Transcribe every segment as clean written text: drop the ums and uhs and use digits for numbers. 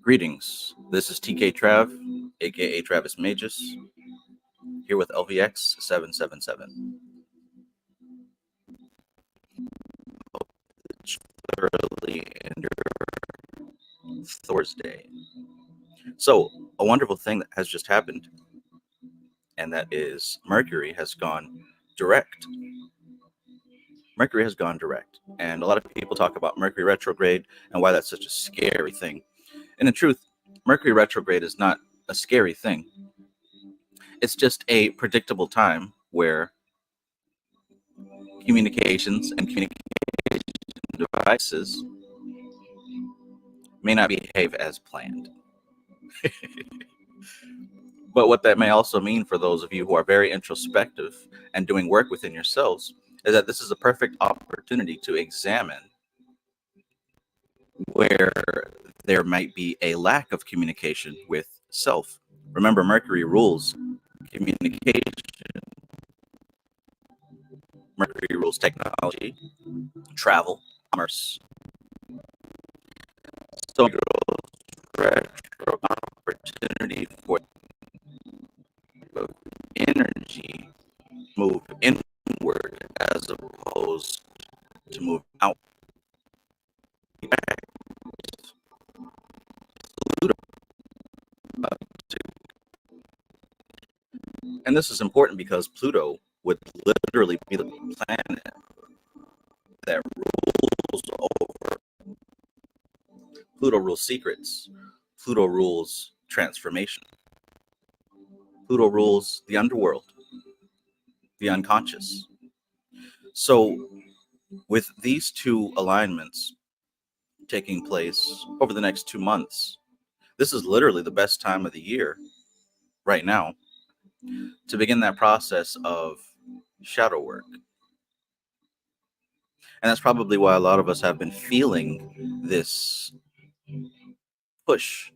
Greetings. This is TK Trav, aka Travis Magus, here with LVX777. Thoroughly in your Thursday. So, a wonderful thing that has just happened, and that is Mercury has gone direct. Mercury has gone direct. And a lot of people talk about Mercury retrograde and why that's such a scary thing. And in truth, Mercury retrograde is not a scary thing. It's just a predictable time where communications and communication devices may not behave as planned. But what that may also mean for those of you who are very introspective and doing work within yourselves is that this is a perfect opportunity to examine where there might be a lack of communication with self. Remember, Mercury rules communication. Mercury rules technology, travel, commerce. So retro opportunity for energy move inward as opposed to move out. And this is important because Pluto would literally be the planet that rules over. Pluto rules secrets. Pluto rules transformation. Pluto rules the underworld, the unconscious. So with these two alignments taking place over the next 2 months, this is literally the best time of the year right now to begin that process of shadow work. And that's probably why a lot of us have been feeling this push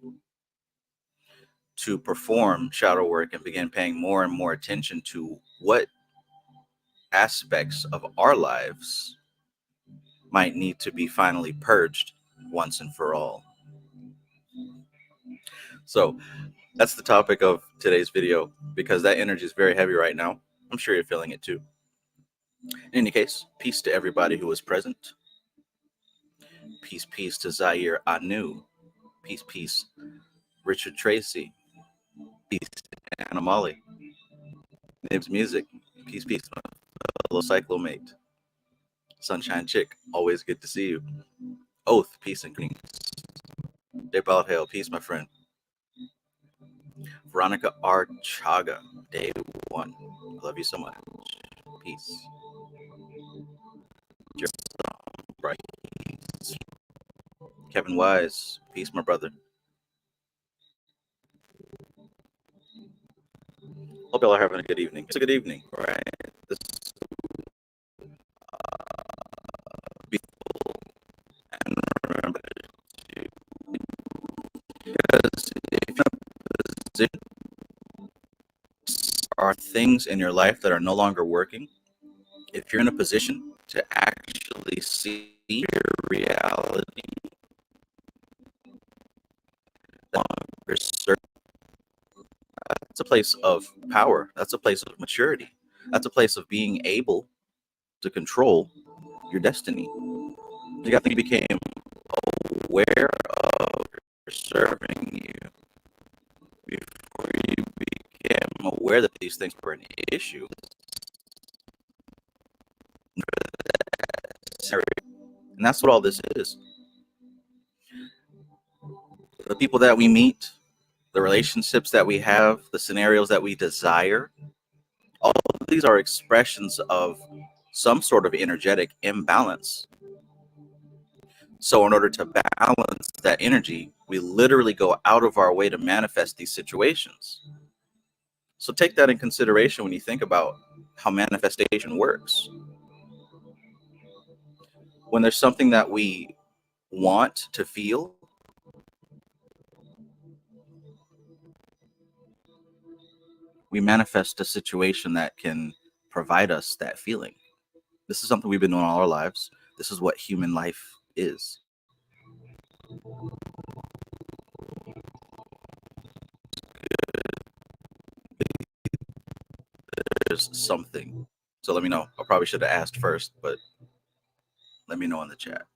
to perform shadow work and begin paying more and more attention to what aspects of our lives might need to be finally purged once and for all. So that's the topic of today's video, because that energy is very heavy right now. I'm sure you're feeling it too. In any case, peace to everybody who was present. Peace, peace to Zaire Anu. Peace, peace, Richard Tracy. Peace, Anna Molly. Nibs Music. Peace, peace, my fellow cyclomate. Sunshine Chick, always good to see you. Oath, peace and greetings. Dip out hell, peace, my friend. Veronica R. Chaga, day one. Love you so much. Peace. Kevin Wise, peace, my brother. Hope y'all are having a good evening. It's a good evening, right? This and remember to, because if you're are things in your life that are no longer working, if you're in a position to actually see your reality, that's a place of power. That's a place of maturity. That's a place of being able to control your destiny. You got to become aware of serving you before you became aware that these things were an issue. And that's what all this is. The people that we meet, the relationships that we have, the scenarios that we desire, all of these are expressions of some sort of energetic imbalance. So in order to balance that energy, we literally go out of our way to manifest these situations. So take that in consideration when you think about how manifestation works. when there's something that we want to feel, we manifest a situation that can provide us that feeling. This is something we've been doing all our lives. This is what human life is. There's something. So let me know. I probably should have asked first, but let me know in the chat.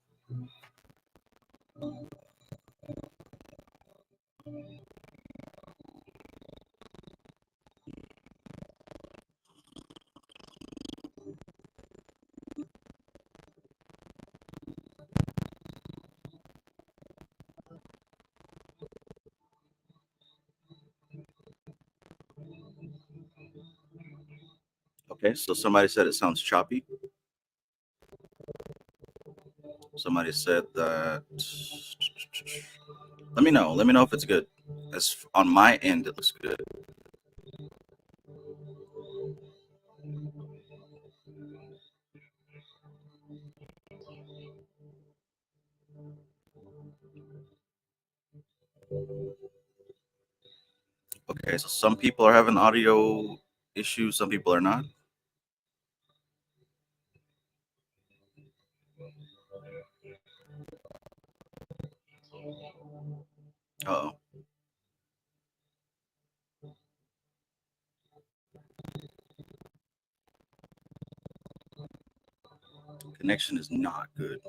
Okay, so somebody said it sounds choppy. Somebody said that. Let me know. Let me know if it's good. As on my end, it looks good. Okay, so some people are having audio issues, some people are not. Uh-oh. Connection is not good.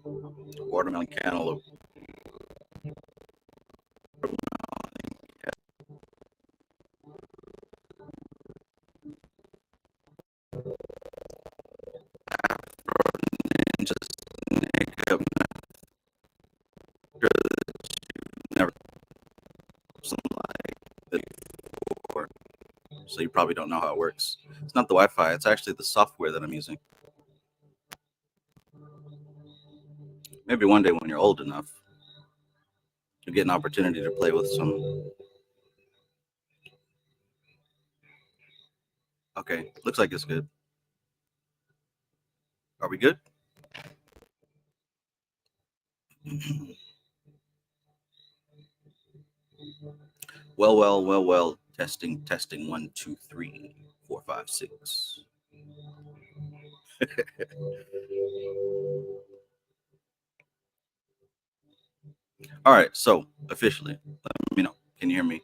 Watermelon cantaloupe. Never something like that before. So you probably don't know how it works. It's not the Wi-Fi, it's actually the software that I'm using. Maybe one day when you're old enough, you get an opportunity to play with some. Okay, looks like it's good. Are we good? Well. Testing. 1, 2, 3, 4, 5, 6. All right, so officially, let me know. Can you hear me?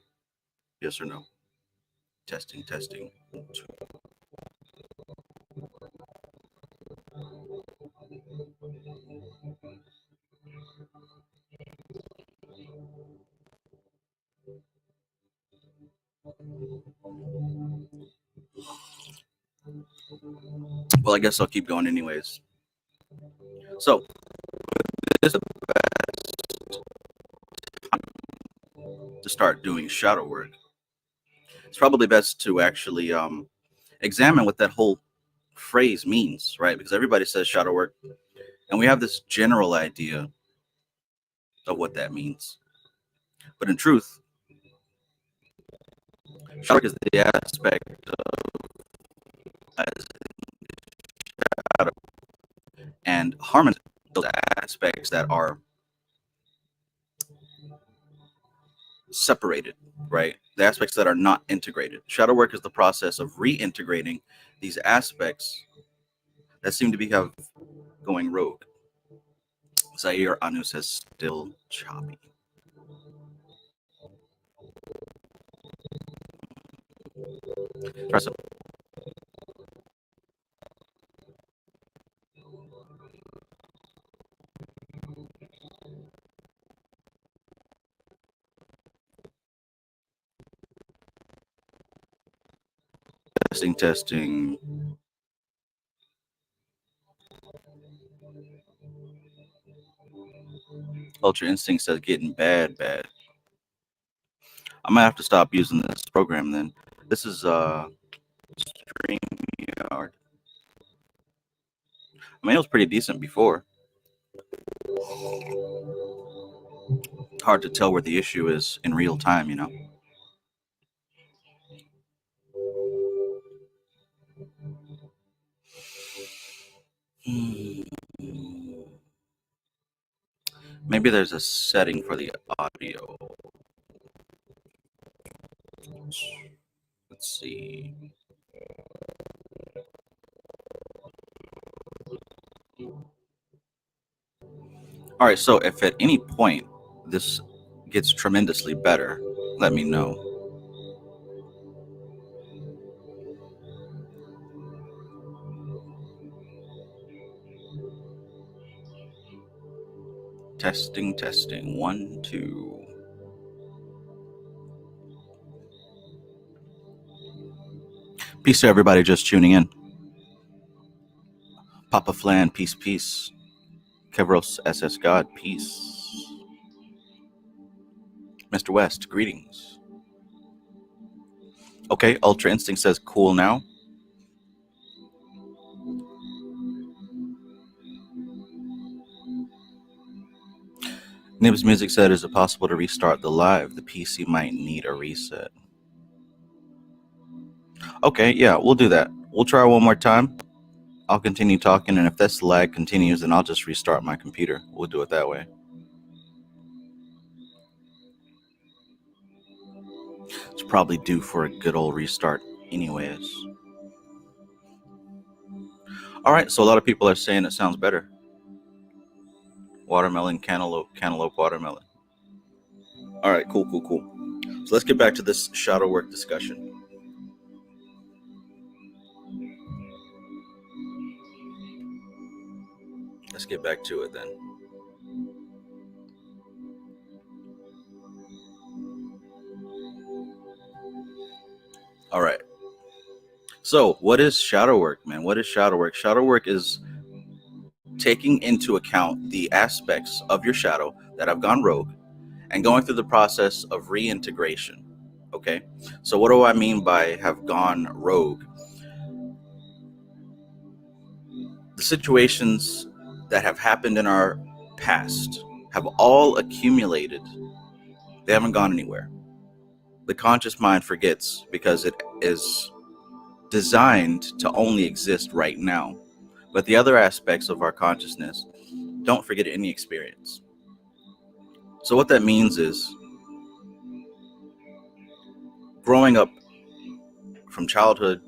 Yes or no? Testing. 1, 2. Well, I guess I'll keep going anyways. So, this is the best time to start doing shadow work. It's probably best to actually examine what that whole phrase means, right? Because everybody says shadow work, and we have this general idea of what that means. But in truth, shadow work is the aspect of shadow and harmony, those aspects that are separated, right? The aspects that are not integrated. Shadow work is the process of reintegrating these aspects that seem to be going rogue. Zaire Anu says still choppy. Testing. Ultra Instinct says getting bad. I might have to stop using this program then. This is StreamYard. I mean, it was pretty decent before. Hard to tell where the issue is in real time, you know. Maybe there's a setting for the audio. Let's see. All right, so if at any point this gets tremendously better, let me know. Testing, testing. 1, 2. Peace to everybody just tuning in. Papa Flan, peace, peace. Kevros SS God, peace. Mr. West, greetings. Okay, Ultra Instinct says cool now. Nibs Music said, is it possible to restart the live? The PC might need a reset. Okay, yeah, we'll do that. We'll try one more time. I'll continue talking, and if this lag continues, then I'll just restart my computer. We'll do it that way. It's probably due for a good old restart anyways. All right, so a lot of people are saying it sounds better. Watermelon, cantaloupe, cantaloupe, watermelon. All right, cool. So let's get back to this shadow work discussion. Let's get back to it then. All right. So what is shadow work, man? What is shadow work? Shadow work is taking into account the aspects of your shadow that have gone rogue and going through the process of reintegration. Okay. So what do I mean by have gone rogue? The situations that have happened in our past have all accumulated. They haven't gone anywhere. The conscious mind forgets because it is designed to only exist right now. But the other aspects of our consciousness don't forget any experience. So what that means is growing up from childhood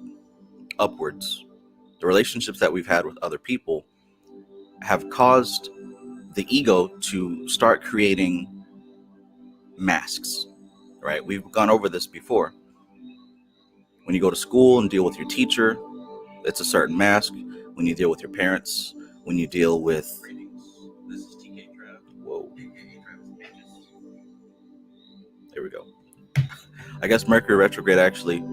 upwards, the relationships that we've had with other people have caused the ego to start creating masks, right? We've gone over this before. When you go to school and deal with your teacher, it's a certain mask. When you deal with your parents, when you deal with... Whoa. There we go. I guess Mercury Retrograde actually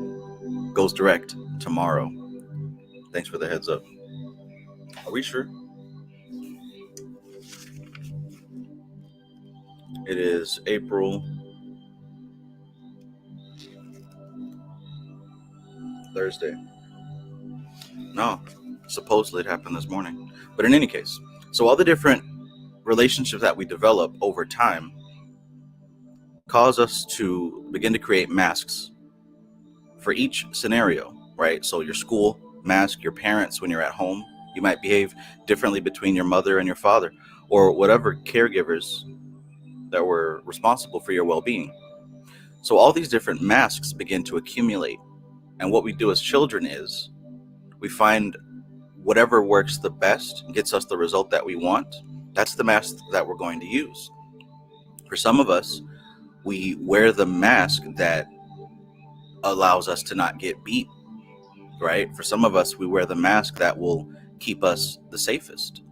goes direct tomorrow. Thanks for the heads up. Are we sure? It is April Thursday. No, supposedly it happened this morning. But in any case, so all the different relationships that we develop over time cause us to begin to create masks for each scenario, right? So your school mask, your parents when you're at home, you might behave differently between your mother and your father, or whatever caregivers that were responsible for your well-being. So all these different masks begin to accumulate. And what we do as children is we find whatever works the best, gets us the result that we want. That's the mask that we're going to use. For some of us, we wear the mask that allows us to not get beat, right? For some of us, we wear the mask that will keep us the safest.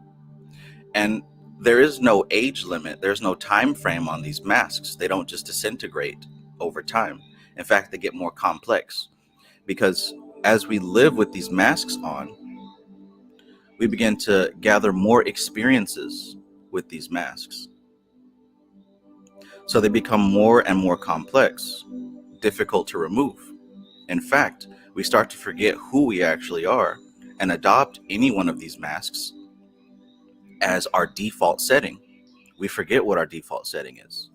And there is no age limit. There's no time frame on these masks. They don't just disintegrate over time. In fact, they get more complex because as we live with these masks on, we begin to gather more experiences with these masks. So they become more and more complex, difficult to remove. In fact, we start to forget who we actually are and adopt any one of these masks as our default setting. We forget what our default setting is.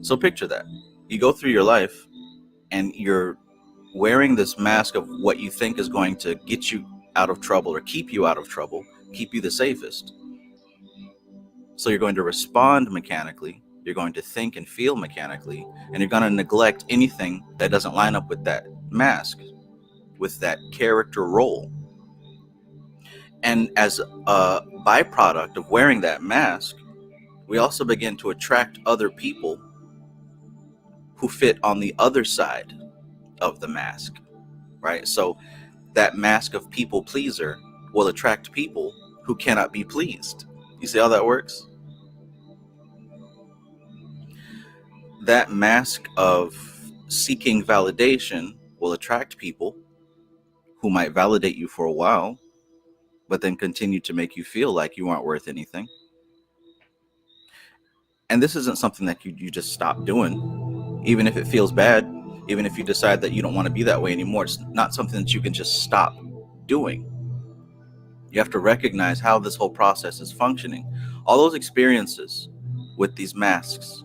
So picture that. You go through your life and you're wearing this mask of what you think is going to get you out of trouble or keep you out of trouble, keep you the safest. So you're going to respond mechanically, you're going to think and feel mechanically, and you're going to neglect anything that doesn't line up with that mask, with that character role. And as a byproduct of wearing that mask, we also begin to attract other people who fit on the other side of the mask, right? So that mask of people pleaser will attract people who cannot be pleased. You see how that works? That mask of seeking validation will attract people who might validate you for a while, but then continue to make you feel like you aren't worth anything. And this isn't something that you just stop doing, even if it feels bad, even if you decide that you don't want to be that way anymore. It's not something that you can just stop doing. You have to recognize how this whole process is functioning. All those experiences with these masks,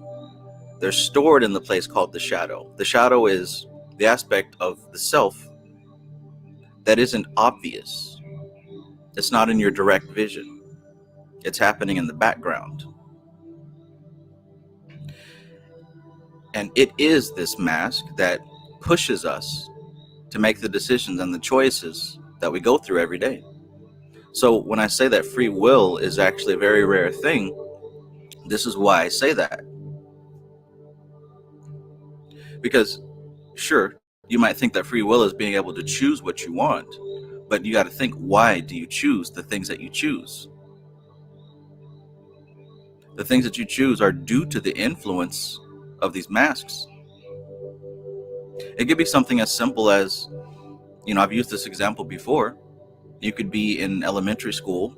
they're stored in the place called the shadow. The shadow is the aspect of the self that isn't obvious. It's not in your direct vision. It's happening in the background. And it is this mask that pushes us to make the decisions and the choices that we go through every day. So when I say that free will is actually a very rare thing, this is why I say that. Because sure, you might think that free will is being able to choose what you want, but you got to think, why do you choose the things that you choose? The things that you choose are due to the influence of these masks. It could be something as simple as, I've used this example before. You could be in elementary school,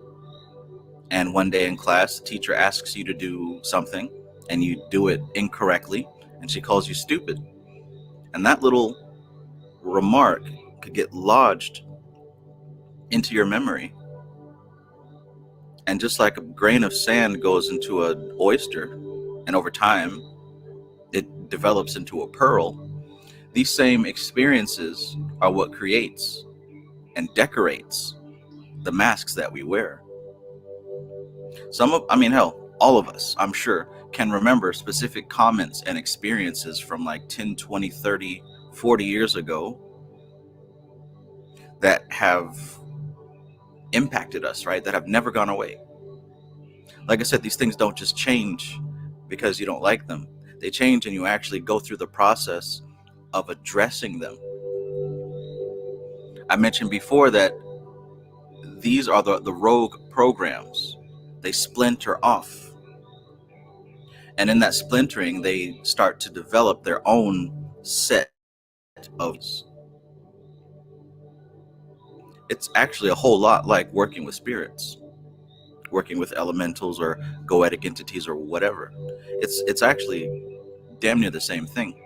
and one day in class, the teacher asks you to do something, and you do it incorrectly, and she calls you stupid. And that little remark could get lodged into your memory. And just like a grain of sand goes into an oyster, and over time, it develops into a pearl, these same experiences are what creates and decorates the masks that we wear. All of us, I'm sure, can remember specific comments and experiences from like 10, 20, 30, 40 years ago that have impacted us, right? That have never gone away. Like I said, these things don't just change because you don't like them. They change and you actually go through the process of addressing them. I mentioned before that these are the rogue programs. They splinter off. And in that splintering, they start to develop their own set of. It's actually a whole lot like working with spirits, working with elementals or goetic entities or whatever. It's actually damn near the same thing.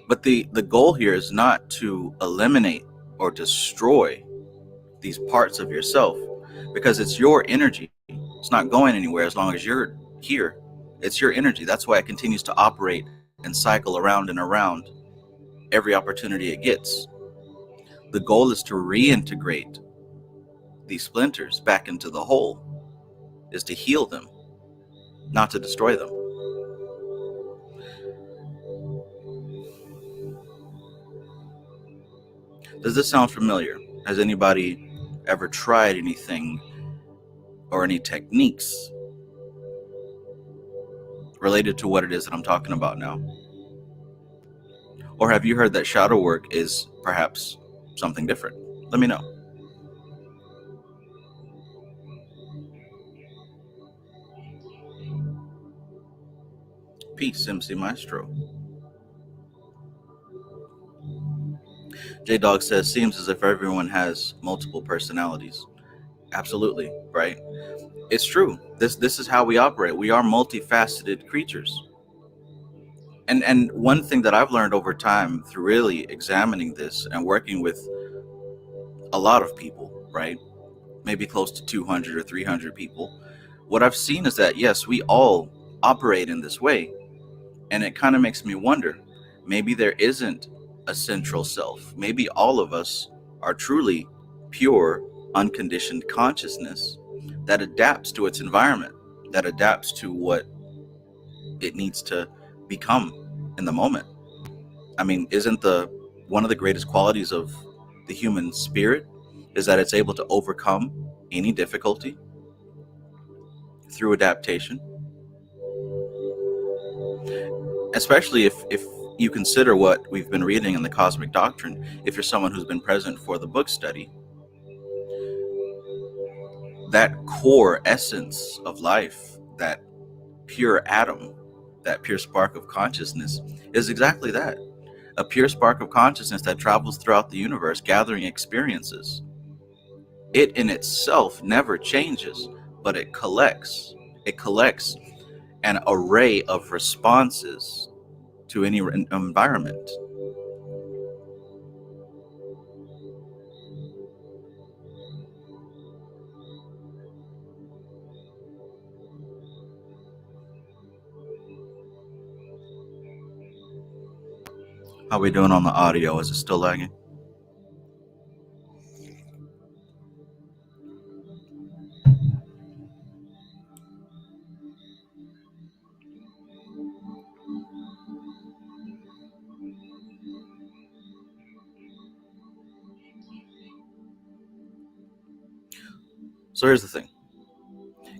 But the goal here is not to eliminate or destroy these parts of yourself, because it's your energy. It's not going anywhere as long as you're here. It's your energy. That's why it continues to operate and cycle around and around every opportunity it gets. The goal is to reintegrate these splinters back into the whole, is to heal them, not to destroy them. Does this sound familiar? Has anybody ever tried anything or any techniques related to what it is that I'm talking about now? Or have you heard that shadow work is perhaps something different? Let me know. Peace, MC Maestro. J-Dog says, seems as if everyone has multiple personalities. Absolutely, right? It's true. This is how we operate. We are multifaceted creatures. And one thing that I've learned over time through really examining this and working with a lot of people, right? Maybe close to 200 or 300 people. What I've seen is that, yes, we all operate in this way. And it kind of makes me wonder, maybe there isn't a central self. Maybe all of us are truly pure, unconditioned consciousness that adapts to its environment, that adapts to what it needs to become in the moment. I mean, isn't the one of the greatest qualities of the human spirit is that it's able to overcome any difficulty through adaptation? Especially if you consider what we've been reading in the cosmic doctrine. If you're someone who's been present for the book study, that core essence of life, that pure atom, that pure spark of consciousness is exactly that. A pure spark of consciousness that travels throughout the universe, gathering experiences. It in itself never changes, but it collects. It collects an array of responses to any environment. How are we doing on the audio? Is it still lagging? So here's the thing.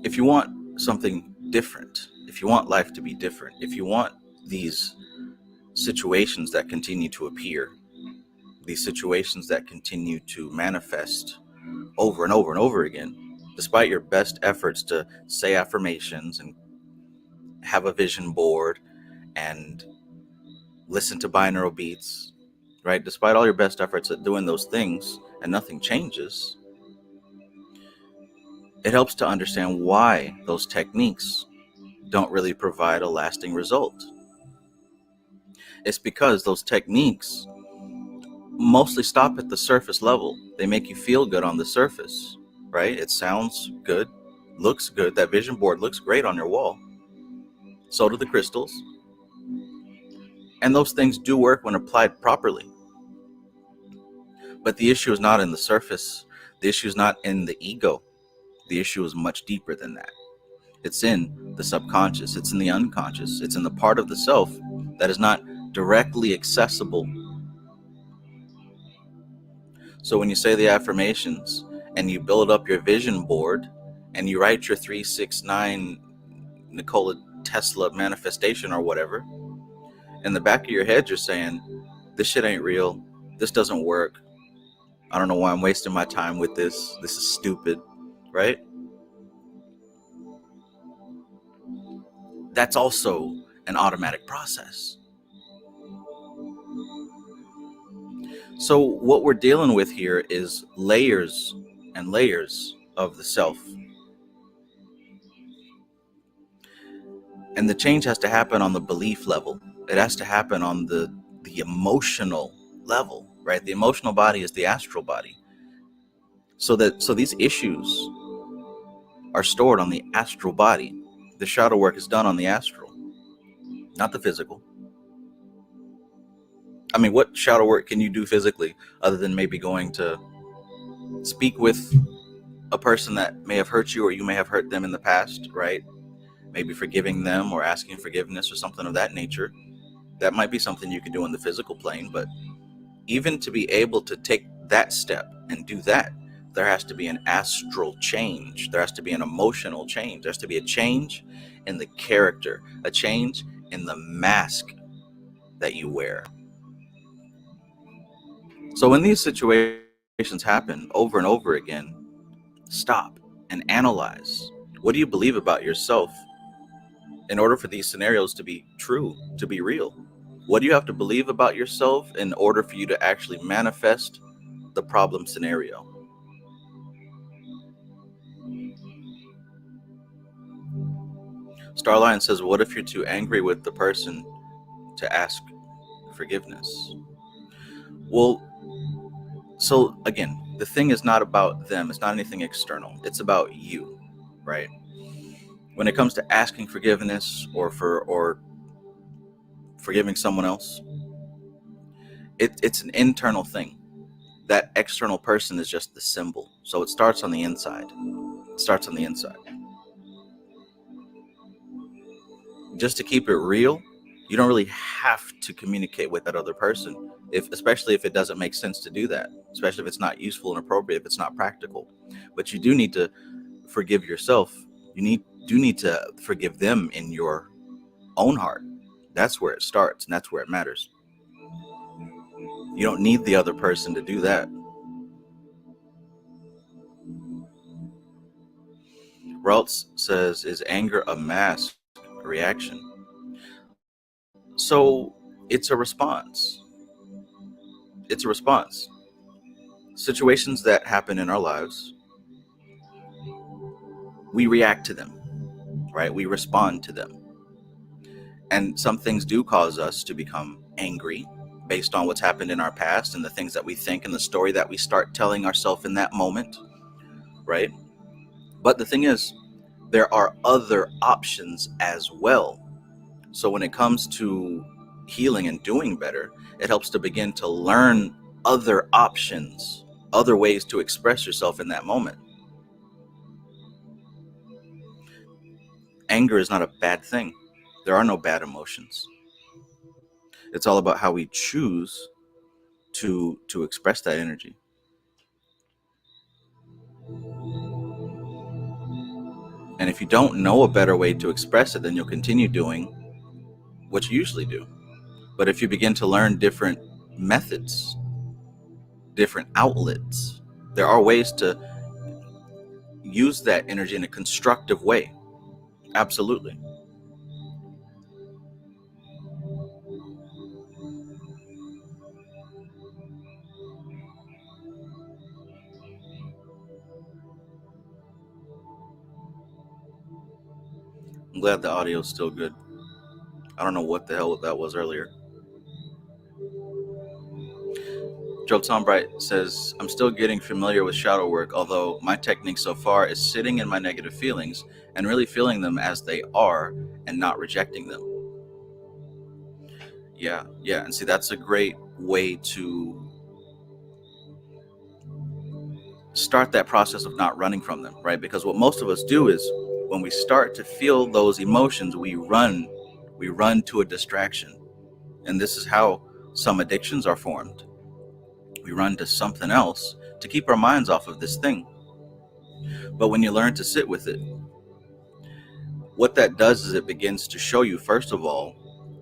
If you want something different, if you want life to be different, if you want these situations that continue to appear, these situations that continue to manifest over and over and over again, despite your best efforts to say affirmations and have a vision board and listen to binaural beats, right? Despite all your best efforts at doing those things and nothing changes, it helps to understand why those techniques don't really provide a lasting result. It's because those techniques mostly stop at the surface level. They make you feel good on the surface, right? It sounds good, looks good. That vision board looks great on your wall. So do the crystals. And those things do work when applied properly. But the issue is not in the surface. The issue is not in the ego. The issue is much deeper than that. It's in the subconscious. It's in the unconscious. It's in the part of the self that is not directly accessible. So when you say the affirmations and you build up your vision board and you write your 369 Nikola Tesla manifestation or whatever, in the back of your head you're saying, this shit ain't real. This doesn't work. I don't know why I'm wasting my time with this. This is stupid, right? That's also an automatic process. So what we're dealing with here is layers and layers of the self. And the change has to happen on the belief level. It has to happen on the emotional level, right? The emotional body is the astral body. So these issues are stored on the astral body. The shadow work is done on the astral, not the physical. I mean, what shadow work can you do physically other than maybe going to speak with a person that may have hurt you or you may have hurt them in the past, right? Maybe forgiving them or asking forgiveness or something of that nature. That might be something you can do in the physical plane, but even to be able to take that step and do that, there has to be an astral change. There has to be an emotional change. There has to be a change in the character, a change in the mask that you wear. So when these situations happen over and over again, stop and analyze. What do you believe about yourself in order for these scenarios to be true, to be real? What do you have to believe about yourself in order for you to actually manifest the problem scenario? Starline says, what if you're too angry with the person to ask forgiveness? Well, so again, the thing is not about them. It's not anything external. It's about you, right? When it comes to asking forgiveness or forgiving someone else, It's an internal thing. That external person is just the symbol. So it starts on the inside. It starts on the inside. Just to keep it real, you don't really have to communicate with that other person, especially if it doesn't make sense to do that, especially if it's not useful and appropriate, if it's not practical. But you do need to forgive yourself. You do need to forgive them in your own heart. That's where it starts, and that's where it matters. You don't need the other person to do that. Raltz says, is anger a mask reaction? So it's a response. It's a response. Situations that happen in our lives, we react to them, right? We respond to them. And some things do cause us to become angry based on what's happened in our past and the things that we think and the story that we start telling ourselves in that moment, right? But the thing is, there are other options as well. So when it comes to healing and doing better, it helps to begin to learn other options, other ways to express yourself in that moment. Anger is not a bad thing. There are no bad emotions. It's all about how we choose to express that energy. And if you don't know a better way to express it, then you'll continue doing what you usually do. But if you begin to learn different methods, different outlets, there are ways to use that energy in a constructive way. Absolutely. I'm glad the audio is still good. I don't know what the hell that was earlier. Joe Tombright says, I'm still getting familiar with shadow work, although my technique so far is sitting in my negative feelings and really feeling them as they are and not rejecting them. Yeah. And see, that's a great way to start that process of not running from them, right? Because what most of us do is when we start to feel those emotions, we run to a distraction. And this is how some addictions are formed. We run to something else to keep our minds off of this thing. But when you learn to sit with it, what that does is it begins to show you, first of all,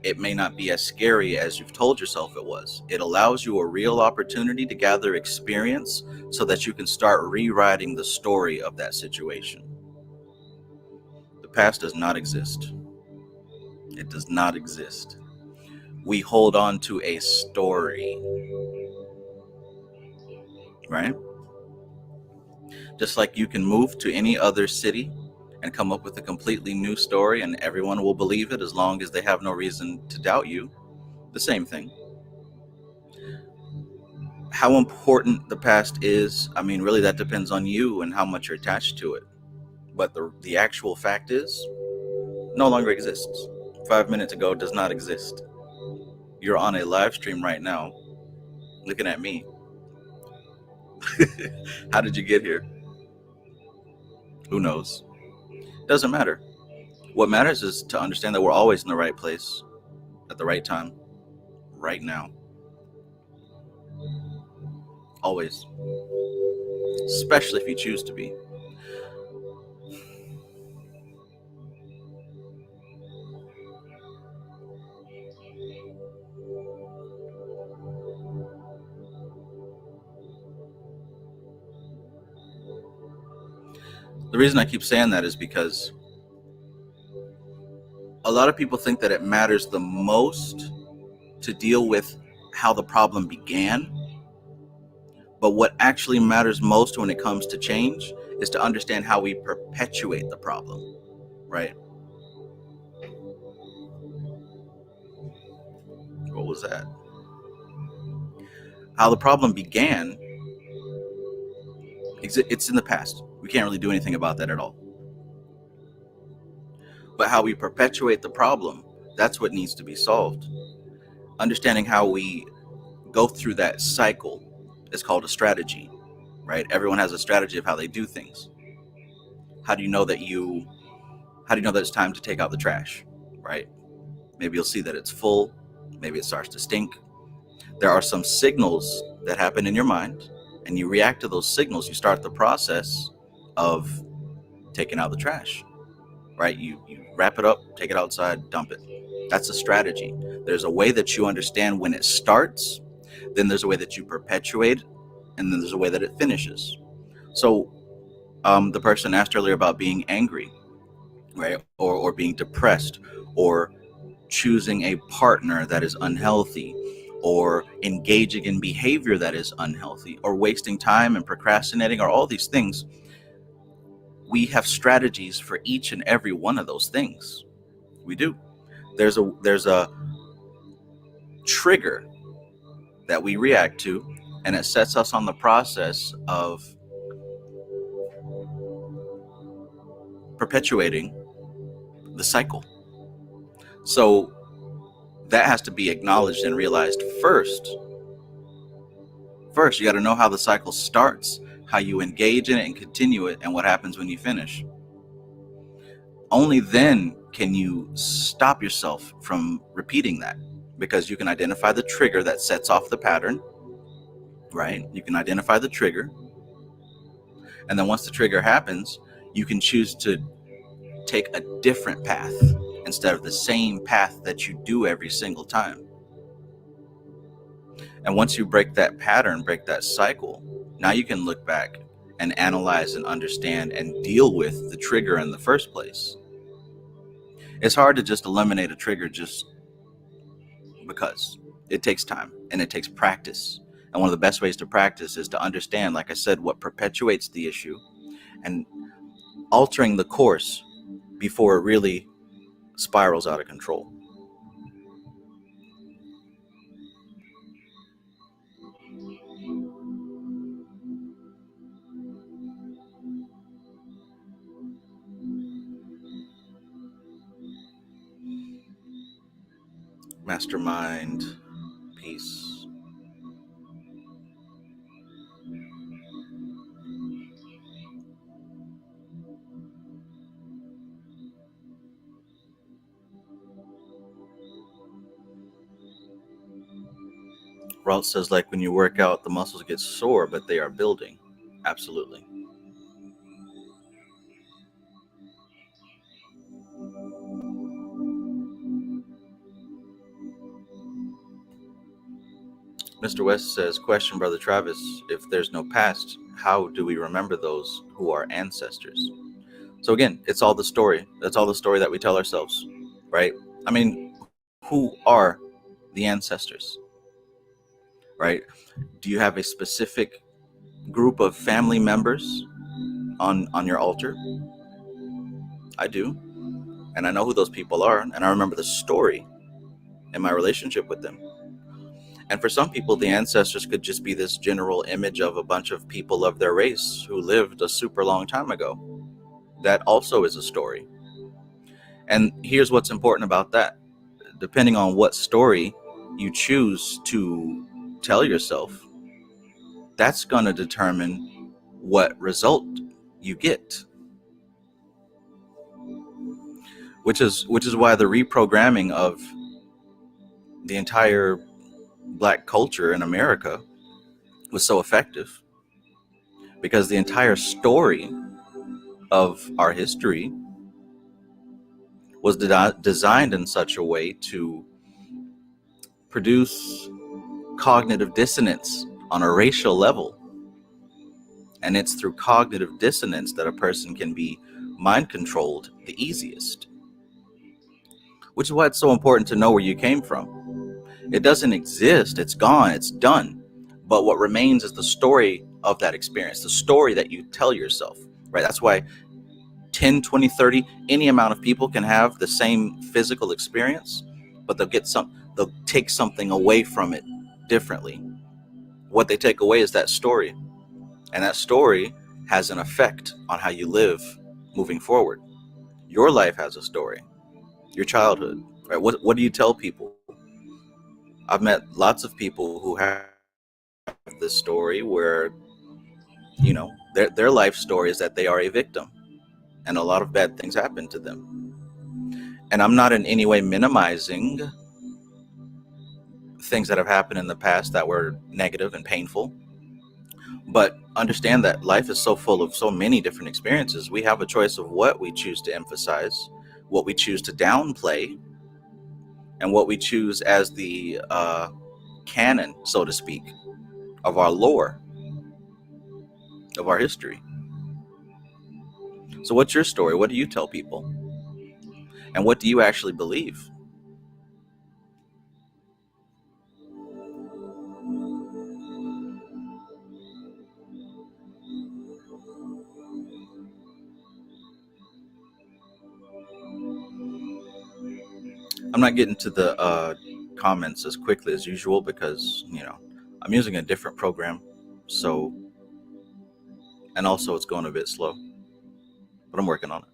it may not be as scary as you've told yourself it was. It allows you a real opportunity to gather experience so that you can start rewriting the story of that situation. The past does not exist. It does not exist. We hold on to a story, right? Just like you can move to any other city and come up with a completely new story and everyone will believe it as long as they have no reason to doubt you. The same thing. How important the past is, I mean, really that depends on you and how much you're attached to it. But the actual fact is, no longer exists. 5 minutes ago does not exist. You're on a live stream right now, looking at me. How did you get here? Who knows? Doesn't matter. What matters is to understand that we're always in the right place at the right time, right now. Always. Especially if you choose to be. The reason I keep saying that is because a lot of people think that it matters the most to deal with how the problem began. But what actually matters most when it comes to change is to understand how we perpetuate the problem, right? What was that? How the problem began, it's in the past. We can't really do anything about that at all. But how we perpetuate the problem, that's what needs to be solved. Understanding how we go through that cycle is called a strategy, right? Everyone has a strategy of how they do things. How do you know that it's time to take out the trash, right? Maybe you'll see that it's full. Maybe it starts to stink. There are some signals that happen in your mind, and you react to those signals. You start the process of taking out the trash, right? You wrap it up, take it outside, dump it. That's a strategy. There's a way that you understand when it starts, then there's a way that you perpetuate, and then there's a way that it finishes. So the person asked earlier about being angry, right? Or being depressed, or choosing a partner that is unhealthy, or engaging in behavior that is unhealthy, or wasting time and procrastinating, or all these things. We have strategies for each and every one of those things. We do. There's a trigger that we react to, and it sets us on the process of perpetuating the cycle. So that has to be acknowledged and realized first. First, you got to know how the cycle starts, how you engage in it and continue it, and what happens when you finish. Only then can you stop yourself from repeating that, because you can identify the trigger that sets off the pattern, right? You can identify the trigger. And then once the trigger happens, you can choose to take a different path instead of the same path that you do every single time. And once you break that pattern, break that cycle, now you can look back and analyze and understand and deal with the trigger in the first place. It's hard to just eliminate a trigger just because. It takes time and it takes practice. And one of the best ways to practice is to understand, like I said, what perpetuates the issue and altering the course before it really spirals out of control. Mastermind, peace. Ralt says, like when you work out, the muscles get sore, but they are building. Absolutely. Mr. West says, question, Brother Travis, if there's no past, how do we remember those who are ancestors? So again, it's all the story. That's all the story that we tell ourselves, right? I mean, who are the ancestors, right? Do you have a specific group of family members on your altar? I do. And I know who those people are. And I remember the story and my relationship with them. And for some people, the ancestors could just be this general image of a bunch of people of their race who lived a super long time ago. That also is a story. And here's what's important about that. Depending on what story you choose to tell yourself, that's going to determine what result you get. Which is why the reprogramming of the entire Black culture in America was so effective, because the entire story of our history was designed in such a way to produce cognitive dissonance on a racial level. And it's through cognitive dissonance that a person can be mind controlled the easiest. Which is why it's so important to know where you came from. It doesn't exist, it's gone, it's done. But what remains is the story of that experience, the story that you tell yourself, right? That's why 10, 20, 30, any amount of people can have the same physical experience, but they'll take something away from it differently. What they take away is that story. And that story has an effect on how you live moving forward. Your life has a story. Your childhood, right? What do you tell people? I've met lots of people who have this story where, their life story is that they are a victim and a lot of bad things happen to them. And I'm not in any way minimizing things that have happened in the past that were negative and painful. But understand that life is so full of so many different experiences. We have a choice of what we choose to emphasize, what we choose to downplay, and what we choose as the canon, so to speak, of our lore, of our history. So, what's your story? What do you tell people? And what do you actually believe? I'm not getting to the comments as quickly as usual because, I'm using a different program. So, and also it's going a bit slow, but I'm working on it.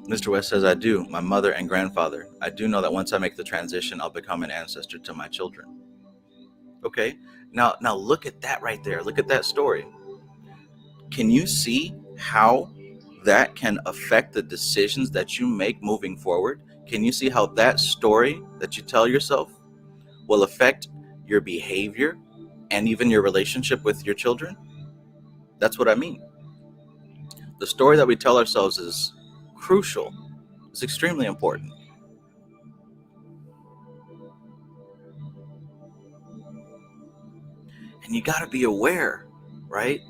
Mr. West says, I do. My mother and grandfather. I do know that once I make the transition, I'll become an ancestor to my children. Okay. Now look at that right there. Look at that story. Can you see how that can affect the decisions that you make moving forward? Can you see how that story that you tell yourself will affect your behavior and even your relationship with your children? That's what I mean. The story that we tell ourselves is crucial. It's extremely important. And you got to be aware, right?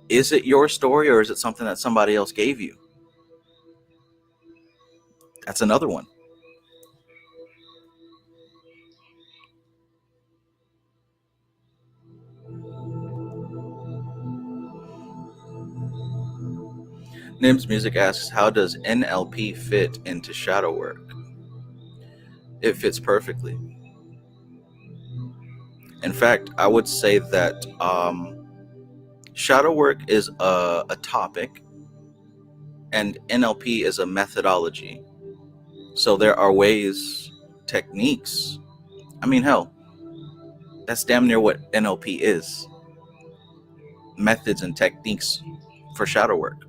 Is it your story or is it something that somebody else gave you? That's another one. Nim's Music asks, how does NLP fit into shadow work? It fits perfectly. In fact, I would say that shadow work is a topic and NLP is a methodology. So there are ways, techniques. I mean, hell, that's damn near what NLP is. Methods and techniques for shadow work.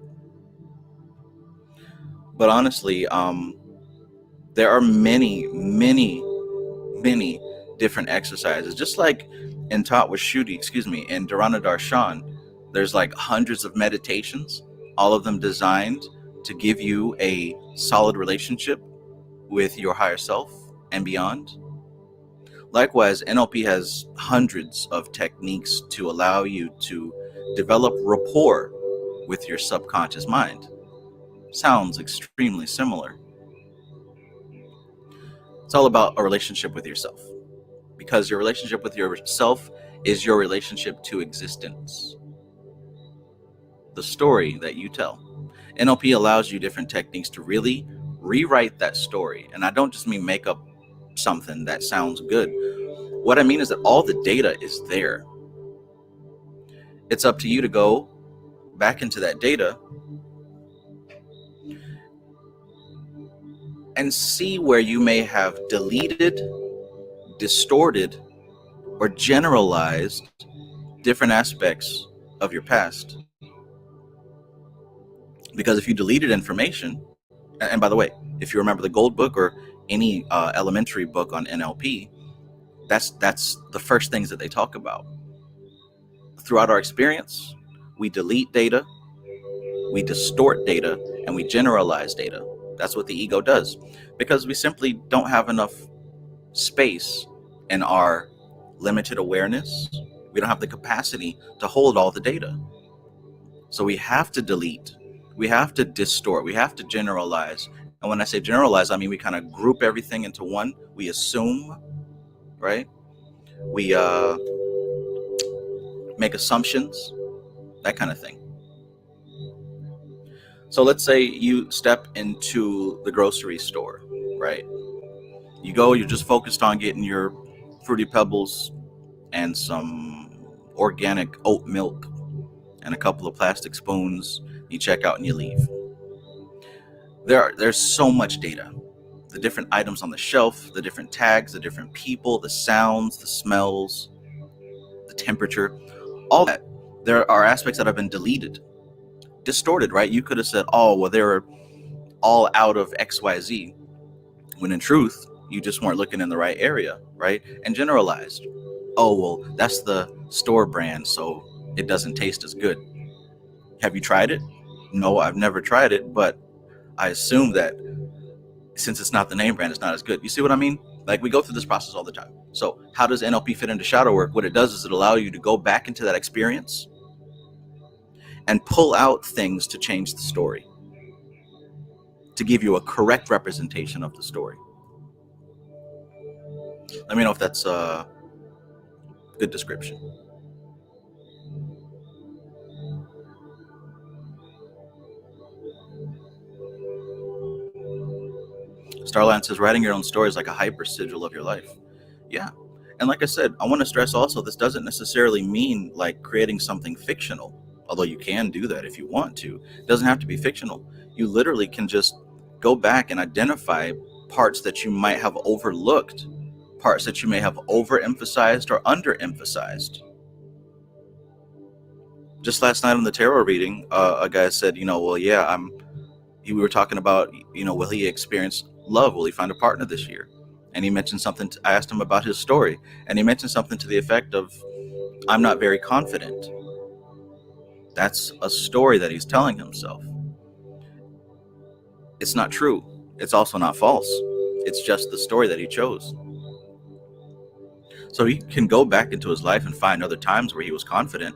But honestly, there are many, many, many different exercises. Just like in Taught with Shruti, in Dharana Darshan, there's like hundreds of meditations, all of them designed to give you a solid relationship with your higher self and beyond. Likewise, NLP has hundreds of techniques to allow you to develop rapport with your subconscious mind. Sounds extremely similar. It's all about a relationship with yourself, because your relationship with yourself is your relationship to existence, the story that you tell. NLP allows you different techniques to really rewrite that story. And I don't just mean make up something that sounds good. What I mean is that all the data is there. It's up to you to go back into that data and see where you may have deleted, distorted, or generalized different aspects of your past. Because if you deleted information, and by the way, if you remember the Gold Book or any elementary book on NLP, that's the first things that they talk about. Throughout our experience, we delete data, we distort data, and we generalize data. That's what the ego does, because we simply don't have enough space in our limited awareness. We don't have the capacity to hold all the data. So we have to delete, we have to distort, we have to generalize. And when I say generalize, I mean we kind of group everything into one. We assume, right? We make assumptions, that kind of thing. So let's say you step into the grocery store, right? You go, you're just focused on getting your Fruity Pebbles and some organic oat milk and a couple of plastic spoons. You check out and you leave. There's so much data. The different items on the shelf, the different tags, the different people, the sounds, the smells, the temperature, all that. There are aspects that have been deleted, distorted, right? You could have said, oh, well, they're all out of XYZ, when in truth, you just weren't looking in the right area, right? And generalized. Oh, well, that's the store brand, so it doesn't taste as good. Have you tried it? No, I've never tried it, but I assume that since it's not the name brand, it's not as good. You see what I mean? Like, we go through this process all the time. So how does NLP fit into shadow work? What it does is it allows you to go back into that experience and pull out things to change the story, to give you a correct representation of the story. Let me know if that's a good description. Starline says, writing your own story is like a hyper sigil of your life. Yeah. And like I said, I want to stress also, this doesn't necessarily mean like creating something fictional, although you can do that if you want to. It doesn't have to be fictional. You literally can just go back and identify parts that you might have overlooked, parts that you may have overemphasized or underemphasized. Just last night on the tarot reading, a guy said, well, yeah, we were talking about, will he experience love? Will he find a partner this year? And he mentioned something. I asked him about his story, and he mentioned something to the effect of, I'm not very confident. That's a story that he's telling himself. It's not true. It's also not false. It's just the story that he chose. So he can go back into his life and find other times where he was confident,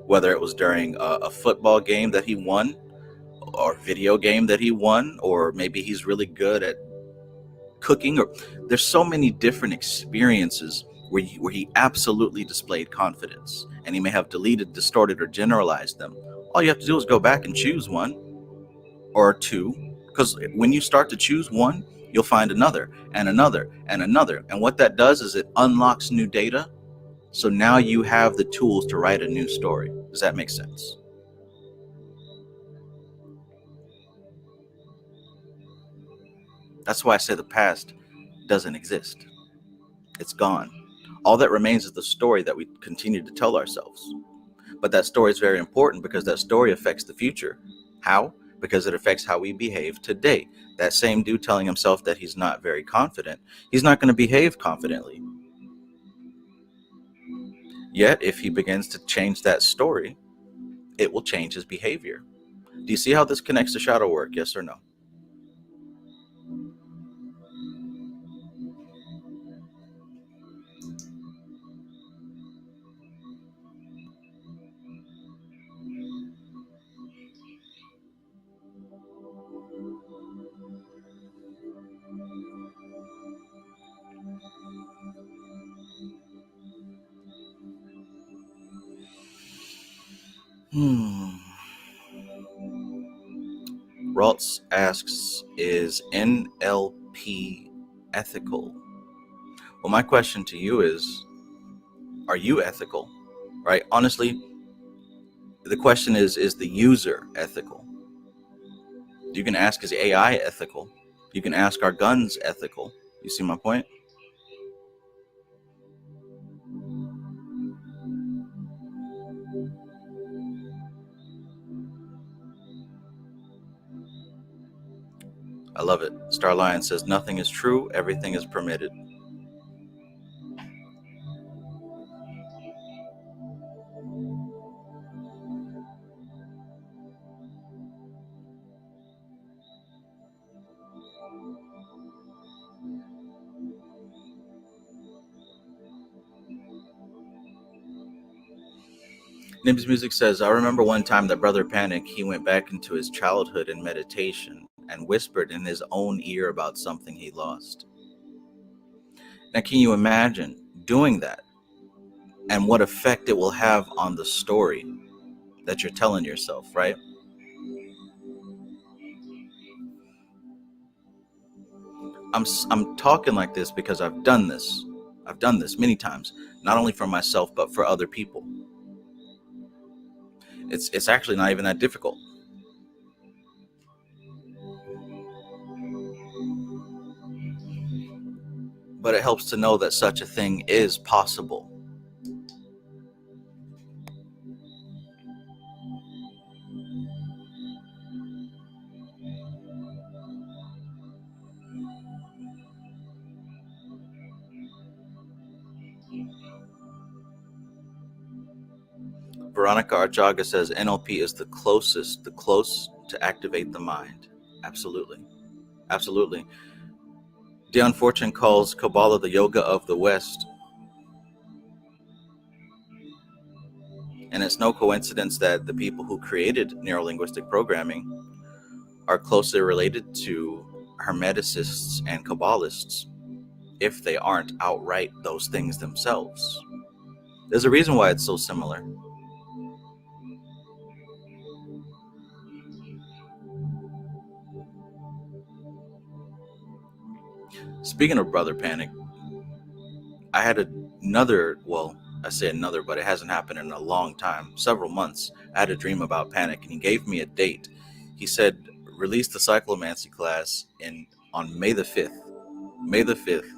whether it was during a football game that he won, or video game that he won, or maybe he's really good at cooking, or there's so many different experiences where he absolutely displayed confidence, and he may have deleted, distorted, or generalized them. All you have to do is go back and choose one or two, because when you start to choose one, you'll find another and another and another, and what that does is it unlocks new data. So now you have the tools to write a new story. Does that make sense? That's why I say the past doesn't exist. It's gone. All that remains is the story that we continue to tell ourselves. But that story is very important because that story affects the future. How? Because it affects how we behave today. That same dude telling himself that he's not very confident, he's not going to behave confidently. Yet, if he begins to change that story, it will change his behavior. Do you see how this connects to shadow work? Yes or no? Raltz asks, is NLP ethical? Well, my question to you is, are you ethical? Right? Honestly, the question is the user ethical? You can ask, is AI ethical? You can ask, are guns ethical? You see my point? I love it. Starlion says, nothing is true, everything is permitted. Nibs Music says, I remember one time that Brother Panic, he went back into his childhood in meditation and whispered in his own ear about something he lost. Now, can you imagine doing that and what effect it will have on the story that you're telling yourself, right? I'm talking like this because I've done this. I've done this many times, not only for myself, but for other people. It's actually not even that difficult. But it helps to know that such a thing is possible. Veronica Archaga says NLP is the close to activate the mind. Absolutely. Absolutely. Dion Fortune calls Kabbalah the yoga of the West. And it's no coincidence that the people who created neurolinguistic programming are closely related to Hermeticists and Kabbalists, if they aren't outright those things themselves. There's a reason why it's so similar. Speaking of Brother Panic, I had another, well, I say another, but it hasn't happened in a long time, several months. I had a dream about Panic, and he gave me a date. He said, release the cyclomancy class on May the 5th. May the 5th.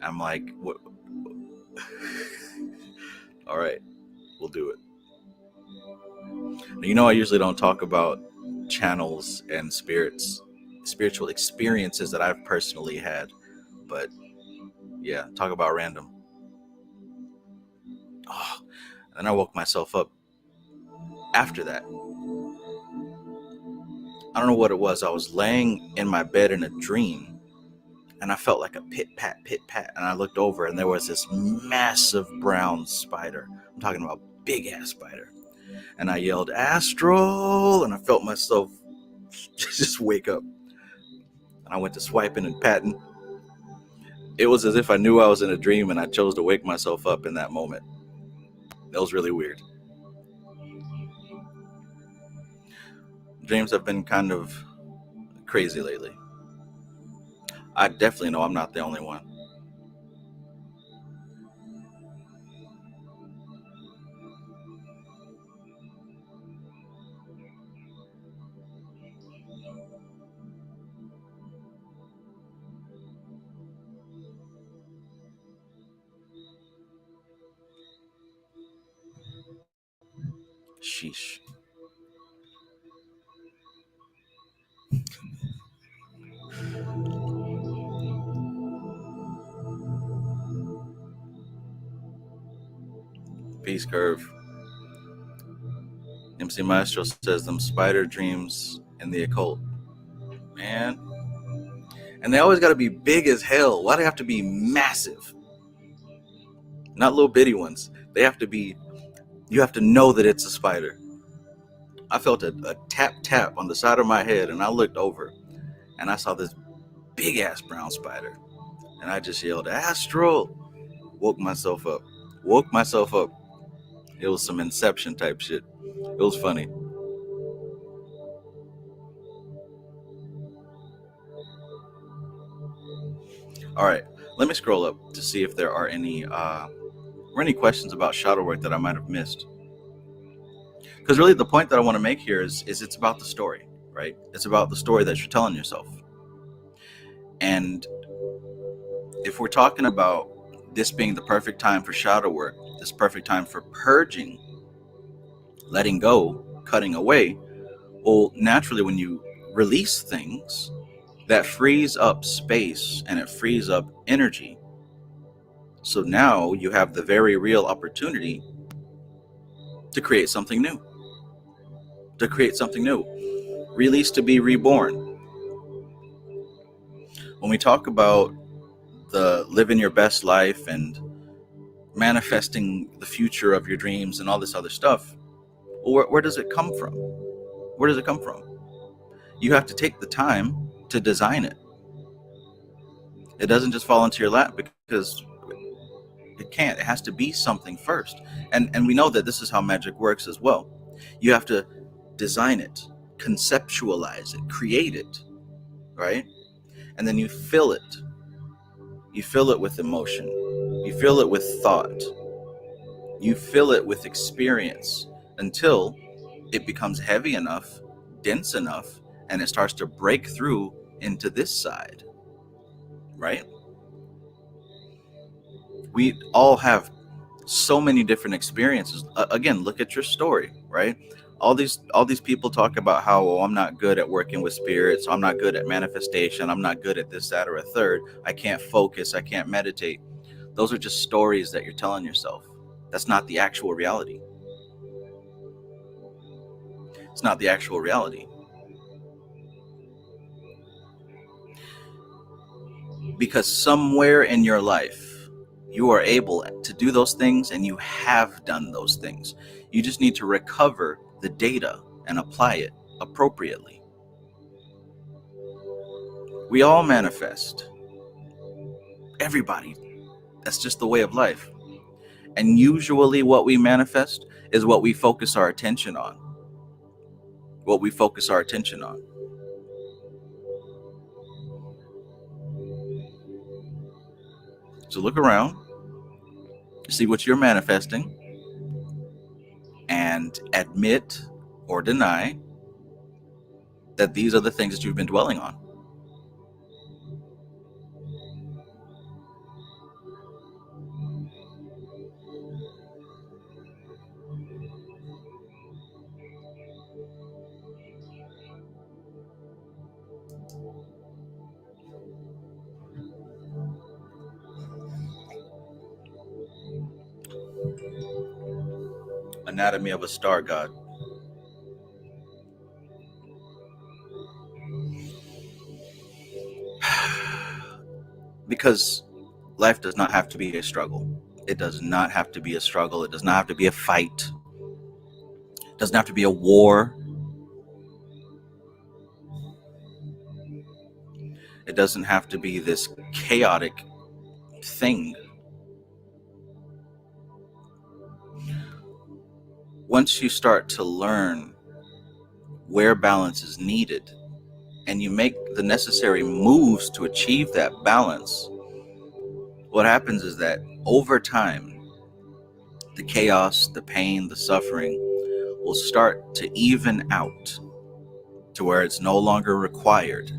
I'm like, what? All right, we'll do it. You know, I usually don't talk about channels and spiritual experiences that I've personally had, but yeah, talk about random. Oh, and then I woke myself up after that. I don't know what it was. I was laying in my bed in a dream, and I felt like a pit pat, and I looked over, and there was this massive brown spider. I'm talking about big ass spider. And I yelled, "Astral!" and I felt myself just wake up. And I went to swiping and patting. It was as if I knew I was in a dream, and I chose to wake myself up in that moment. That was really weird. Dreams have been kind of crazy lately. I definitely know I'm not the only one. Sheesh. Peace, Curve. MC Maestro says them spider dreams in the occult. Man. And they always got to be big as hell. Why do they have to be massive? Not little bitty ones. They have to be, you have to know that it's a spider. I felt a tap on the side of my head, and I looked over, and I saw this big ass brown spider. And I just yelled, "Astral!" Woke myself up. It was some Inception type shit. It was funny. All right, let me scroll up to see if there are any questions about shadow work that I might have missed. Because really, the point that I want to make here is it's about the story, right? It's about the story that you're telling yourself. And if we're talking about this being the perfect time for shadow work, this perfect time for purging, letting go, cutting away, well, naturally, when you release things, that frees up space and it frees up energy. So now you have the very real opportunity to create something new. Release to be reborn. When we talk about the living your best life and manifesting the future of your dreams and all this other stuff, well, where does it come from? Where does it come from? You have to take the time to design it. It doesn't just fall into your lap because it can't. It has to be something first. And we know that this is how magic works as well. You have to design it, conceptualize it, create it, right? And then you fill it. You fill it with emotion. You fill it with thought. You fill it with experience until it becomes heavy enough, dense enough, and it starts to break through into this side, right? We all have so many different experiences. Again, look at your story, right? All these people talk about how, oh, I'm not good at working with spirits, I'm not good at manifestation, I'm not good at this, that, or a third, I can't focus, I can't meditate. Those are just stories that you're telling yourself. That's not the actual reality. It's not the actual reality. Because somewhere in your life you are able to do those things, and you have done those things. You just need to recover the data and apply it appropriately. We all manifest. Everybody. That's just the way of life. And usually what we manifest is what we focus our attention on. What we focus our attention on. So look around, see what you're manifesting, and admit or deny that these are the things that you've been dwelling on. Anatomy of a Star God. Because life does not have to be a struggle. It does not have to be a struggle. It does not have to be a fight. It doesn't have to be a war. It doesn't have to be this chaotic thing. Once you start to learn where balance is needed, and you make the necessary moves to achieve that balance, what happens is that over time, the chaos, the pain, the suffering will start to even out to where it's no longer required,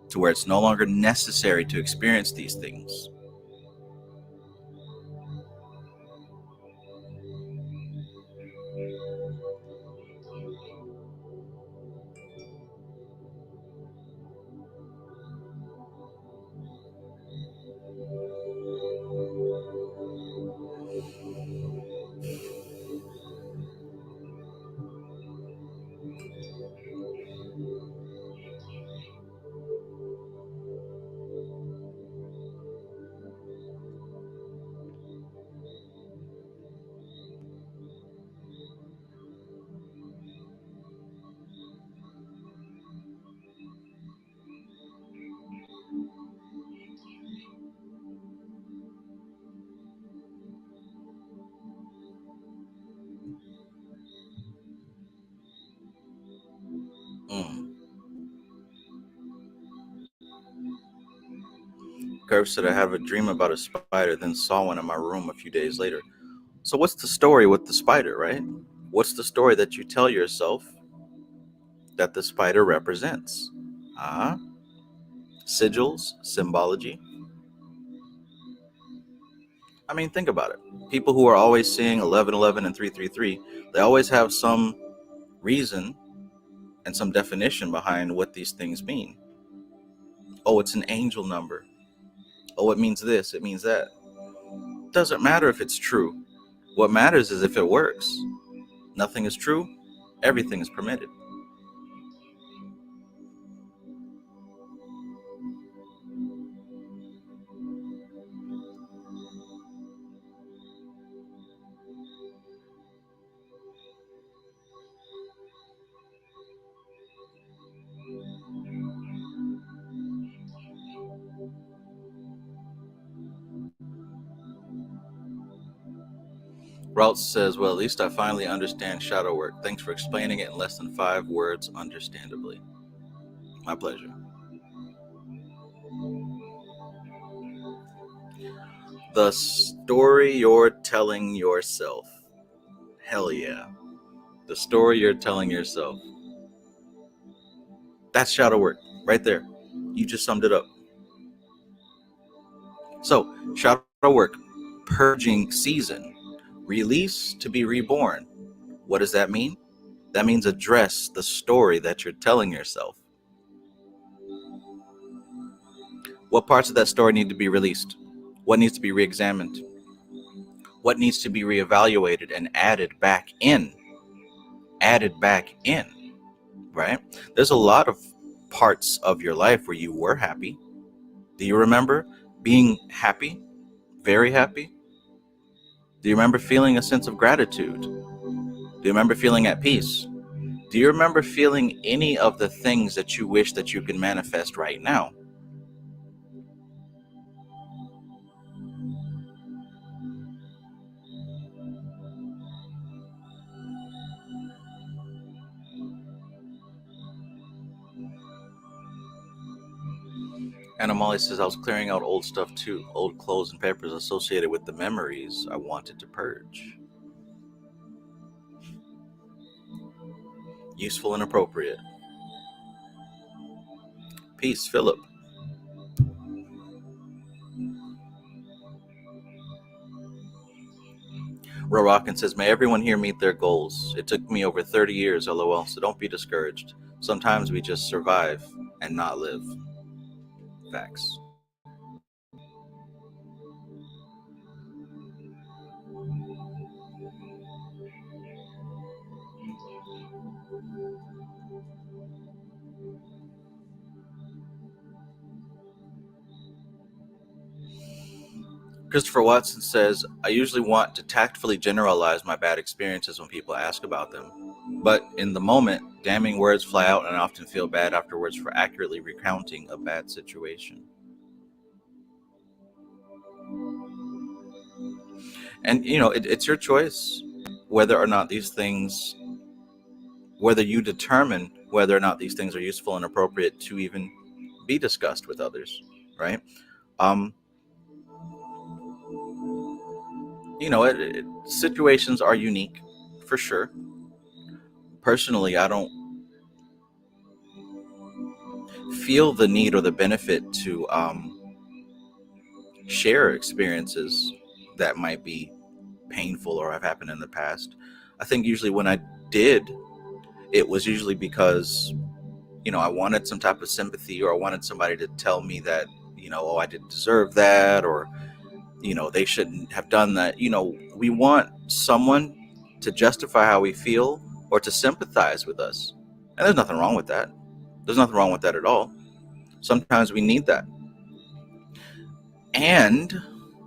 to where it's no longer necessary to experience these things. Curve said, I have a dream about a spider, then saw one in my room a few days later. So what's the story with the spider, right? What's the story that you tell yourself that the spider represents? Sigils, symbology. I mean, think about it. People who are always seeing 1111 and 333, they always have some reason and some definition behind what these things mean. Oh, it's an angel number. Oh, it means this, it means that. Doesn't matter if it's true. What matters is if it works. Nothing is true, everything is permitted. Routes says, well, at least I finally understand shadow work. Thanks for explaining it in less than 5 words understandably. My pleasure. The story you're telling yourself. Hell yeah. The story you're telling yourself. That's shadow work right there. You just summed it up. So, shadow work, purging season, release to be reborn. What does that mean? That means address the story that you're telling yourself. What parts of that story need to be released? What needs to be re-examined? What needs to be reevaluated and added back in? Right? There's a lot of parts of your life where you were happy. Do you remember being happy? Very happy? Do you remember feeling a sense of gratitude? Do you remember feeling at peace? Do you remember feeling any of the things that you wish that you could manifest right now? And Amali says, I was clearing out old stuff too, old clothes and papers associated with the memories I wanted to purge. Useful and appropriate. Peace, Philip. Rarakan says, may everyone here meet their goals. It took me over 30 years, lol, so don't be discouraged. Sometimes we just survive and not live. Facts. Christopher Watson says, I usually want to tactfully generalize my bad experiences when people ask about them. But in the moment, damning words fly out and I often feel bad afterwards for accurately recounting a bad situation. And, it's your choice whether or not these things, whether you determine whether or not these things are useful and appropriate to even be discussed with others, right? Situations are unique, for sure. Personally, I don't feel the need or the benefit to share experiences that might be painful or have happened in the past. I think usually when I did, it was usually because, I wanted some type of sympathy, or I wanted somebody to tell me that, oh, I didn't deserve that, or they shouldn't have done that. We want someone to justify how we feel or to sympathize with us. And there's nothing wrong with that. There's nothing wrong with that at all. Sometimes we need that. And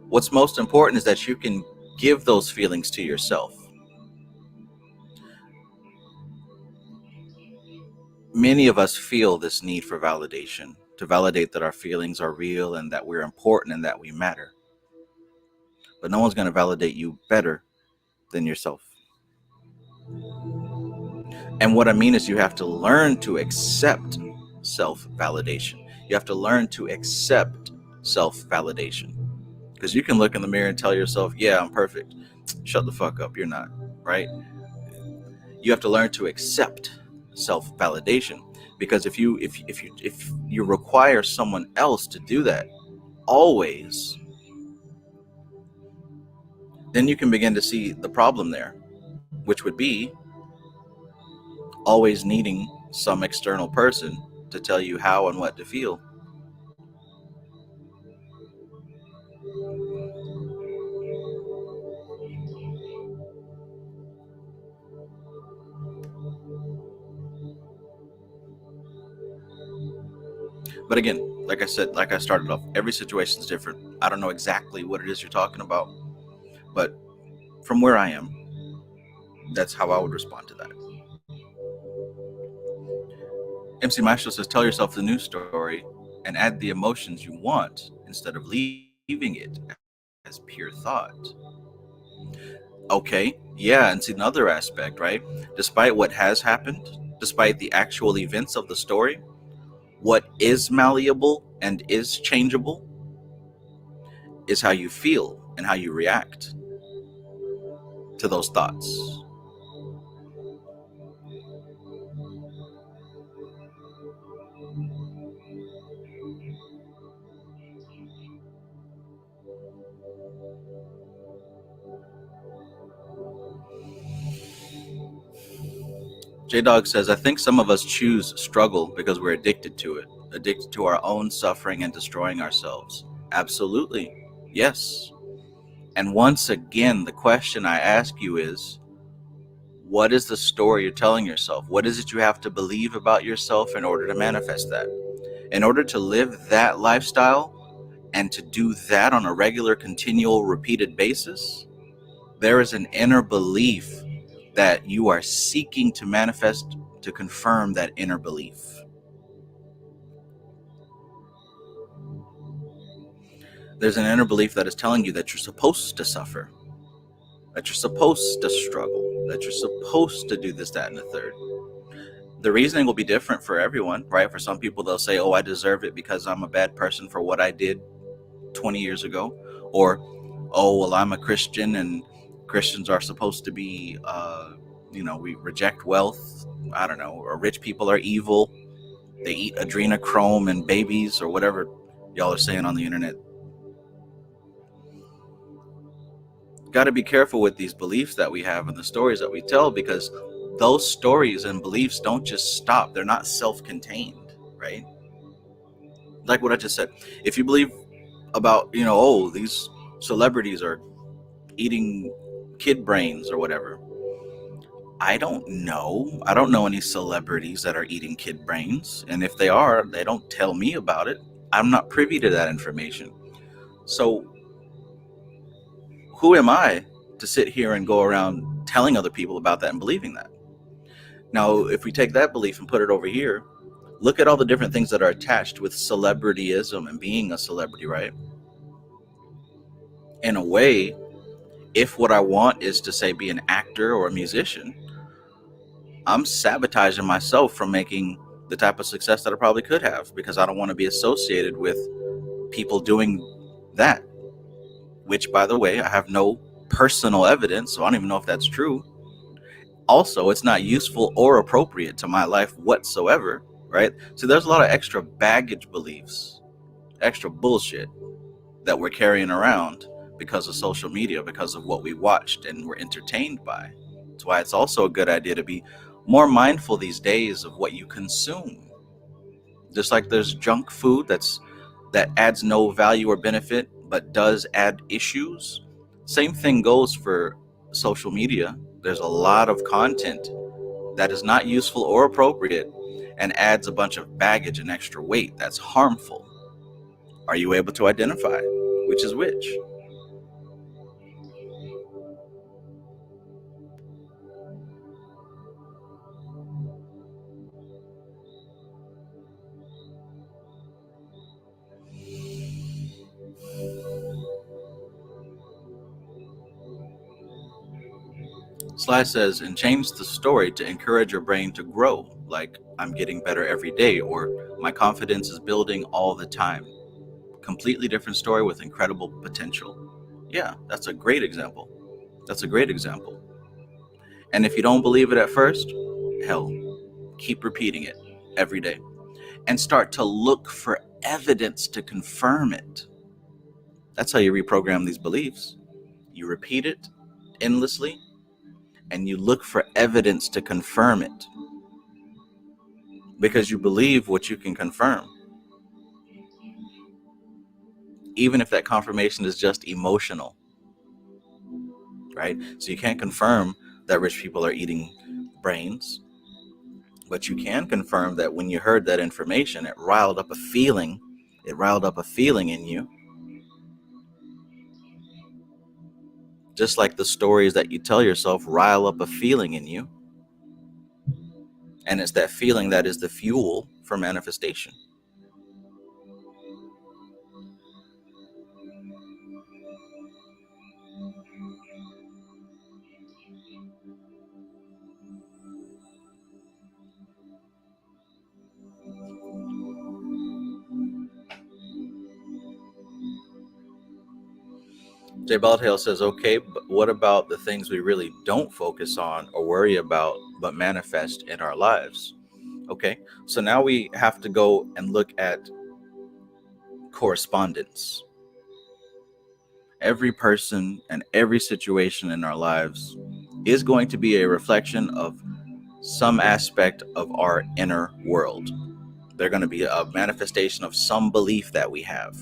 what's most important is that you can give those feelings to yourself. Many of us feel this need for validation, to validate that our feelings are real and that we're important and that we matter. But no one's going to validate you better than yourself. And what I mean is you have to learn to accept self-validation. You have to learn to accept self-validation. Because you can look in the mirror and tell yourself, yeah, I'm perfect. Shut the fuck up. You're not, right? You have to learn to accept self-validation. Because if you require someone else to do that always, then you can begin to see the problem there, which would be always needing some external person to tell you how and what to feel. But again, like I said, like I started off, every situation is different. I don't know exactly what it is you're talking about, but from where I am, that's how I would respond to that. MC Maestro says, tell yourself the news story and add the emotions you want instead of leaving it as pure thought. Okay, yeah, and see another aspect, right? Despite what has happened, despite the actual events of the story, what is malleable and is changeable is how you feel and how you react to those thoughts. J-Dog says, I think some of us choose struggle because we're addicted to it, addicted to our own suffering and destroying ourselves. Absolutely. Yes. And once again, the question I ask you is, what is the story you're telling yourself? What is it you have to believe about yourself in order to manifest that? In order to live that lifestyle and to do that on a regular, continual, repeated basis, there is an inner belief that you are seeking to manifest to confirm that inner belief. There's an inner belief that is telling you that you're supposed to suffer, that you're supposed to struggle, that you're supposed to do this, that, and the third. The reasoning will be different for everyone, right? For some people, they'll say, oh, I deserve it because I'm a bad person for what I did 20 years ago. Or, oh, well, I'm a Christian and Christians are supposed to be, we reject wealth. I don't know. Or rich people are evil. They eat adrenochrome and babies or whatever y'all are saying on the internet. Got to be careful with these beliefs that we have and the stories that we tell, because those stories and beliefs don't just stop. They're not self-contained, right? Like what I just said. If you believe about, oh, these celebrities are eating kid brains or whatever. I don't know. I don't know any celebrities that are eating kid brains. And if they are, they don't tell me about it. I'm not privy to that information. So who am I to sit here and go around telling other people about that and believing that? Now, if we take that belief and put it over here, look at all the different things that are attached with celebrityism and being a celebrity, right? In a way, if what I want is to, say, be an actor or a musician, I'm sabotaging myself from making the type of success that I probably could have, because I don't want to be associated with people doing that, which, by the way, I have no personal evidence, so I don't even know if that's true. Also, it's not useful or appropriate to my life whatsoever, right? So there's a lot of extra baggage beliefs, extra bullshit that we're carrying around because of social media, because of what we watched and were entertained by. That's why it's also a good idea to be more mindful these days of what you consume. Just like there's junk food that adds no value or benefit but does add issues, same thing goes for social media. There's a lot of content that is not useful or appropriate and adds a bunch of baggage and extra weight that's harmful. Are you able to identify which is which? Sly says, and change the story to encourage your brain to grow, like I'm getting better every day, or my confidence is building all the time. Completely different story with incredible potential. Yeah, that's a great example. That's a great example. And if you don't believe it at first, hell, keep repeating it every day and start to look for evidence to confirm it. That's how you reprogram these beliefs. You repeat it endlessly and you look for evidence to confirm it, because you believe what you can confirm, even if that confirmation is just emotional, right? So you can't confirm that rich people are eating brains, but you can confirm that when you heard that information, it riled up a feeling. It riled up a feeling in you, just like the stories that you tell yourself rile up a feeling in you. And it's that feeling that is the fuel for manifestation. Jay Baldtail says, okay, but what about the things we really don't focus on or worry about but manifest in our lives? Okay, so now we have to go and look at correspondence. Every person and every situation in our lives is going to be a reflection of some aspect of our inner world. They're going to be a manifestation of some belief that we have.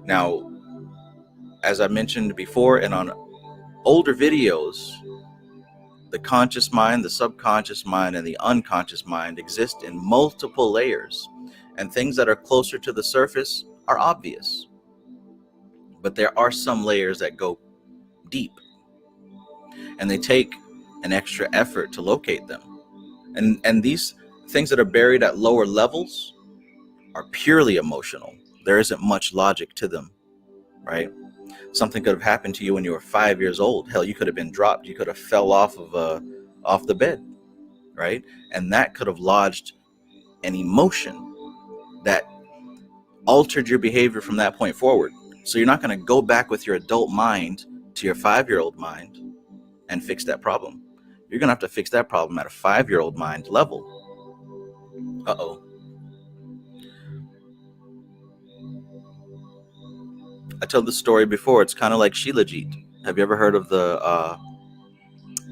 Now, as I mentioned before and on older videos, the conscious mind, the subconscious mind, and the unconscious mind exist in multiple layers, and things that are closer to the surface are obvious. But there are some layers that go deep, and they take an extra effort to locate them. And these things that are buried at lower levels are purely emotional. There isn't much logic to them, right? Something could have happened to you when you were 5 years old. Hell, you could have been dropped. You could have fell off the bed, right? And that could have lodged an emotion that altered your behavior from that point forward. So you're not going to go back with your adult mind to your 5-year-old mind and fix that problem. You're going to have to fix that problem at a 5-year-old mind level. Uh-oh. I told the story before. It's kind of like Shilajit. Have you ever heard of the,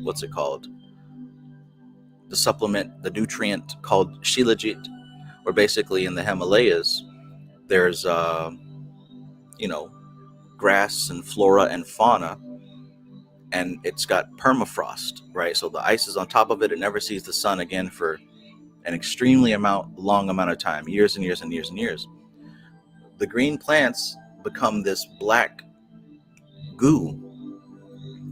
what's it called? The supplement, the nutrient called Shilajit, where basically in the Himalayas, there's, grass and flora and fauna, and it's got permafrost, right? So the ice is on top of it. It never sees the sun again for an extremely long amount of time, years and years and years and years. The green plants become this black goo,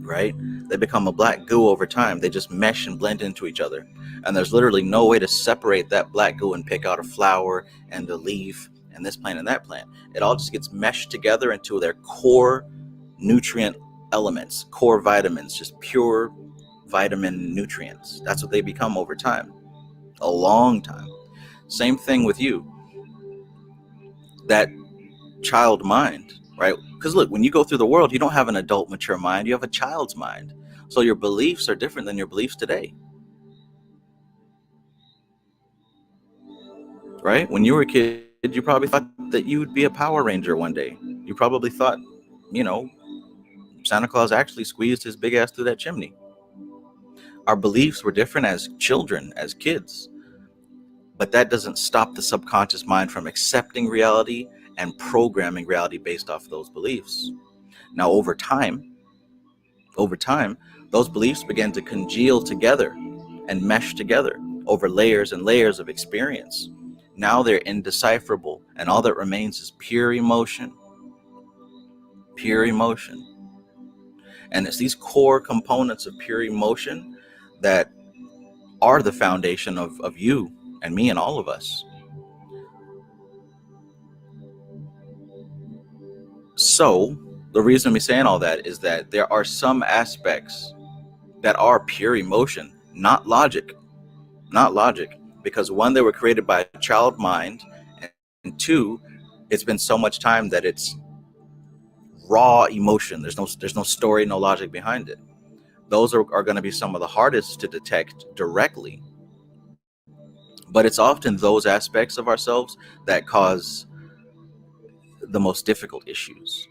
right? They become a black goo over time. They just mesh and blend into each other. And there's literally no way to separate that black goo and pick out a flower and a leaf and this plant and that plant. It all just gets meshed together into their core nutrient elements, core vitamins, just pure vitamin nutrients. That's what they become over time, a long time. Same thing with you. That child mind, right? Because look, when you go through the world, you don't have an adult mature mind, you have a child's mind. So your beliefs are different than your beliefs today, right? When you were a kid, you probably thought that you would be a Power Ranger one day. You probably thought, Santa Claus actually squeezed his big ass through that chimney. Our beliefs were different as children, as kids, but that doesn't stop the subconscious mind from accepting reality and programming reality based off those beliefs. Now, over time, those beliefs began to congeal together and mesh together over layers and layers of experience. Now they're indecipherable, and all that remains is pure emotion. Pure emotion. And it's these core components of pure emotion that are the foundation of you and me and all of us. So the reason we're saying all that is that there are some aspects that are pure emotion, not logic, because one, they were created by a child mind, and two, it's been so much time that it's raw emotion. There's no story, no logic behind it. Those are going to be some of the hardest to detect directly. But it's often those aspects of ourselves that cause the most difficult issues.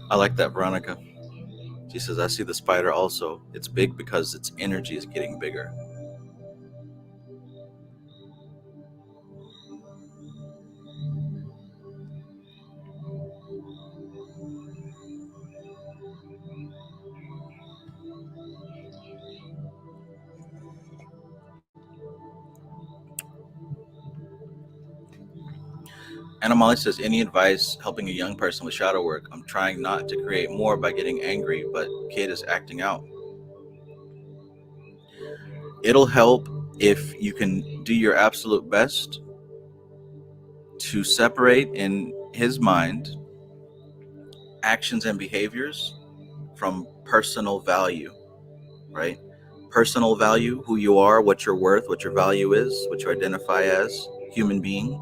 I like that, Veronica. She says, I see the spider also. It's big because its energy is getting bigger. Anna Molly says, any advice helping a young person with shadow work? I'm trying not to create more by getting angry, but kid is acting out. It'll help If you can do your absolute best to separate in his mind actions and behaviors from personal value, right? Personal value, who you are, what you're worth, what your value is, what you identify as human being,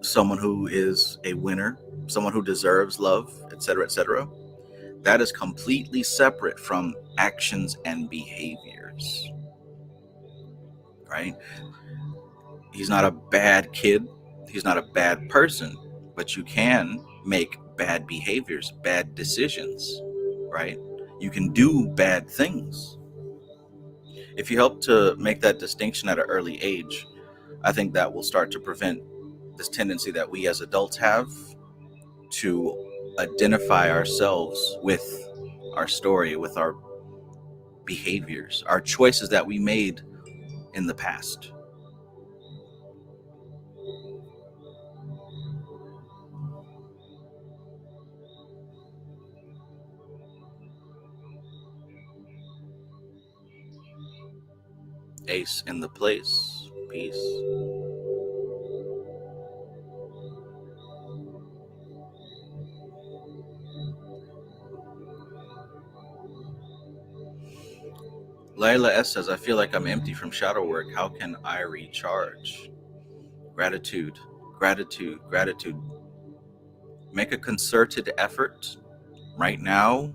someone who is a winner, someone who deserves love, etc., etc. That is completely separate from actions and behaviors, right? He's not a bad kid. He's not a bad person, but you can make bad behaviors, bad decisions, right? You can do bad things. If you help to make that distinction at an early age, I think that will start to prevent this tendency that we as adults have to identify ourselves with our story, with our behaviors, our choices that we made in the past. Ace in the place. Peace. Layla S says, I feel like I'm empty from shadow work. How can I recharge? Gratitude, gratitude, gratitude. Make a concerted effort right now,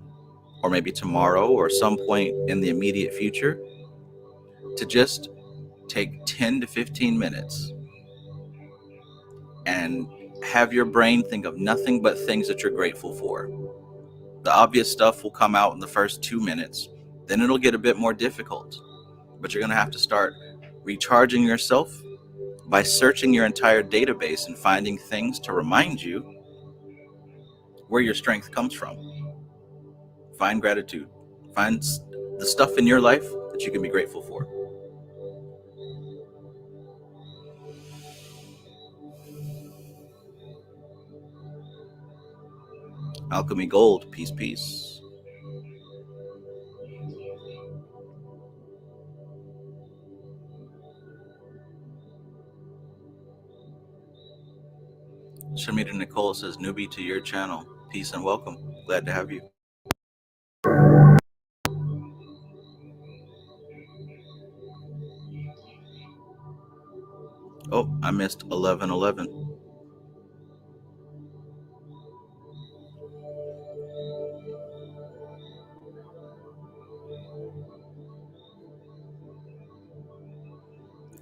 or maybe tomorrow, or some point in the immediate future, to just take 10 to 15 minutes and have your brain think of nothing but things that you're grateful for. The obvious stuff will come out in the first 2 minutes, then it'll get a bit more difficult. But you're going to have to start recharging yourself by searching your entire database and finding things to remind you where your strength comes from. Find gratitude. Find the stuff in your life that you can be grateful for. Alchemy Gold, peace, peace. Shamita Nicole says, newbie to your channel. Peace and welcome. Glad to have you. Oh, I missed 11:11.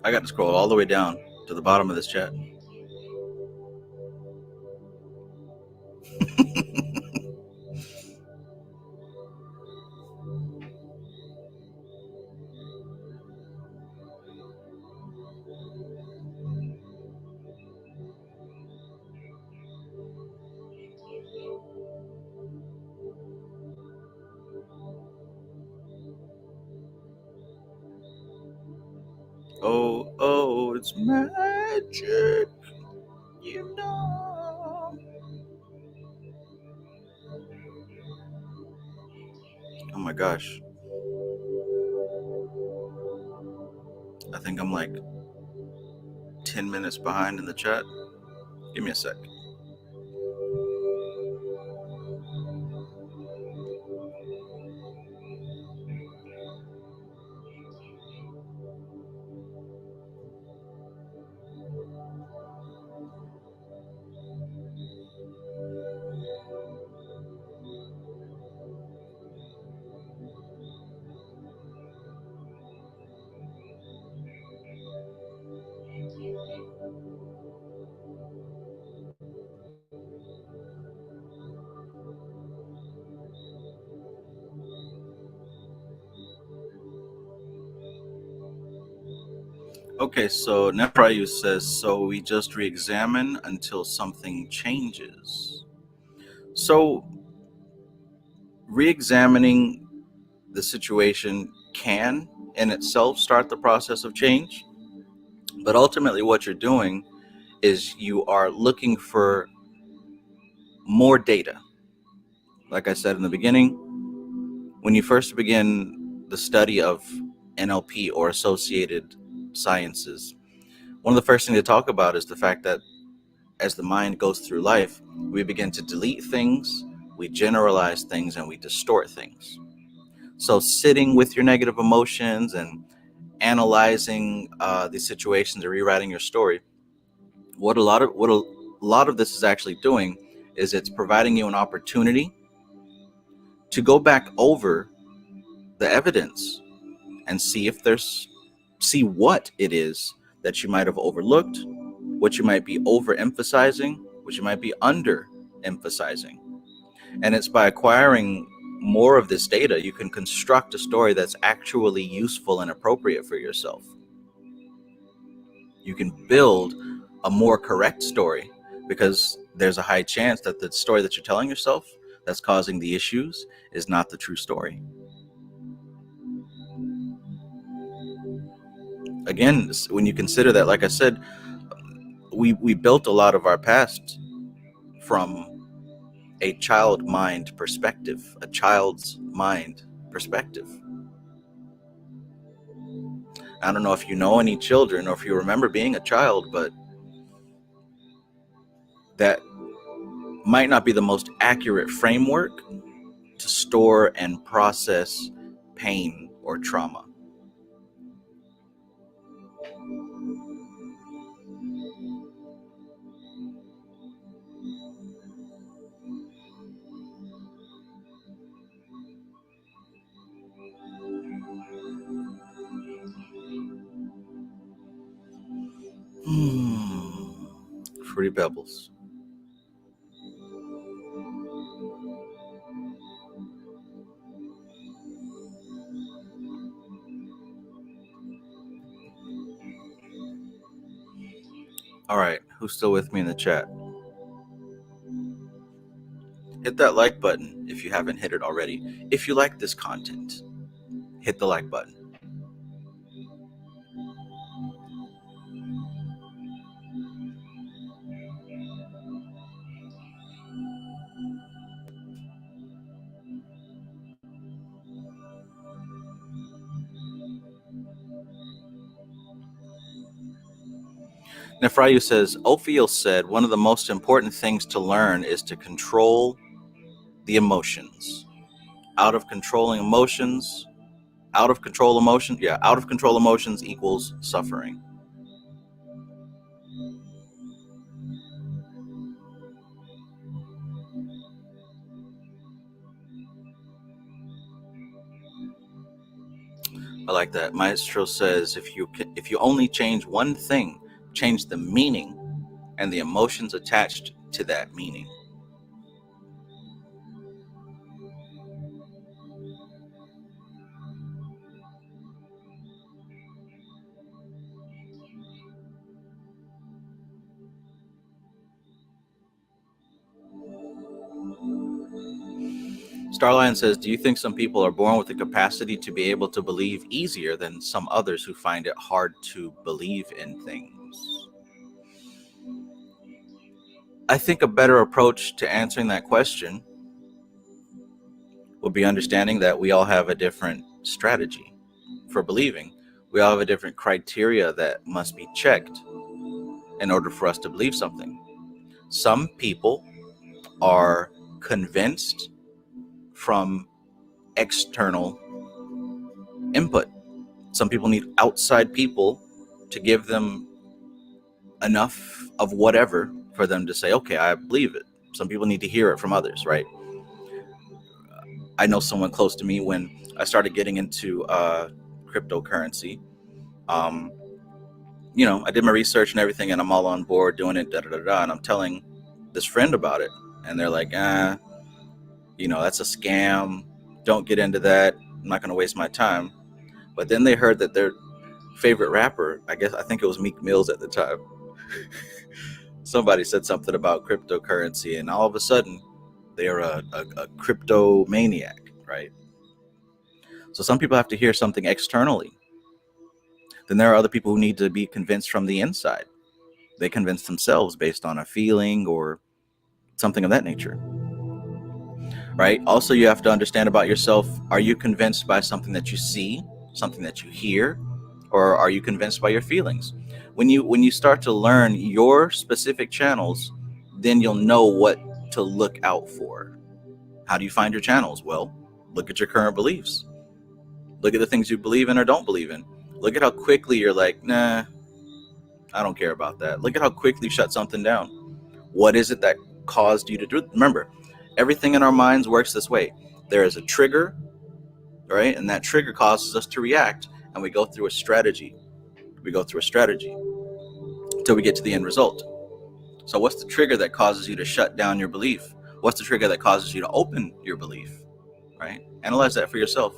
I got to scroll all the way down to the bottom of this chat. Oh, oh, it's magic, you know. Oh my gosh. I think I'm like 10 minutes behind in the chat. Give me a sec. Okay, so Neprayu says, so we just re-examine until something changes. So re-examining the situation can in itself start the process of change, but ultimately what you're doing is you are looking for more data. Like I said in the beginning, when you first begin the study of NLP or associated sciences, one of the first things to talk about is the fact that as the mind goes through life, we begin to delete things, we generalize things, and we distort things. So sitting with your negative emotions and analyzing these situations or rewriting your story, what a lot of this is actually doing is it's providing you an opportunity to go back over the evidence and see what it is that you might have overlooked, what you might be overemphasizing, what you might be underemphasizing. And it's by acquiring more of this data, you can construct a story that's actually useful and appropriate for yourself. You can build a more correct story because there's a high chance that the story that you're telling yourself that's causing the issues is not the true story. Again, when you consider that, like I said, we built a lot of our past from a child's mind perspective. I don't know if you know any children or if you remember being a child, but that might not be the most accurate framework to store and process pain or trauma. Fruity Pebbles. All right, who's still with me in the chat? Hit that like button if you haven't hit it already. If you like this content, hit the like button. Nefrayu says, Ophiel said, one of the most important things to learn is to control the emotions. Out of control emotions equals suffering. I like that. Maestro says, if you only change one thing, change the meaning and the emotions attached to that meaning. Starline says, do you think some people are born with the capacity to be able to believe easier than some others who find it hard to believe in things? I think a better approach to answering that question would be understanding that we all have a different strategy for believing. We all have a different criteria that must be checked in order for us to believe something. Some people are convinced from external input. Some people need outside people to give them enough of whatever for them to say, okay, I believe it. Some people need to hear it from others, right? I know someone close to me when I started getting into cryptocurrency. I did my research and everything, and I'm all on board doing it, and I'm telling this friend about it, and they're like, that's a scam. Don't get into that. I'm not going to waste my time. But then they heard that their favorite rapper, I think it was Meek Mills at the time, somebody said something about cryptocurrency, and all of a sudden they're a crypto maniac, right? So some people have to hear something externally. Then there are other people who need to be convinced from the inside. They convince themselves based on a feeling or something of that nature, right? Also, you have to understand about yourself. Are you convinced by something that you see, something that you hear, or are you convinced by your feelings? When you start to learn your specific channels, then you'll know what to look out for. How do you find your channels? Well, look at your current beliefs. Look at the things you believe in or don't believe in. Look at how quickly you're like, nah, I don't care about that. Look at how quickly you shut something down. What is it that caused you to do it? Remember, everything in our minds works this way. There is a trigger, right? And that trigger causes us to react, and we go through a strategy. We go through a strategy until we get to the end result. So what's the trigger that causes you to shut down your belief? What's the trigger that causes you to open your belief, right? Analyze that for yourself.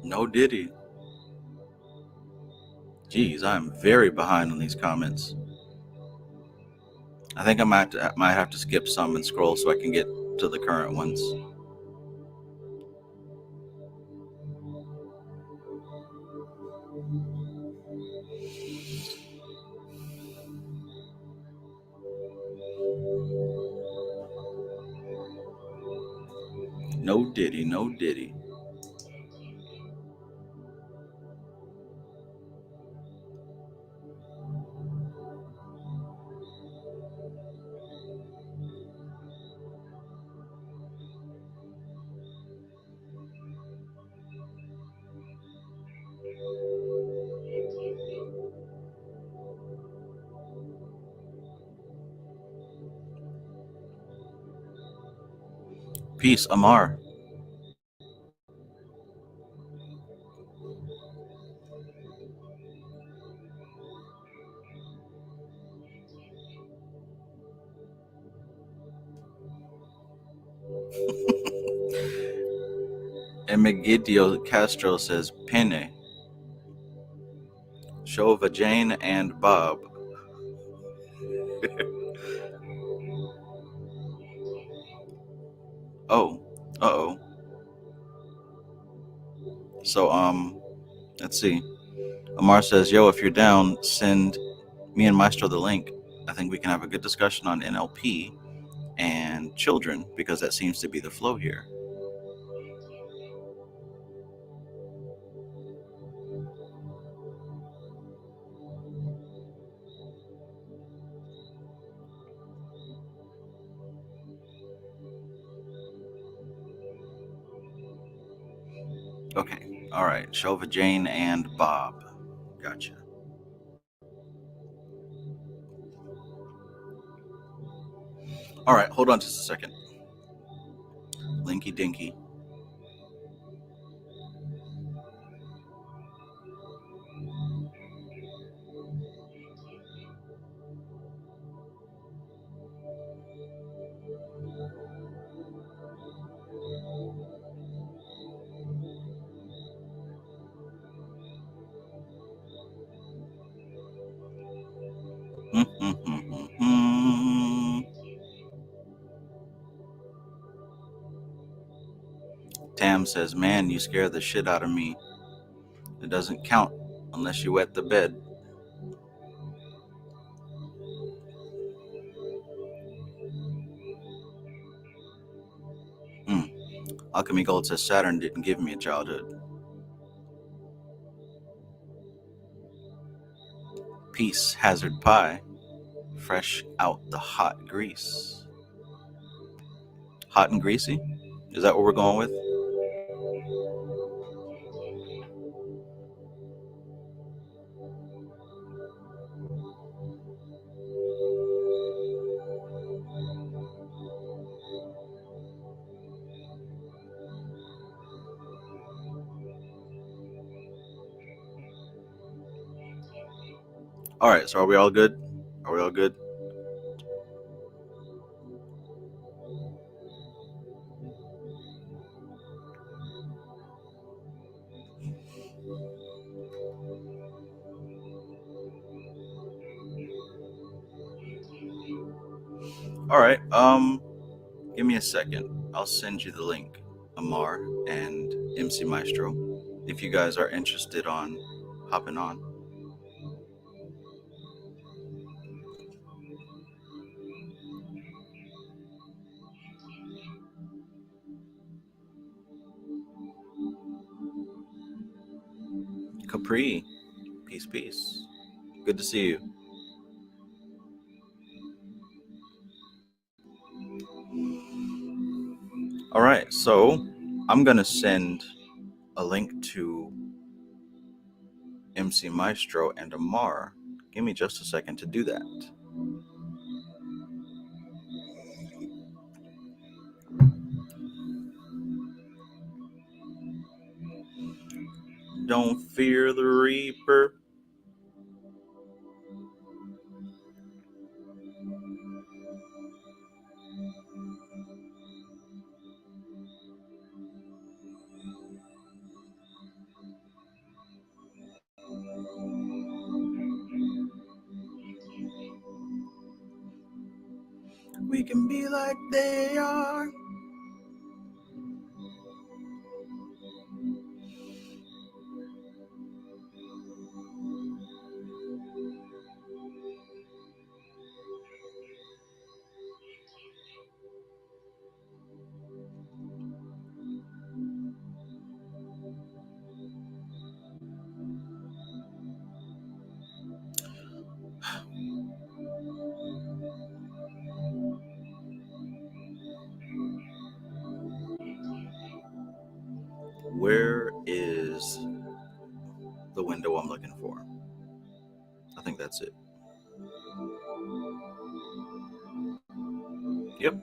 No diddy. Geez, I'm very behind on these comments. I think I might have to skip some and scroll so I can get to the current ones. No diddy, no diddy. Peace, Amar. Emigidio Castro says, Pene. Shova Jane and Bob. Oh, uh-oh. So, let's see. Amar says, yo, if you're down, send me and Maestro the link. I think we can have a good discussion on NLP and children, because that seems to be the flow here. Okay. All right. Shova Jane and Bob. Gotcha. All right. Hold on just a second. Linky Dinky. Tam says, man, you scare the shit out of me. It doesn't count unless you wet the bed. Alchemy Gold says, Saturn didn't give me a childhood. Peace, Hazard Pie. Fresh out the hot grease. Hot and greasy? Is that what we're going with? All right, so are we all good? Are we all good? All right. Give me a second. I'll send you the link, Amar and MC Maestro, if you guys are interested on hopping on. Capri, peace, peace. Good to see you. All right, so I'm gonna send a link to MC Maestro and Amar. Give me just a second to do that. Don't fear the Reaper. We can be like they are. Where is the window I'm looking for? I think that's it. Yep.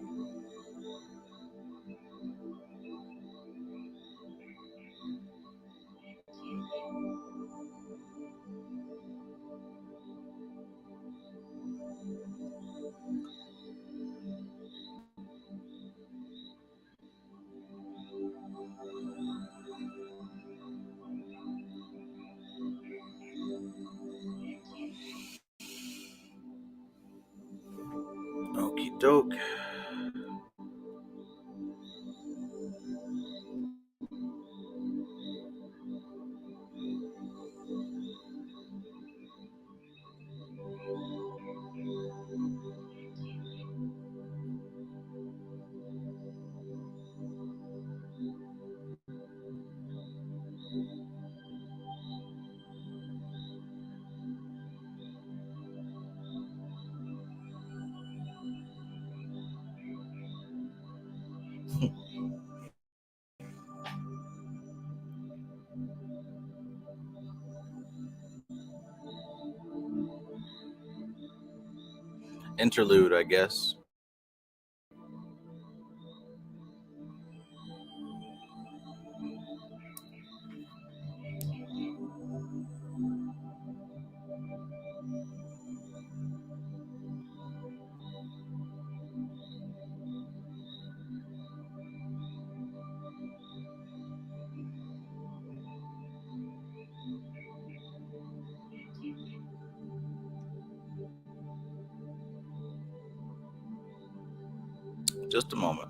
Okie doke. Interlude, I guess. Just a moment.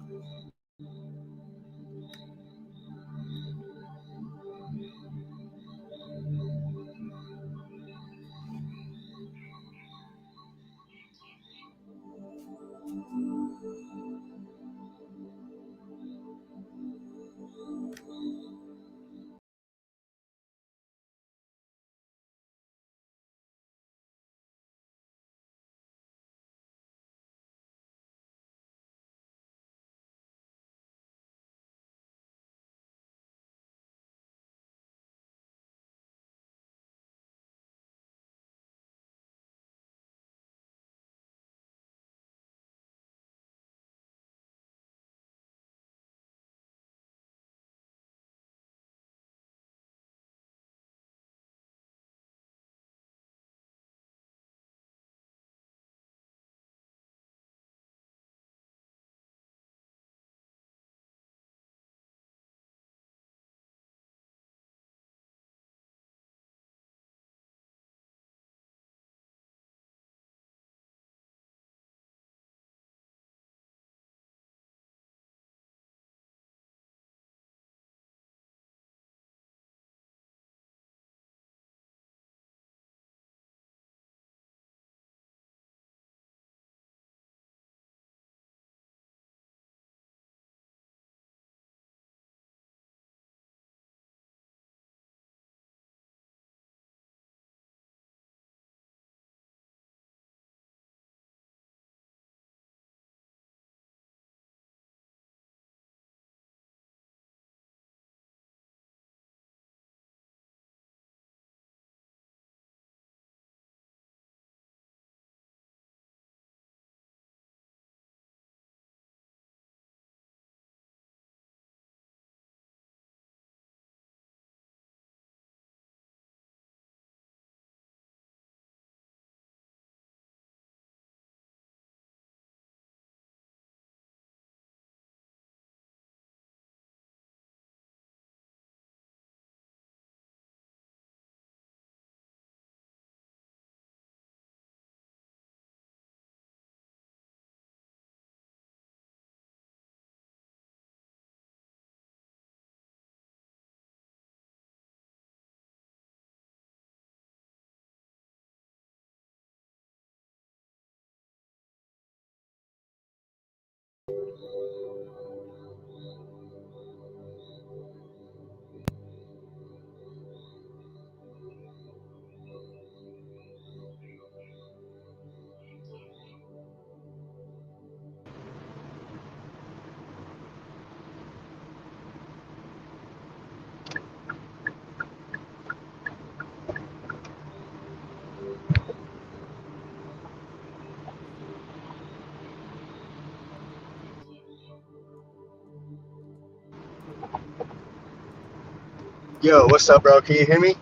Yo, what's up, bro? Can you hear me?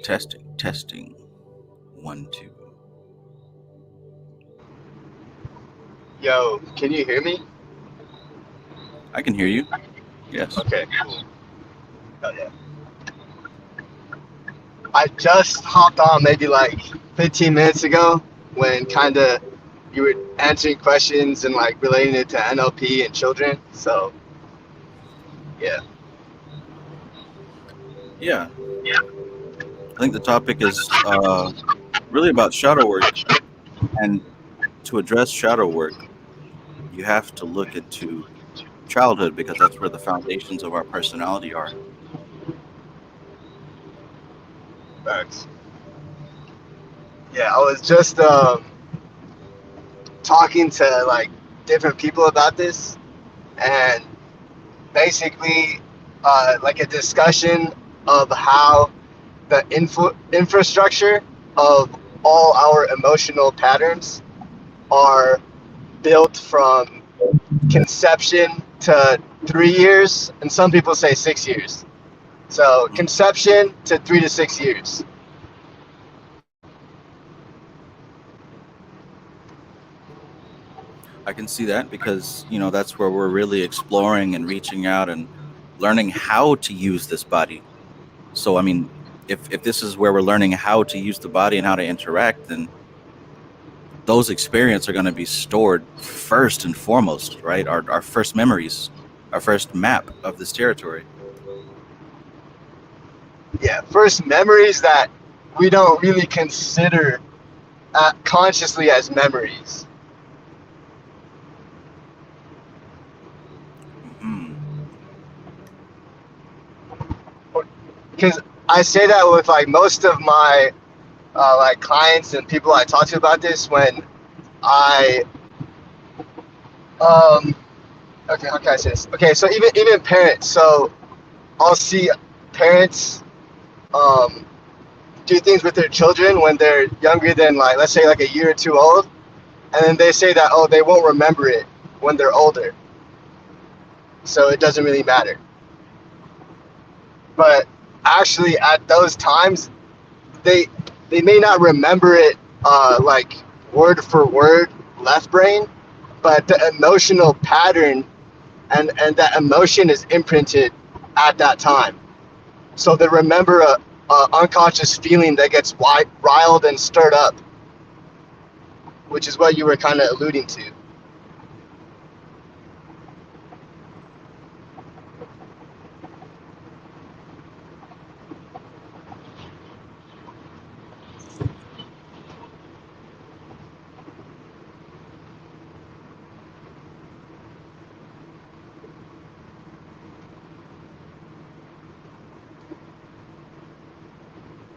Testing. 1, 2. Yo, can you hear me? I can hear you. Yes. Okay, cool. Oh, yeah. I just hopped on maybe like 15 minutes ago when kind of you were answering questions and like relating it to NLP and children. So, yeah. Yeah. I think the topic is really about shadow work. And to address shadow work, you have to look into childhood because that's where the foundations of our personality are. Thanks. Yeah, I was just talking to like different people about this and basically like a discussion of how the infrastructure of all our emotional patterns are built from conception to 3 years, and some people say 6 years. So Mhm. conception to 3 to 6 years. I can see that because, that's where we're really exploring and reaching out and learning how to use this body. So, I mean, if this is where we're learning how to use the body and how to interact, then those experiences are going to be stored first and foremost, right? Our first memories, our first map of this territory. Yeah, first memories that we don't really consider consciously as memories. Hmm. Because I say that with like most of my like clients and people I talk to about this when I okay, how can I say this? Okay, so even parents. So I'll see parents um, do things with their children when they're younger than like let's say like a year or two old, and then they say that they won't remember it when they're older, so it doesn't really matter. But actually, at those times, they they may not remember it like word for word left brain, but the emotional pattern and that emotion is imprinted at that time. So they remember a unconscious feeling that gets riled and stirred up, which is what you were kind of alluding to.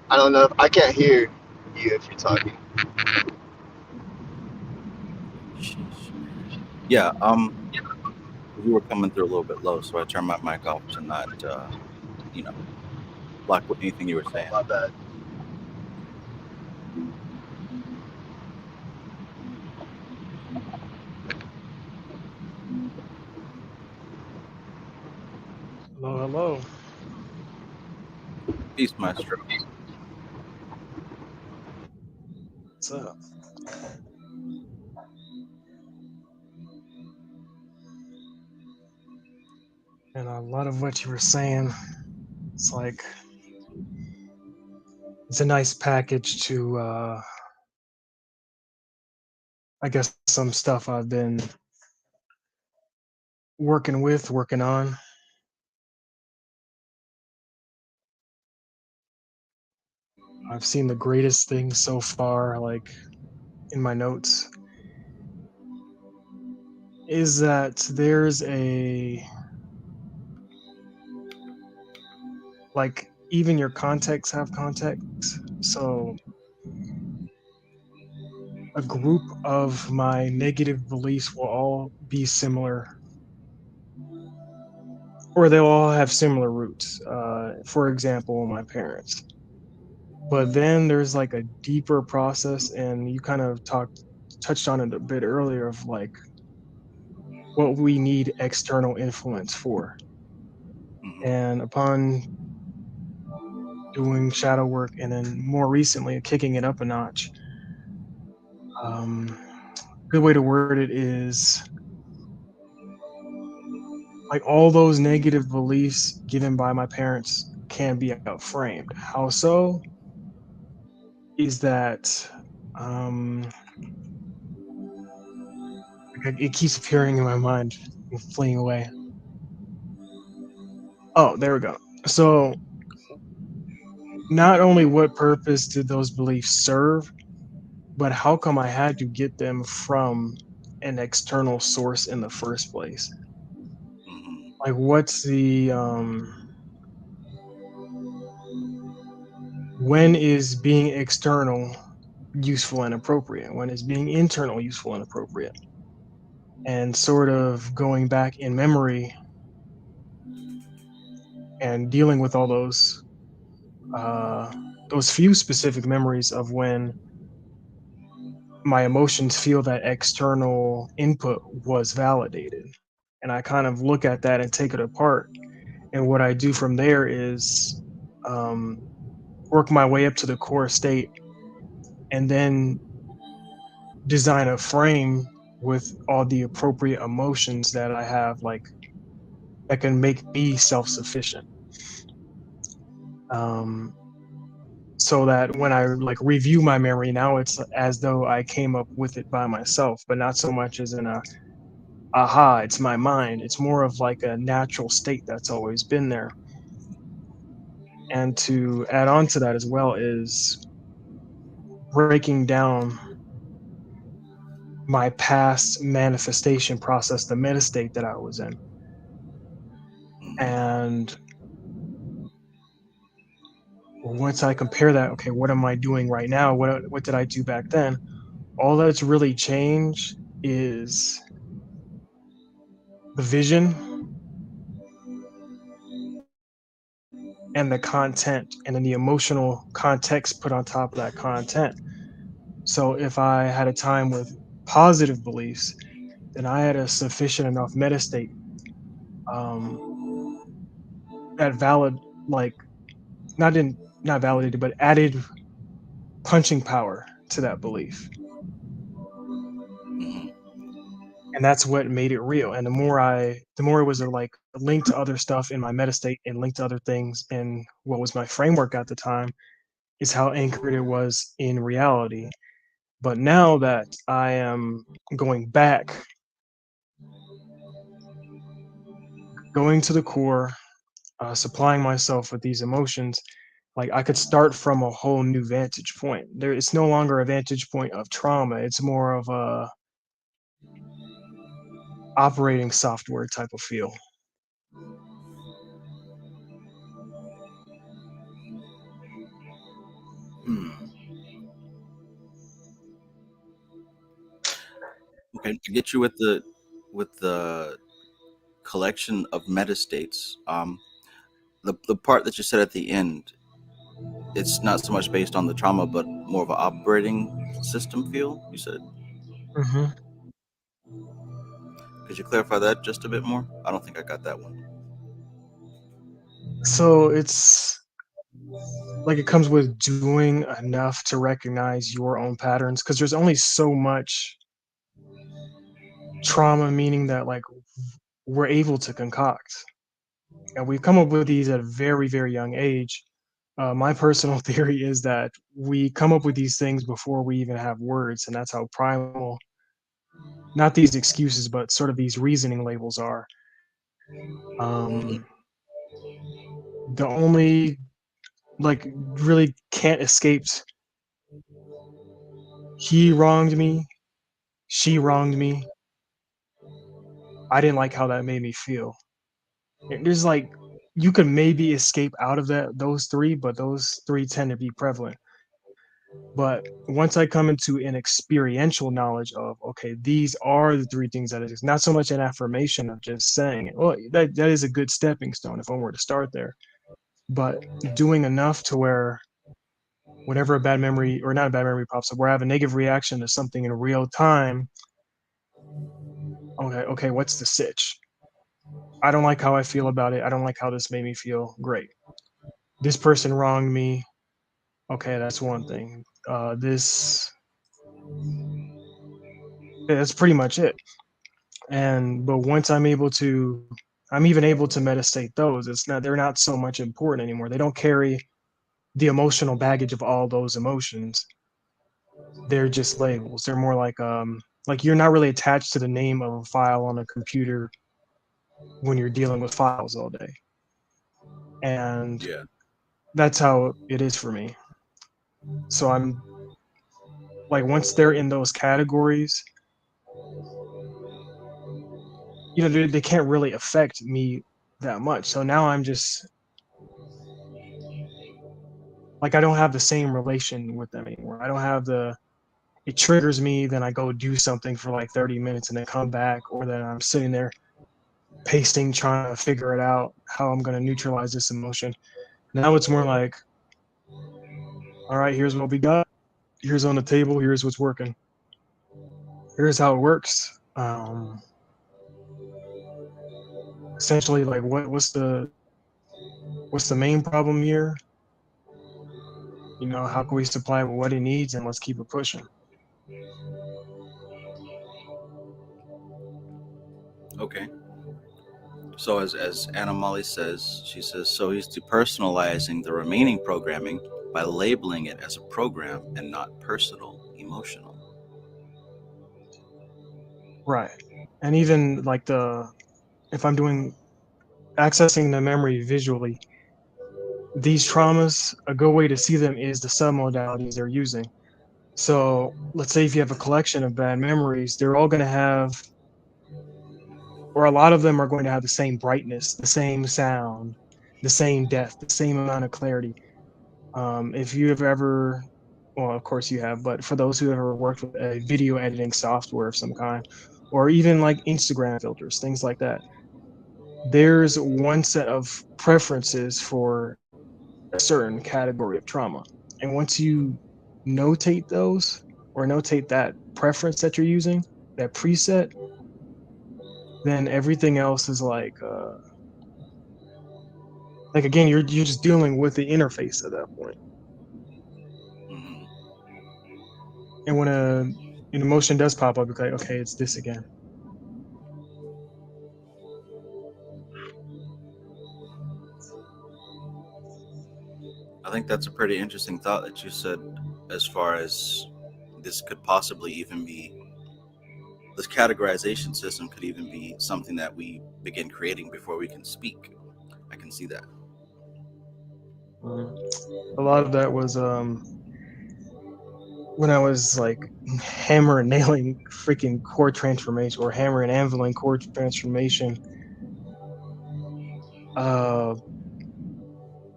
I don't know. I can't hear you if you're talking. Sheesh. Yeah. You were coming through a little bit low, so I turned my mic off to not, you know, block with anything you were Oh, saying. my bad. Hello, hello. Peace, Maestro. What's up? And a lot of what you were saying, it's like it's a nice package to I guess some stuff I've been working on. I've seen the greatest thing so far, like in my notes, is that there's a like even your contexts have context. So a group of my negative beliefs will all be similar, or they'll all have similar roots. For example, my parents. But then there's like a deeper process, and you kind of touched on it a bit earlier of like what we need external influence for. Hmm. And upon doing shadow work and then more recently kicking it up a notch, um, good way to word it is like all those negative beliefs given by my parents can be outframed. How so? Is that um, it keeps appearing in my mind and fleeing away. Oh, there we go. So, not only what purpose did those beliefs serve, but how come I had to get them from an external source in the first place? Hmm. Like, what's the when is being external useful and appropriate? When is being internal useful and appropriate? And sort of going back in memory and dealing with all uh, those few specific memories of when my emotions feel that external input was validated. And I kind of look at that and take it apart. And what I do from there is um, work my way up to the core state and then design a frame with all the appropriate emotions that I have, like that can make me self sufficient. Um, so that when I like review my memory now, it's as though I came up with it by myself, but not so much as in a aha, it's my mind. It's more of like a natural state that's always been there. And to add on to that as well is breaking down my past manifestation process, the meta state that I was in. Hmm. And once I compare that, okay, what am I doing right now? What did I do back then? All that's really changed is the vision and the content and then the emotional context put on top of that content. So if I had a time with positive beliefs, then I had a sufficient enough meta state um, that valid, like not validated, but added punching power to that belief, Hmm. and that's what made it real. And the more it was like linked to other stuff in my meta state and linked to other things in what was my framework at the time, is how anchored it was in reality. But now that I am going back, going to the core, supplying myself with these emotions, like I could start from a whole new vantage point. There, it's no longer a vantage point of trauma. It's more of a operating software type of feel. Hmm. Okay, to get you with the collection of metastates, the part that you said at the end, it's not so much based on the trauma, but more of an operating system feel. You said, Hmm. could you clarify that just a bit more? I don't think I got that one. So it's like it comes with doing enough to recognize your own patterns because there's only so much trauma, meaning that like we're able to concoct. And we've come up with these at a very, very young age. My personal theory is that we come up with these things before we even have words, and that's how primal, not these excuses, but sort of these reasoning labels are. Um, Hmm. the only like really can't escape he wronged me, she wronged me. I didn't like how that made me feel. There's like you could maybe escape out of those three, but those three tend to be prevalent. But once I come into an experiential knowledge of, okay, these are the three things that exist, not so much an affirmation of just saying it. Well, that is a good stepping stone if I were to start there. But doing enough to where whenever a bad memory, or not a bad memory, pops up, where I have a negative reaction to something in real time, okay, what's the sitch? I don't like how I feel about it. I don't like how this made me feel. Great. This person wronged me. Okay, that's one thing. That's pretty much it. But once I'm even able to metastate those. They're not so much important anymore. They don't carry the emotional baggage of all those emotions. They're just labels. They're more like you're not really attached to the name of a file on a computer when you're dealing with files all day. And Yeah. that's how it is for me. So I'm like, once they're in those categories, they can't really affect me that much. So now I'm just like, I don't have the same relation with them anymore. I don't have it triggers me, then I go do something for like 30 minutes and then come back, or then I'm sitting there pasting, trying to figure it out how I'm going to neutralize this emotion. Now it's more like, all right, here's what we got. Here's on the table. Here's what's working. Here's how it works. Essentially, like, what's the main problem here? How can we supply what it needs, and let's keep it pushing. Okay. So as Anna Molly says, she says, so he's depersonalizing the remaining programming by labeling it as a program and not personal, emotional. Right. And even like if I'm doing accessing the memory visually, these traumas, a good way to see them is the submodalities they're using. So let's say if you have a collection of bad memories, they're all going to have, or a lot of them are going to have the same brightness, the same sound, the same depth, the same amount of clarity. If you have ever, well, of course you have, but for those who have ever worked with a video editing software of some kind, or even like Instagram filters, things like that, there's one set of preferences for a certain category of trauma. And once you notate those, or notate that preference that you're using, that preset, then everything else is like again, you're just dealing with the interface at that point. Hmm. And when an emotion does pop up, okay, it's this again. I think that's a pretty interesting thought that you said, as far as this could possibly even be, this categorization system could even be something that we begin creating before we can speak. I can see that. Mm. A lot of that was when I was like hammer and nailing freaking core transformation, or hammer and anviling core transformation.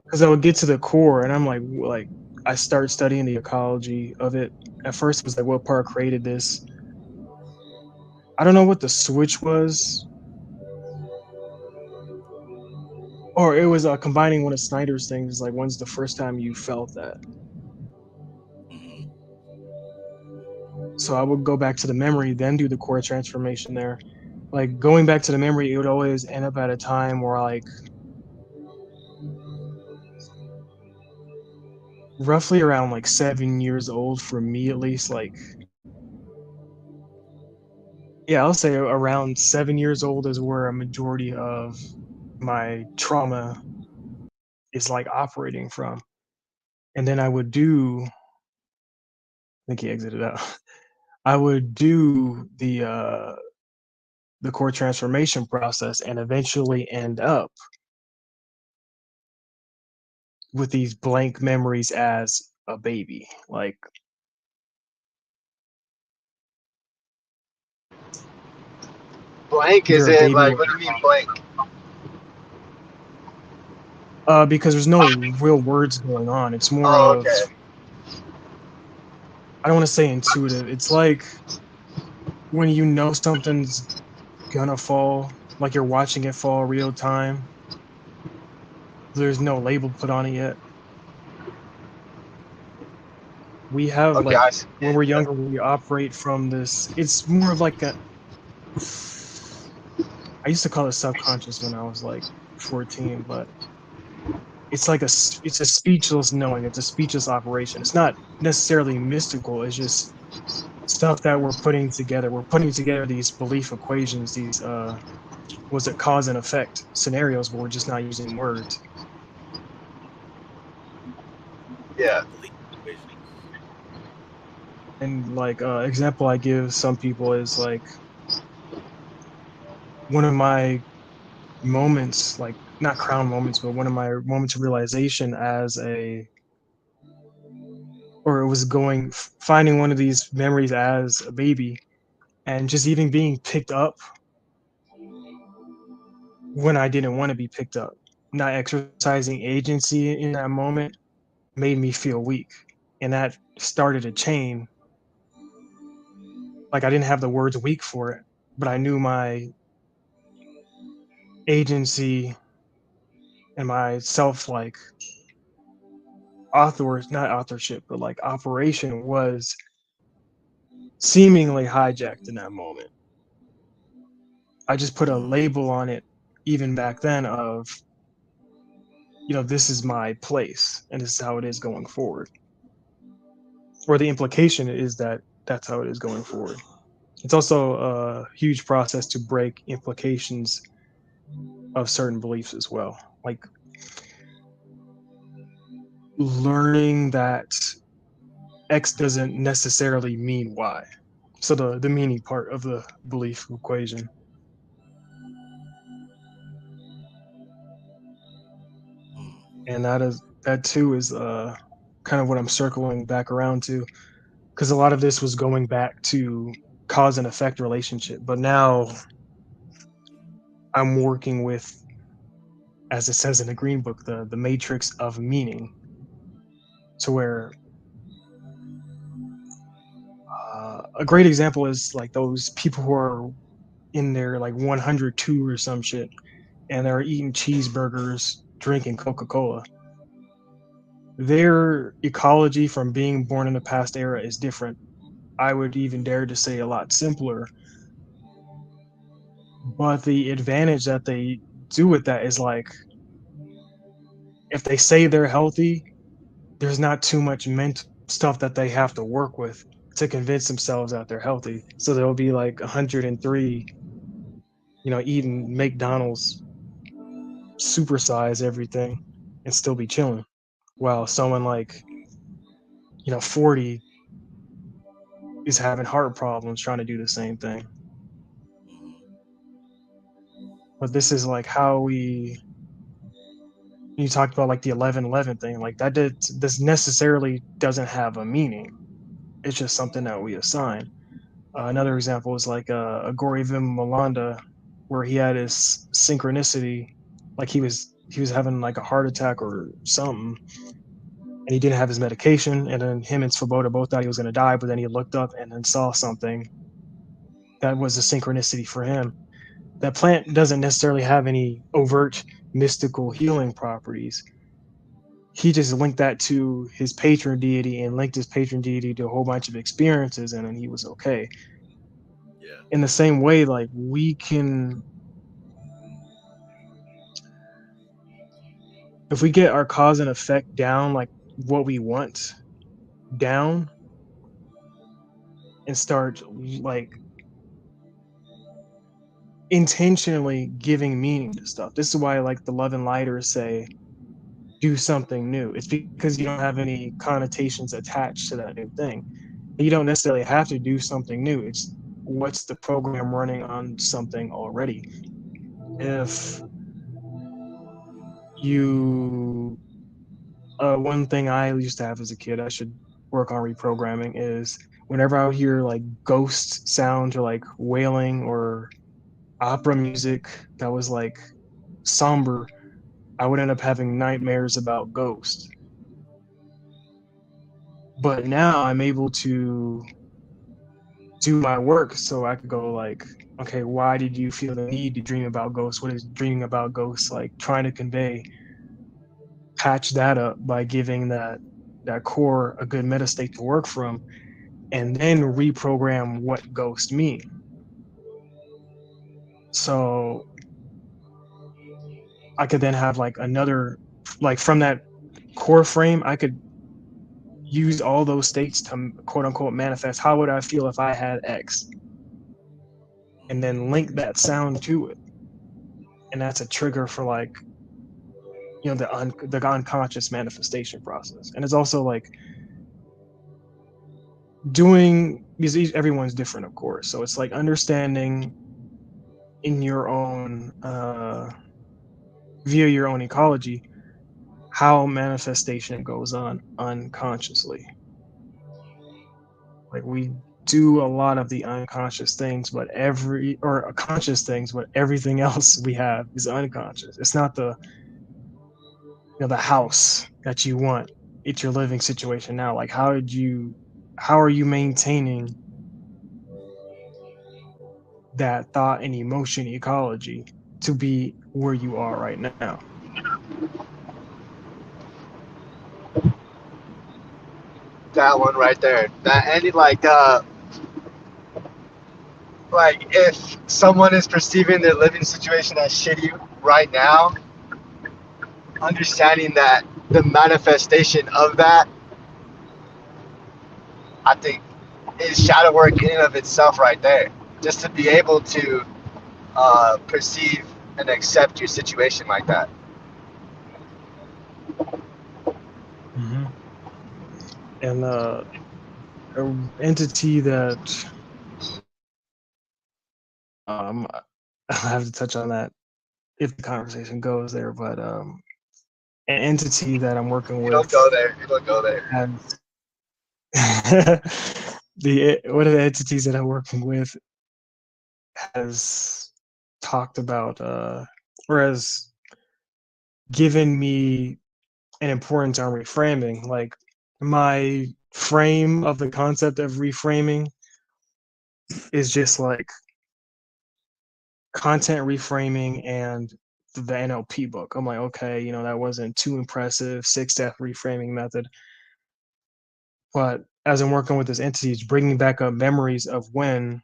Because I would get to the core and I'm like, I start studying the ecology of it. At first it was like, what part created this? I don't know what the switch was, or it was combining one of Snyder's things, like when's the first time you felt that? Hmm. So I would go back to the memory, then do the core transformation there. Like going back to the memory, it would always end up at a time where like roughly around like 7 years old for me at least. Like, yeah, I'll say around 7 years old is where a majority of my trauma is like operating from. And then I would do, I think he exited out. I would do the core transformation process and eventually end up with these blank memories as a baby. Like, Blank is you're a it? baby Like, with, what do you mean blank? Because there's no real words going on. It's more Oh, of, okay. I don't want to say intuitive. It's like when you know something's gonna fall, like you're watching it fall real time. There's no label put on it yet. We have Okay, like I see. when we're younger, we operate from this. It's more of like a. I used to call it subconscious when I was like 14, but it's like it's a speechless knowing. It's a speechless operation. It's not necessarily mystical. It's just stuff that we're putting together. We're putting together these belief equations, these was it cause and effect scenarios, but we're just not using words. Yeah. Belief equations. And like example I give some people is like one of my moments, like not crown moments, but one of my moments of realization as a, or it was going finding one of these memories as a baby, and just even being picked up when I didn't want to be picked up, not exercising agency in that moment made me feel weak. And that started a chain. Like I didn't have the words weak for it, but I knew my agency and my self, like not authorship, but like operation was seemingly hijacked in that moment. I just put a label on it even back then of, this is my place and this is how it is going forward. Or the implication is that that's how it is going forward. It's also a huge process to break implications of certain beliefs as well. Like learning that X doesn't necessarily mean Y. So the meaning part of the belief equation. And that too is kind of what I'm circling back around to, because a lot of this was going back to cause and effect relationship, but now I'm working with, as it says in the green book, the matrix of meaning, to where a great example is like those people who are in their like 102 or some shit, and they're eating cheeseburgers, drinking Coca-Cola. Their ecology from being born in the past era is different. I would even dare to say a lot simpler. But the advantage that they do with that is like, if they say they're healthy, there's not too much mental stuff that they have to work with to convince themselves that they're healthy. So they'll be like 103, eating McDonald's, supersize everything, and still be chilling. While someone like, 40 is having heart problems trying to do the same thing. But this is like how you talked about like the 1111 thing, like this necessarily doesn't have a meaning. It's just something that we assign. Another example is like Agori Vim Malanda, where he had his synchronicity, like he was having like a heart attack or something, and he didn't have his medication, and then him and Svoboda both thought he was going to die, but then he looked up and then saw something that was a synchronicity for him. That plant doesn't necessarily have any overt mystical healing properties. He just linked that to his patron deity and linked his patron deity to a whole bunch of experiences, and then he was okay. Yeah. In the same way, like we can, if we get our cause and effect down, like what we want down, and start like intentionally giving meaning to stuff. This is why like the love and lighters say do something new. It's because you don't have any connotations attached to that new thing. You don't necessarily have to do something new. It's what's the program running on something already. If you one thing I used to have as a kid, I should work on reprogramming, is whenever I would hear like ghost sounds or like wailing or opera music that was like somber, I would end up having nightmares about ghosts. But now I'm able to do my work, so I could go like, okay, why did you feel the need to dream about ghosts? What is dreaming about ghosts like trying to convey? Patch that up by giving that core a good meta state to work from, and then reprogram what ghosts mean. So I could then have like another, like from that core frame, I could use all those states to quote unquote manifest how would I feel if I had X, and then link that sound to it. And that's a trigger for like, the unconscious manifestation process. And it's also like doing, because everyone's different, of course. So it's like understanding in your own via your own ecology how manifestation goes on unconsciously. Like we do a lot of the unconscious things, but conscious things, but everything else we have is unconscious. It's not the house that you want. It's your living situation now. Like how are you maintaining that thought and emotion ecology to be where you are right now? That one right there. That any like if someone is perceiving their living situation as shitty right now, understanding that the manifestation of that, I think, is shadow work in and of itself right there. Just to be able to perceive and accept your situation like that. Hmm. And an entity that I'll have to touch on that if the conversation goes there, but an entity that I'm working You don't with go there. You don't go there. has one of the entities that I'm working with has talked about or has given me an importance on reframing. Like my frame of the concept of reframing is just like content reframing and the NLP book. I'm like, okay, that wasn't too impressive. 6-step reframing method. But as I'm working with this entity, it's bringing back up memories of when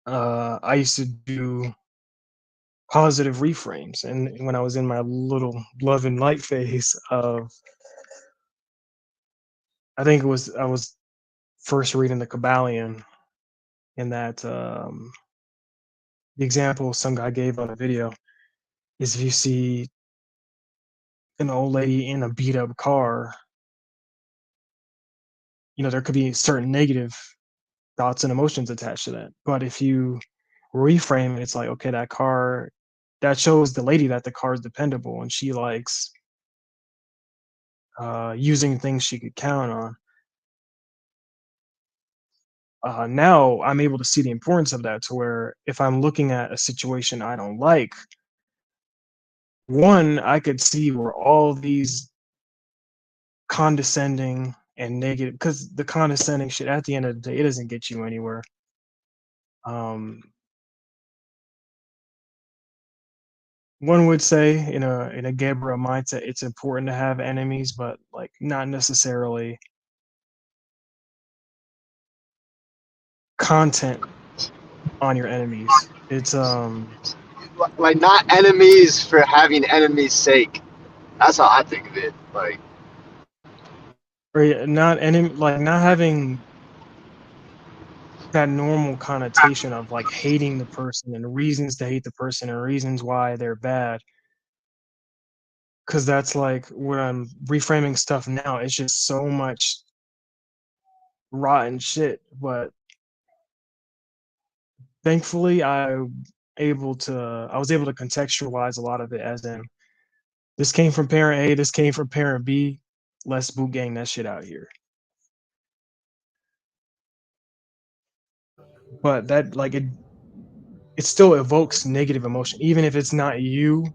I used to do positive reframes, and when I was in my little love and light phase of, I think I was first reading the Kabbalion, and that the example some guy gave on a video is if you see an old lady in a beat up car, there could be certain negative thoughts and emotions attached to that. But if you reframe it, it's like, okay, that shows the lady that the car is dependable and she likes using things she could count on. Now I'm able to see the importance of that, to where if I'm looking at a situation I don't like, one, I could see where all these condescending and negative, because the condescending shit at the end of the day, it doesn't get you anywhere. Um, One would say in a Gebra mindset, it's important to have enemies, but like not necessarily content on your enemies. It's Like not enemies for having enemies' sake. That's how I think of it. Like or not enemy, like not having that normal connotation of like hating the person and reasons to hate the person and reasons why they're bad. Cause that's like where I'm reframing stuff now. It's just so much rotten shit. But thankfully I was able to contextualize a lot of it, as in this came from parent A, this came from parent B. Let's boot gang that shit out here. But that, like, it still evokes negative emotion, even if it's not you.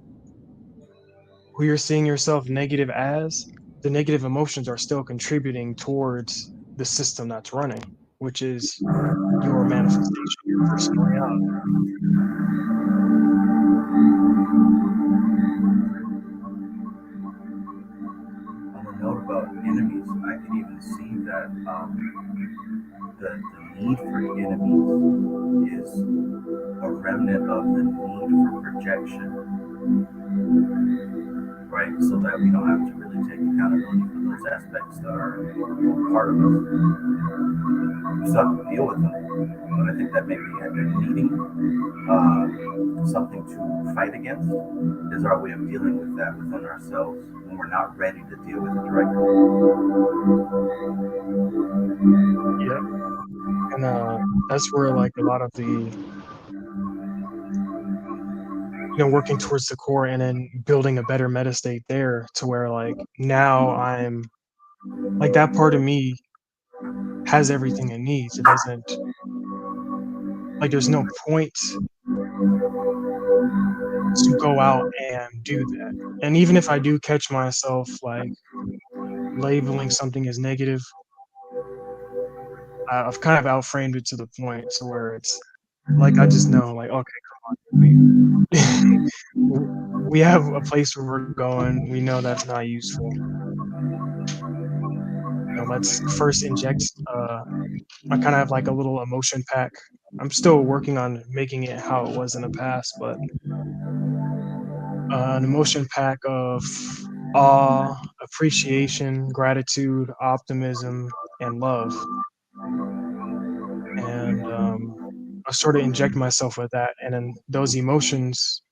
who you're seeing yourself negative as, the negative emotions are still contributing towards the system that's running, which is your manifestation, your personal reality. On the note about enemies, I could even see that the need for enemies is a remnant of the need for projection, right? So that we don't have to really take accountability for those aspects that are part of us. We still have to deal with them, but I think that maybe needing something to fight against is our way of dealing with that within ourselves when we're not ready to deal with it directly. Yep. And that's where like a lot of the working towards the core and then building a better meta state there to where like now I'm like that part of me has everything it needs. It doesn't like there's no point to go out and do that. And even if I do catch myself like labeling something as negative, I've kind of outframed it to the point to where it's like I just know like okay, we we have a place where we're going. We know that's not useful. Let's first inject I kind of have like a little emotion pack. I'm still working on making it how it was in the past, but an emotion pack of awe, appreciation, gratitude, optimism, and love. And I sort of inject myself with that, and then those emotions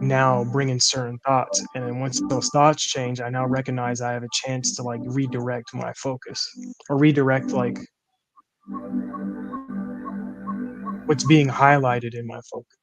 now bring in certain thoughts. And then once those thoughts change, I now recognize I have a chance to like redirect my focus or redirect like what's being highlighted in my focus.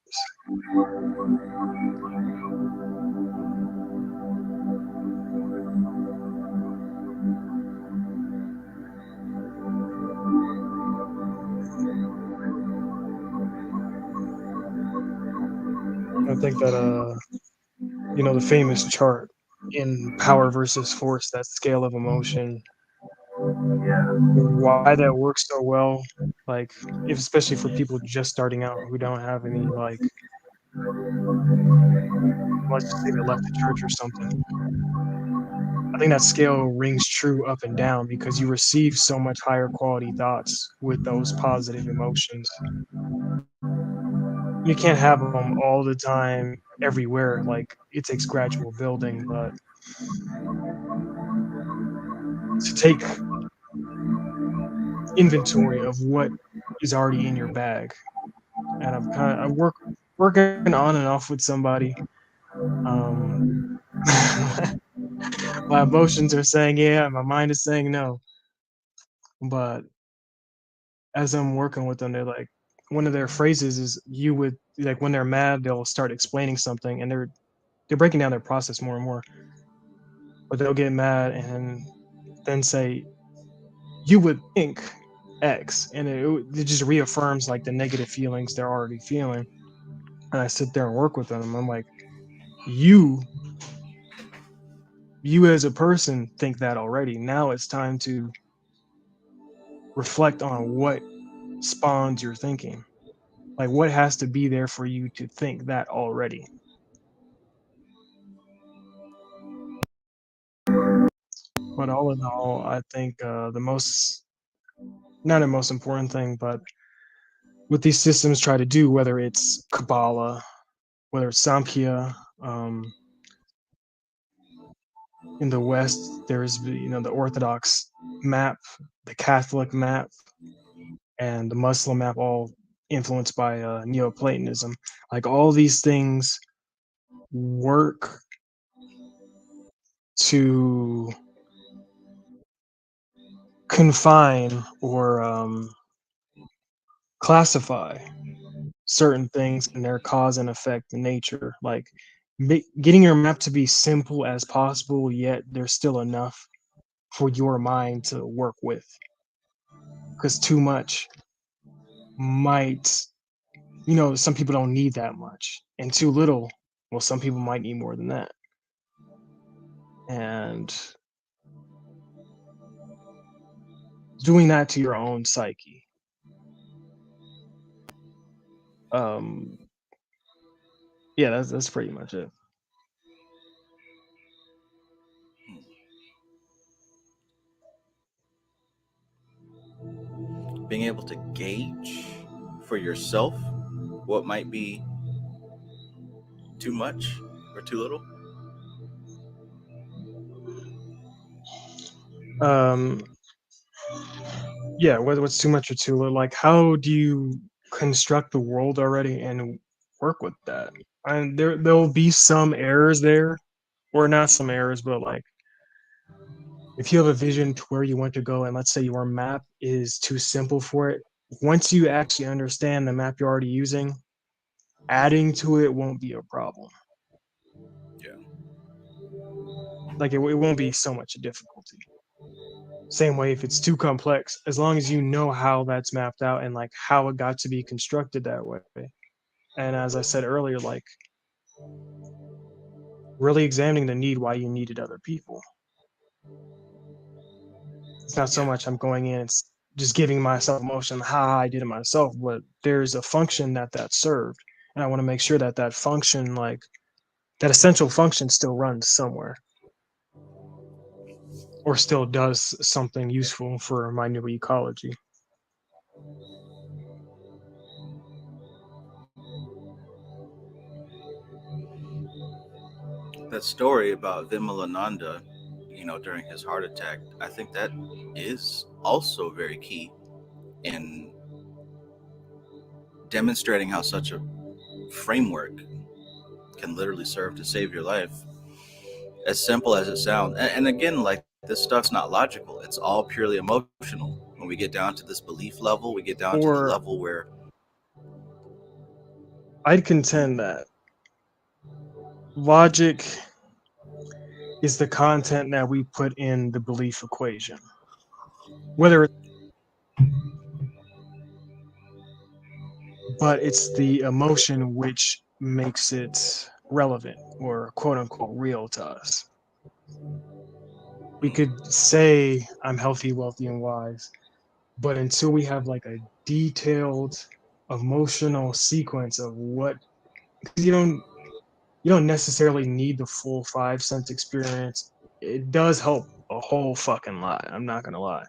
I think that the famous chart in power versus force, that scale of emotion, Yeah. why that works so well, like if especially for people just starting out who don't have any like let's just say they left the church or something. I think that scale rings true up and down because you receive so much higher quality thoughts with those positive emotions. You can't have them all the time everywhere. Like it takes gradual building, but to take inventory of what is already in your bag. And I'm working on and off with somebody. Um, my emotions are saying yeah, my mind is saying no. But as I'm working with them, they're like, one of their phrases is you would like when they're mad, they'll start explaining something, and they're breaking down their process more and more. But they'll get mad and then say, "You would think X," and it just reaffirms like the negative feelings they're already feeling. And I sit there and work with them. I'm like, you you as a person think that already. Now it's time to reflect on what spawns your thinking. Like what has to be there for you to think that already. But all in all, I think the most not the most important thing, but what these systems try to do, whether it's Kabbalah, whether it's Samkhya, in the West, there's the Orthodox map, the Catholic map, and the Muslim map, all influenced by Neoplatonism. Like all these things work to confine or classify certain things in their cause and effect nature. Like getting your map to be simple as possible, yet there's still enough for your mind to work with. Because too much might, some people don't need that much, and too little, well, some people might need more than that. and doing that to your own psyche. Um, yeah, that's pretty much it. Being able to gauge for yourself what might be too much or too little. Um, yeah, what's too much or too little? Like, how do you construct the world already and work with that? And there'll be some errors there, or not some errors, but like if you have a vision to where you want to go, and let's say your map is too simple for it, once you actually understand the map you're already using, adding to it won't be a problem. Yeah. Like it won't be so much a difficulty. Same way if it's too complex, as long as you know how that's mapped out and like how it got to be constructed that way. And as I said earlier, like really examining the need why you needed other people. It's not so Yeah. much I'm going in and just giving myself emotion, ha, I did it myself, but there's a function that served. And I want to make sure that that function, like that essential function still runs somewhere or still does something useful for my new ecology. That story about Vimalananda, during his heart attack, I think that is also very key in demonstrating how such a framework can literally serve to save your life. As simple as it sounds. And again, like this stuff's not logical. It's all purely emotional. When we get down to this belief level, we get down to the Or level where I'd contend that logic is the content that we put in the belief equation. Whether but it's the emotion which makes it relevant or quote unquote real to us. We could say I'm healthy, wealthy, and wise, but until we have like a detailed emotional sequence of what, because you don't necessarily need the full 5 sense experience. It does help a whole fucking lot. I'm not gonna lie,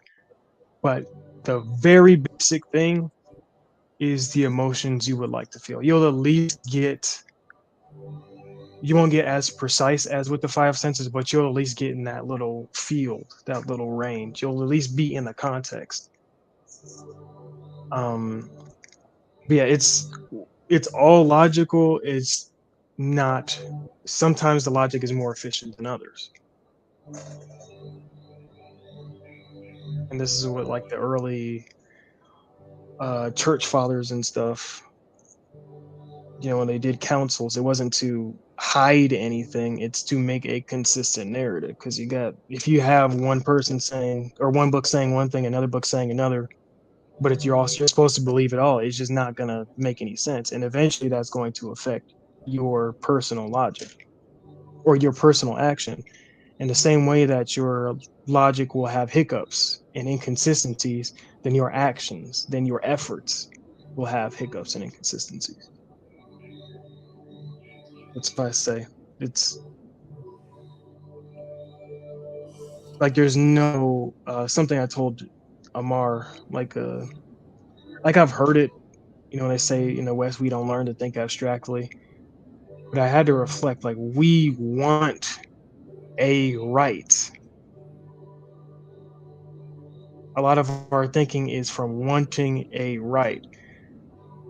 but the very basic thing is the emotions you would like to feel. You'll at least get, you won't get as precise as with the 5 senses, but you'll at least get in that little field, that little range. You'll at least be in the context. Um, but yeah, it's all logical. It's not. Sometimes the logic is more efficient than others, and this is what like the early church fathers and stuff. You know, when they did councils, it wasn't to hide anything, it's to make a consistent narrative. Because you got, if you have one person saying, or one book saying one thing, another book saying another, but if you're supposed to believe it all, it's just not going to make any sense. And eventually that's going to affect your personal logic or your personal action. In the same way that your logic will have hiccups and inconsistencies, then your actions, then your efforts will have hiccups and inconsistencies. That's what I say. It's like there's no something I told Amar, like I've heard it, you know, they say in the West we don't learn to think abstractly, but I had to reflect like we want a right. A lot of our thinking is from wanting a right.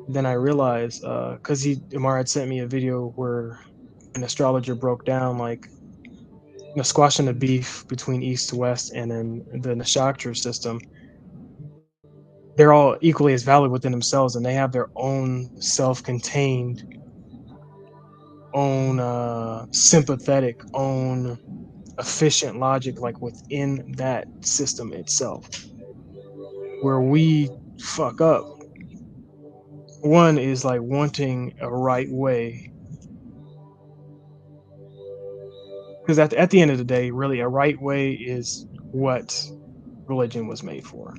Then I realized because he Amar had sent me a video where an astrologer broke down like squashing the beef between east to west and then the nakshatra system. They're all equally as valid within themselves, and they have their own self-contained, own sympathetic, own efficient logic, like within that system itself. Where we fuck up, one is like wanting a right way, Because at the end of the day, really, a right way is what religion was made for.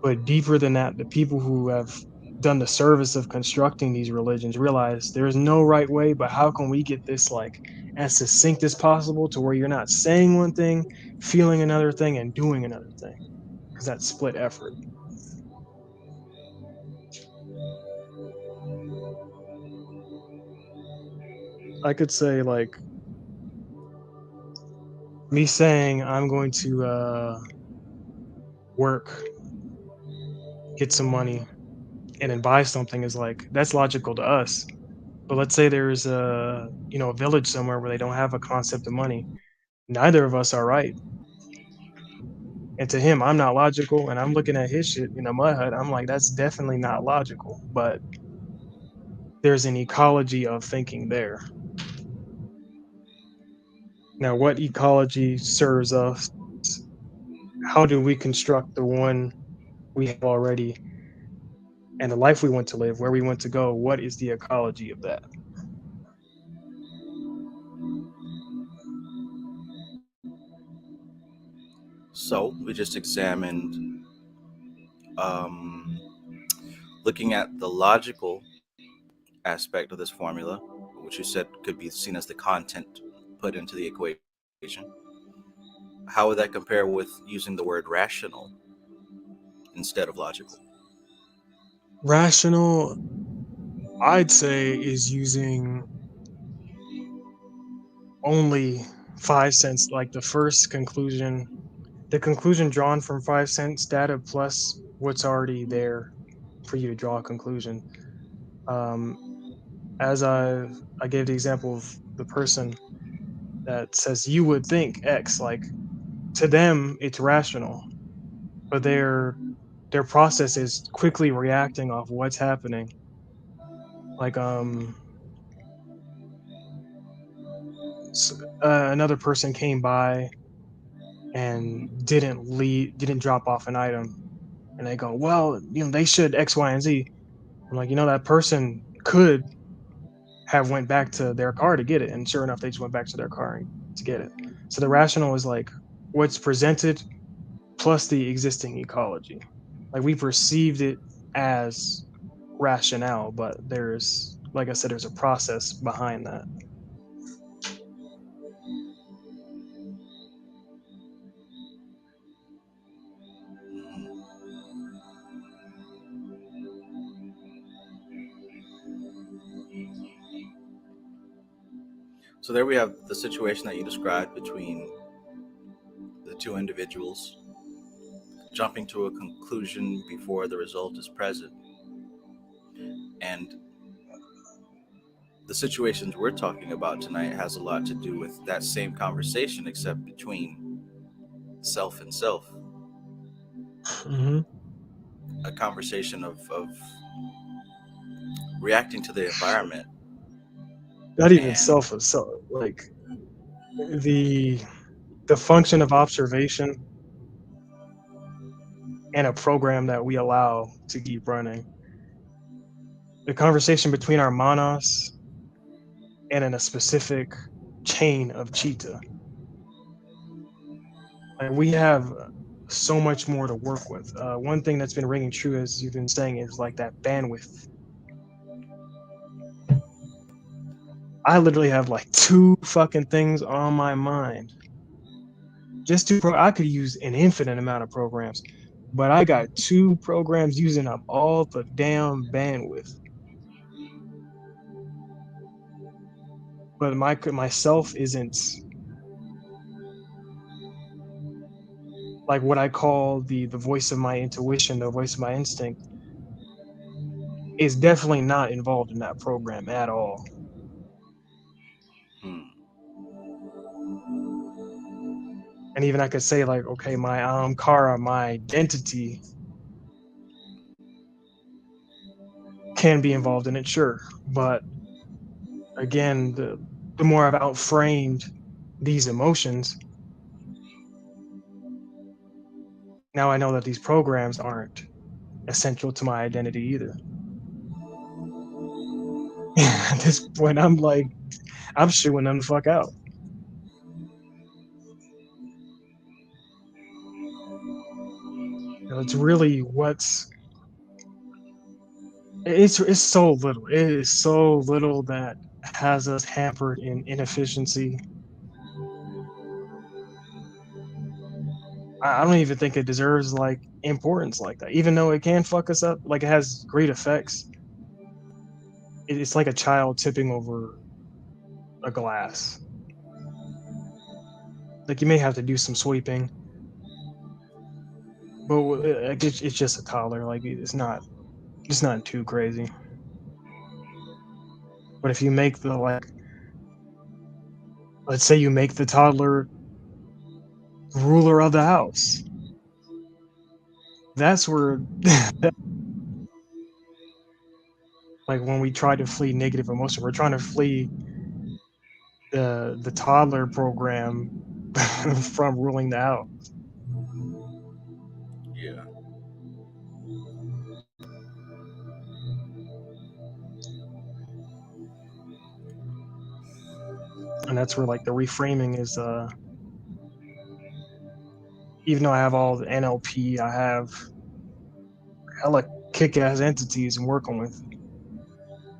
But deeper than that, the people who have done the service of constructing these religions realize there is no right way, but how can we get this like as succinct as possible to where you're not saying one thing, feeling another thing, and doing another thing? Because that's split effort. I could say like me saying I'm going to work, get some money, and then buy something is like that's logical to us. But let's say there's a village somewhere where they don't have a concept of money. Neither of us are right. And to him, I'm not logical, and I'm looking at his shit in a mud hut. I'm like, that's definitely not logical. But there's an ecology of thinking there. Now, what ecology serves us? How do we construct the one we have already and the life we want to live, where we want to go? What is the ecology of that? So we just examined, um, looking at the logical aspect of this formula, which you said could be seen as the content put into the equation. How would that compare with using the word rational instead of logical? Rational, I'd say, is using only 5 cents, like the conclusion drawn from 5 cents data plus what's already there for you to draw a conclusion. Um, as I gave the example of the person that says you would think X, like to them it's rational, but their process is quickly reacting off what's happening. Like another person came by and didn't drop off an item, and they go, well, they should X, Y, and Z. I'm like, that person could have went back to their car to get it, and sure enough, they just went back to their car to get it. So the rational is like what's presented plus the existing ecology. Like we perceived it as rationale, but there's, like I said, there's a process behind that. So there we have the situation that you described between the two individuals jumping to a conclusion before the result is present. And the situations we're talking about tonight has a lot to do with that same conversation, except between self and self. Hmm. A conversation of reacting to the environment. Not even And self, like the the function of observation and a program that we allow to keep running. The conversation between our manas and in a specific chain of cheetah. Like we have so much more to work with. One thing that's been ringing true, as you've been saying, is like that bandwidth. I literally have like two fucking things on my mind. I could use an infinite amount of programs, but I got two programs using up all the damn bandwidth. But myself isn't like what I call the voice of my intuition, the voice of my instinct, is definitely not involved in that program at all. hmm, And even I could say like, okay, my Kara, my identity can be involved in it, sure. But again, the more I've outframed these emotions, now I know that these programs aren't essential to my identity either. At this point, I'm like, I'm shooing them the fuck out. It's really it's so little. It is so little that has us hampered in inefficiency. I don't even think it deserves like importance like that, even though it can fuck us up. Like it has great effects. It's like a child tipping over a glass. Like you may have to do some sweeping, but like it's just a toddler. Like it's not too crazy. But if you make the like, let's say you make the toddler ruler of the house, that's where like when we try to flee negative emotion, we're trying to flee the toddler program from ruling the house. Yeah. And that's where like the reframing is even though I have all the NLP, I have hella kick-ass entities I'm working with.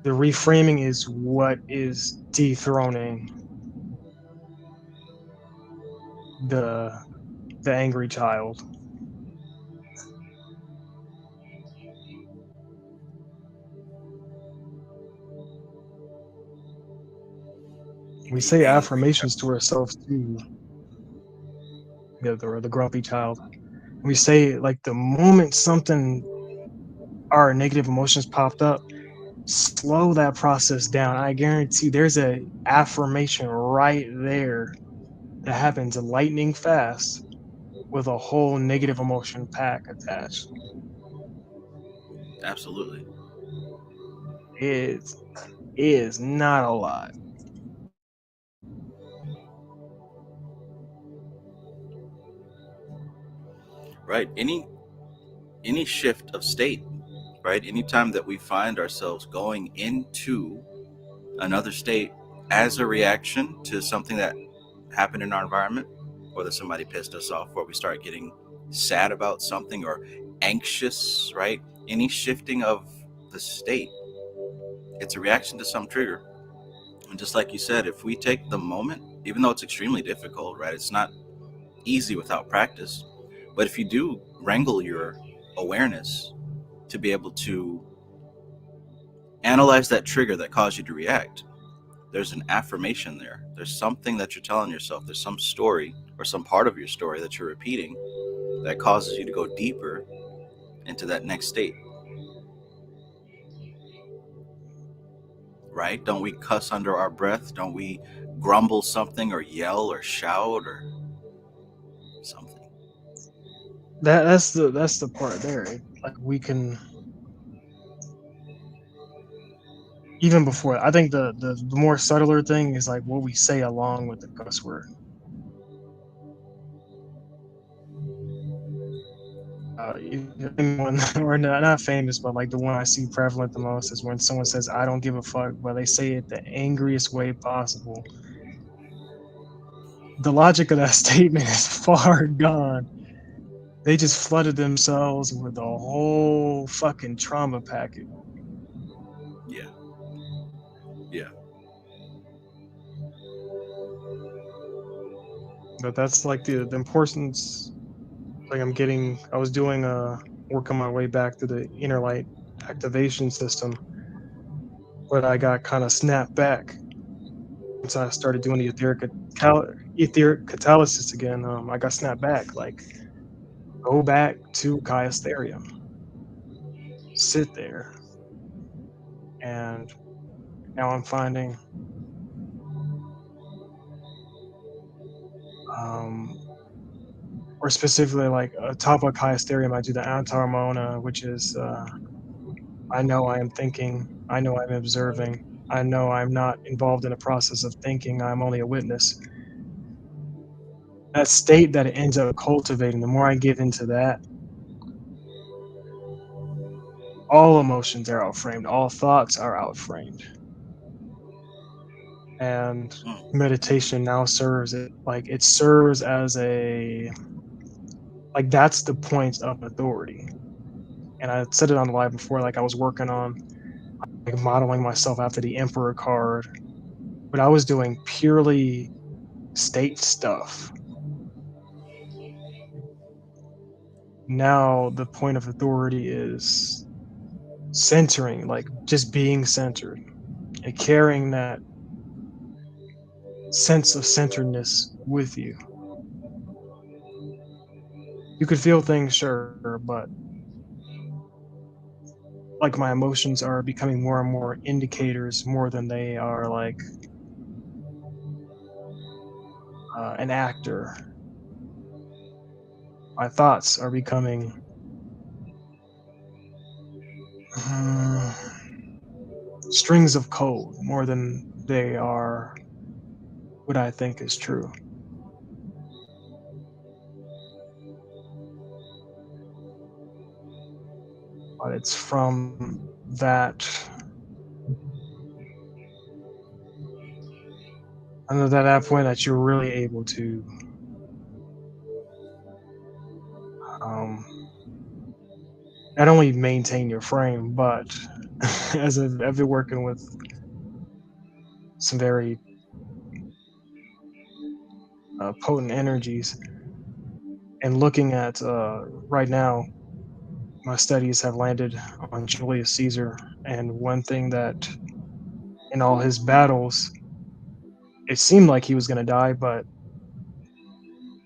The reframing is what is dethroning the the angry child. We The say angry affirmations to child. ourselves too. The grumpy child. We say like the moment something our negative emotions popped up, slow that process down. I guarantee there's a affirmation right there that happens lightning fast with a whole negative emotion pack attached. Absolutely. It is not a lot. Right. Any shift of state, right? Anytime that we find ourselves going into another state as a reaction to something that happened in our environment, or that somebody pissed us off, or we start getting sad about something or anxious, right? Any shifting of the state, it's a reaction to some trigger. And just like you said, if we take the moment, even though it's extremely difficult, right? It's not easy without practice. But if you do wrangle your awareness to be able to analyze that trigger that caused you to react, there's an affirmation there. There's something that you're telling yourself. There's some story or some part of your story that you're repeating that causes you to go deeper into that next state. Right? Don't we cuss under our breath? Don't we grumble something or yell or shout or something? That's the part there. Like we can even before. I think the more subtler thing is like what we say along with the cuss word. One or not famous, but like the one I see prevalent the most is when someone says "I don't give a fuck," but they say it the angriest way possible. The logic of that statement is far gone. They just flooded themselves with a whole fucking trauma package. Yeah. Yeah. But that's like the importance. Like I was doing working my way back to the inner light activation system, but I got kind of snapped back once I started doing the etheric catalysis again. I got snapped back. Like go back to Kaiasterium, sit there, and now I'm finding um, or specifically like top of Kaiasterium, I do the Antarmona, which is I know I am thinking, I know I'm observing, I know I'm not involved in a process of thinking, I'm only a witness. That state that it ends up cultivating, the more I get into that, all emotions are outframed, all thoughts are outframed. And Mm. meditation now serves it like it serves as a Like that's the point of authority. And I said it on the live before, like I was working on like modeling myself after the Emperor card, but I was doing purely state stuff. Now the point of authority is centering, like just being centered and carrying that sense of centeredness with you. You could feel things, sure, but like my emotions are becoming more and more indicators more than they are like an actor. My thoughts are becoming mm, strings of code more than they are what I think is true. But it's from that under that point that you're really able to um, not only maintain your frame, but as I've been working with some very potent energies and looking at right now, my studies have landed on Julius Caesar, and one thing that in all his battles, it seemed like he was going to die, but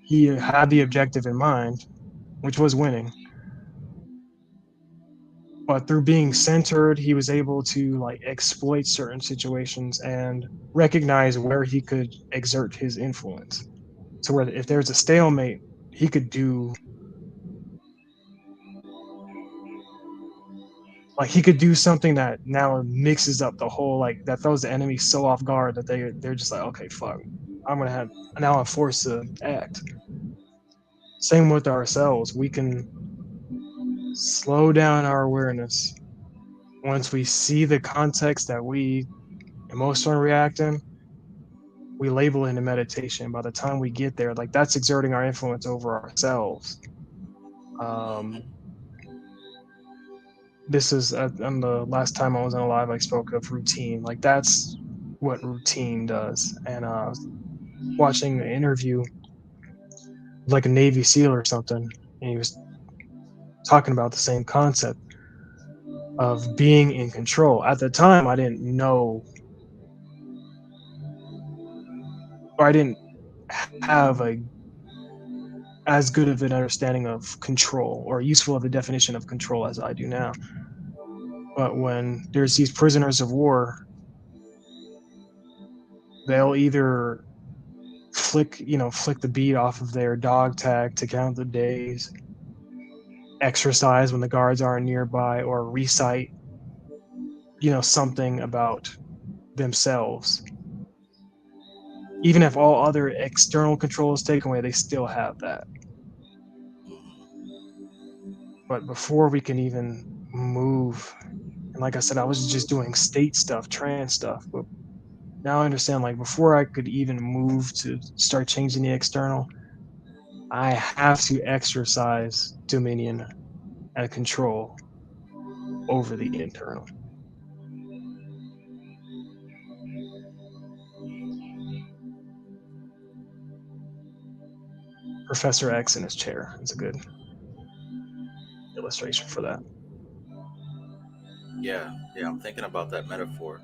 he had the objective in mind, which was winning. But through being centered, he was able to like exploit certain situations and recognize where he could exert his influence. So where if there's a stalemate, he could do he could do something that now mixes up the whole like that throws the enemy so off guard that they're just like, okay, fuck, I'm gonna have now I'm forced to act. Same with ourselves. We can slow down our awareness once we see the context that we emotionally react in. We label it in meditation. By the time we get there, like that's exerting our influence over ourselves. Um, this is on the last time I was on a live, I spoke of routine. Like that's what routine does. And I was watching an interview with like a Navy SEAL or something, and he was talking about the same concept of being in control. At the time, I didn't know, or I didn't have a as good of an understanding of control or useful of a definition of control as I do now. But when there's these prisoners of war, they'll either flick the bead off of their dog tag to count the days, exercise when the guards aren't nearby, or recite, something about themselves. Even if all other external control is taken away, they still have that. But before we can even move, and like I said, I was just doing state stuff, trance stuff, but now I understand, like before I could even move to start changing the external, I have to exercise dominion and control over the internal. Professor X in his chair is a good illustration for that. Yeah, I'm thinking about that metaphor.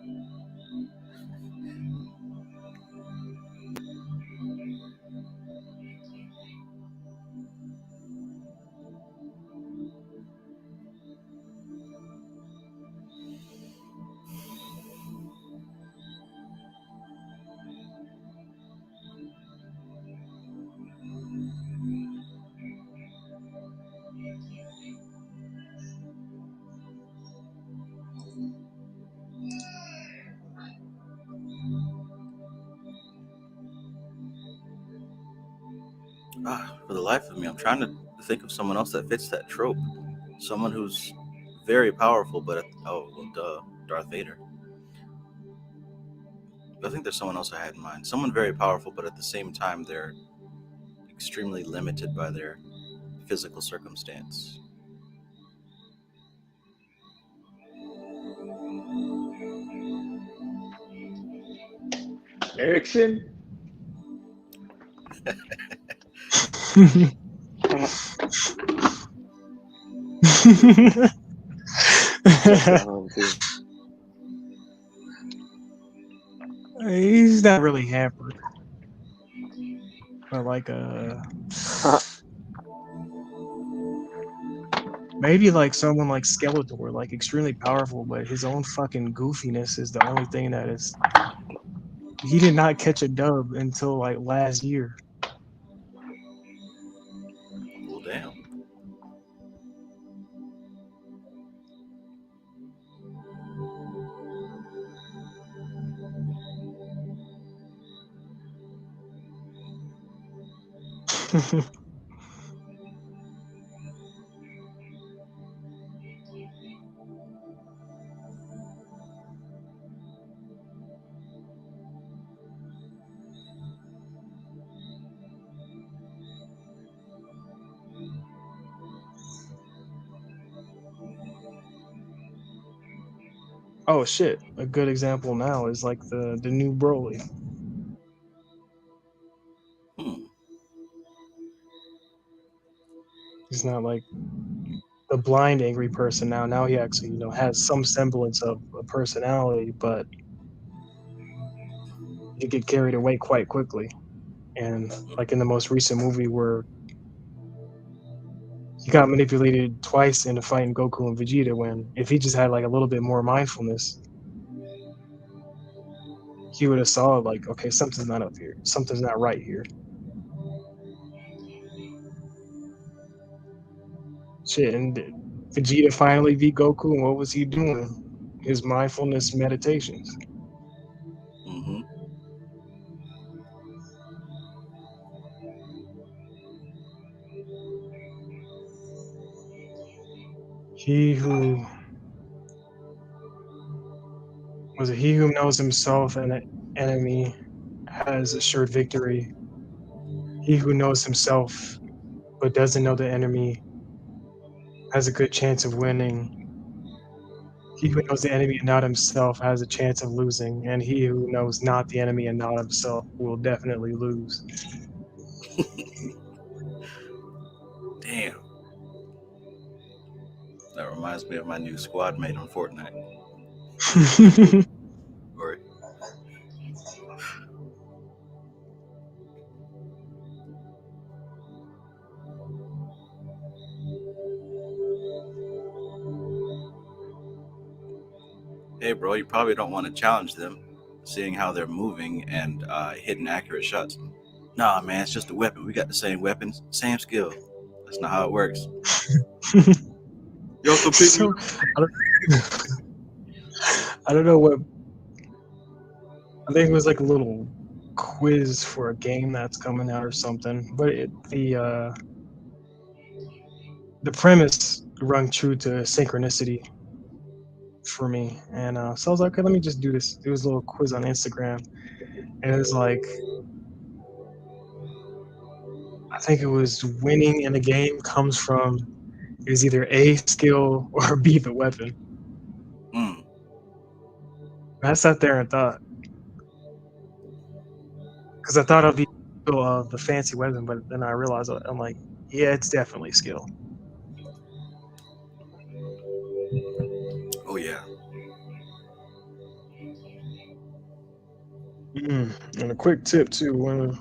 For the life of me, I'm trying to think of someone else that fits that trope. Someone who's very powerful, but Darth Vader. I think there's someone else I had in mind. Someone very powerful, but at the same time, they're extremely limited by their physical circumstance. Erickson? Jump at home too. He's not really hampered, but like maybe like someone like Skeletor, like extremely powerful, but his own fucking goofiness is the only thing that is. He did not catch a dub until like last year. Well, damn. Oh shit! A good example now is like the new Broly. Hmm. He's not like the blind angry person now. Now he actually, has some semblance of a personality, but he get carried away quite quickly. And like in the most recent movie where he got manipulated twice into fighting Goku and Vegeta, when if he just had like a little bit more mindfulness, he would have saw like, okay, something's not up here. Something's not right here. Shit, and Vegeta finally beat Goku, and what was he doing? His mindfulness meditations. Mm-hmm. He who he who knows himself and an enemy has assured victory. He who knows himself but doesn't know the enemy has a good chance of winning. He who knows the enemy and not himself has a chance of losing, and he who knows not the enemy and not himself will definitely lose. Damn. That reminds me of my new squad mate on Fortnite. Or hey, bro, you probably don't want to challenge them, seeing how they're moving and hitting accurate shots. Nah, man, it's just a weapon. We got the same weapons, same skill. That's not how it works. Y'all compete So, with- I don't know what. I think it was like a little quiz for a game that's coming out or something. But the premise rung true to synchronicity for me, and so I was like, okay, let me just do this. It was a little quiz on Instagram, and it was like, I think it was winning in a game comes from is either A, skill, or B, the weapon. Mm. And I sat there and thought, because I thought it'd be the fancy weapon, but then I realized I'm like, yeah, it's definitely skill. Oh yeah. And a quick tip too, when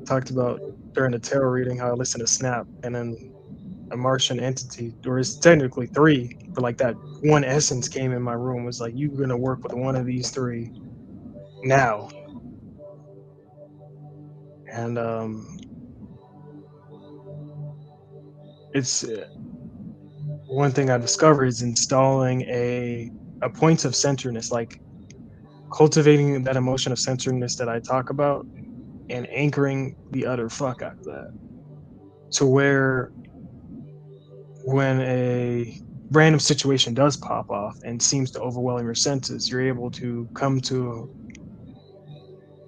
talked about during the tarot reading how I listened to Snap, and then a Martian entity, or it's technically three, but like that one essence came in my room, was like, you're gonna work with one of these three now. And it's one thing I discovered is installing a point of centeredness, like cultivating that emotion of centeredness that I talk about, and anchoring the utter fuck out of that, to where when a random situation does pop off and seems to overwhelm your senses, you're able to come to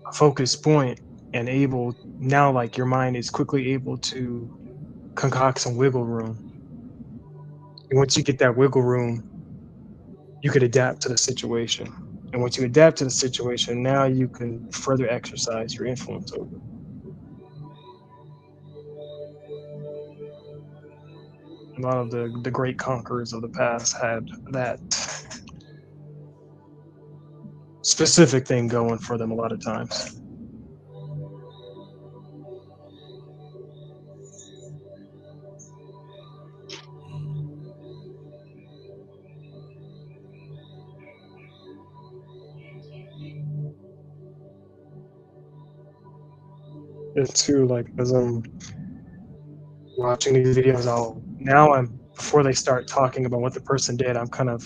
a focus point and able now, like your mind is quickly able to concoct some wiggle room. And once you get that wiggle room, you could adapt to the situation. And once you adapt to the situation, now you can further exercise your influence over it. A lot of the great conquerors of the past had that specific thing going for them a lot of times. It's too, like, as I'm watching these videos, before they start talking about what the person did, I'm kind of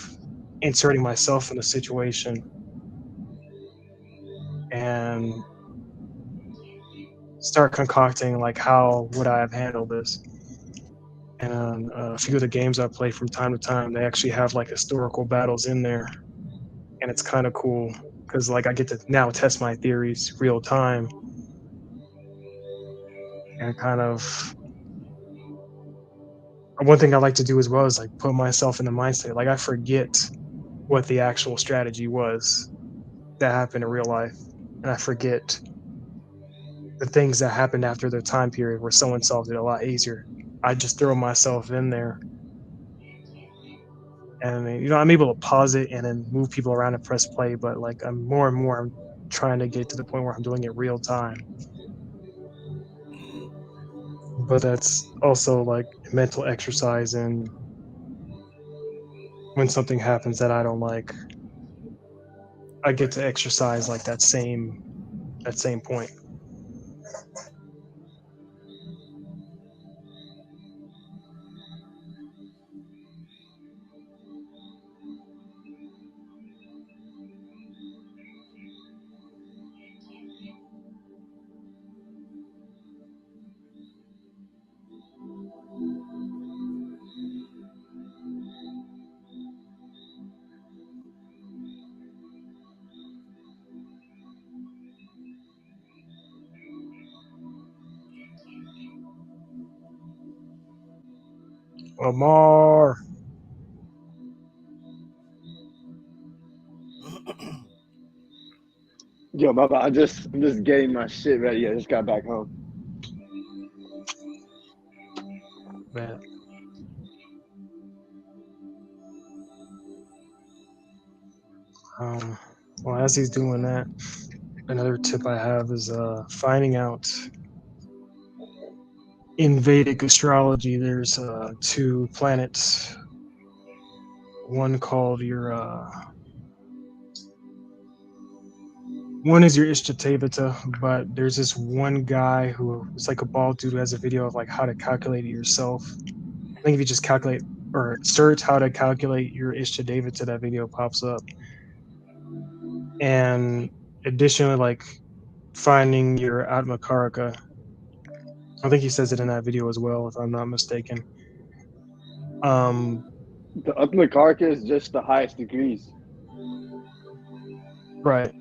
inserting myself in the situation and start concocting, like, how would I have handled this. And a few of the games I play from time to time, they actually have like historical battles in there, and it's kind of cool because, like, I get to now test my theories real time and kind of. One thing I like to do as well is like put myself in the mindset. Like, I forget what the actual strategy was that happened in real life, and I forget the things that happened after the time period where someone solved it a lot easier. I just throw myself in there, and I'm able to pause it and then move people around and press play. But like, I'm trying to get to the point where I'm doing it real time. Mm. But that's also like mental exercise, and when something happens that I don't like, I get Right. to exercise like that same point. Lamar. Yo, my bad. I'm just getting my shit ready. I just got back home. Man. Um, well, as he's doing that, another tip I have is finding out in Vedic astrology. There's two planets. One called one is your Ishtatevata, but there's this one guy who is like a bald dude who has a video of like how to calculate it yourself. I think if you just calculate or search how to calculate your Ishtatevata, that video pops up. And additionally, like finding your Atmakaraka. I think he says it in that video as well, if I'm not mistaken. Um, The Utmakarka is just the highest degrees. right.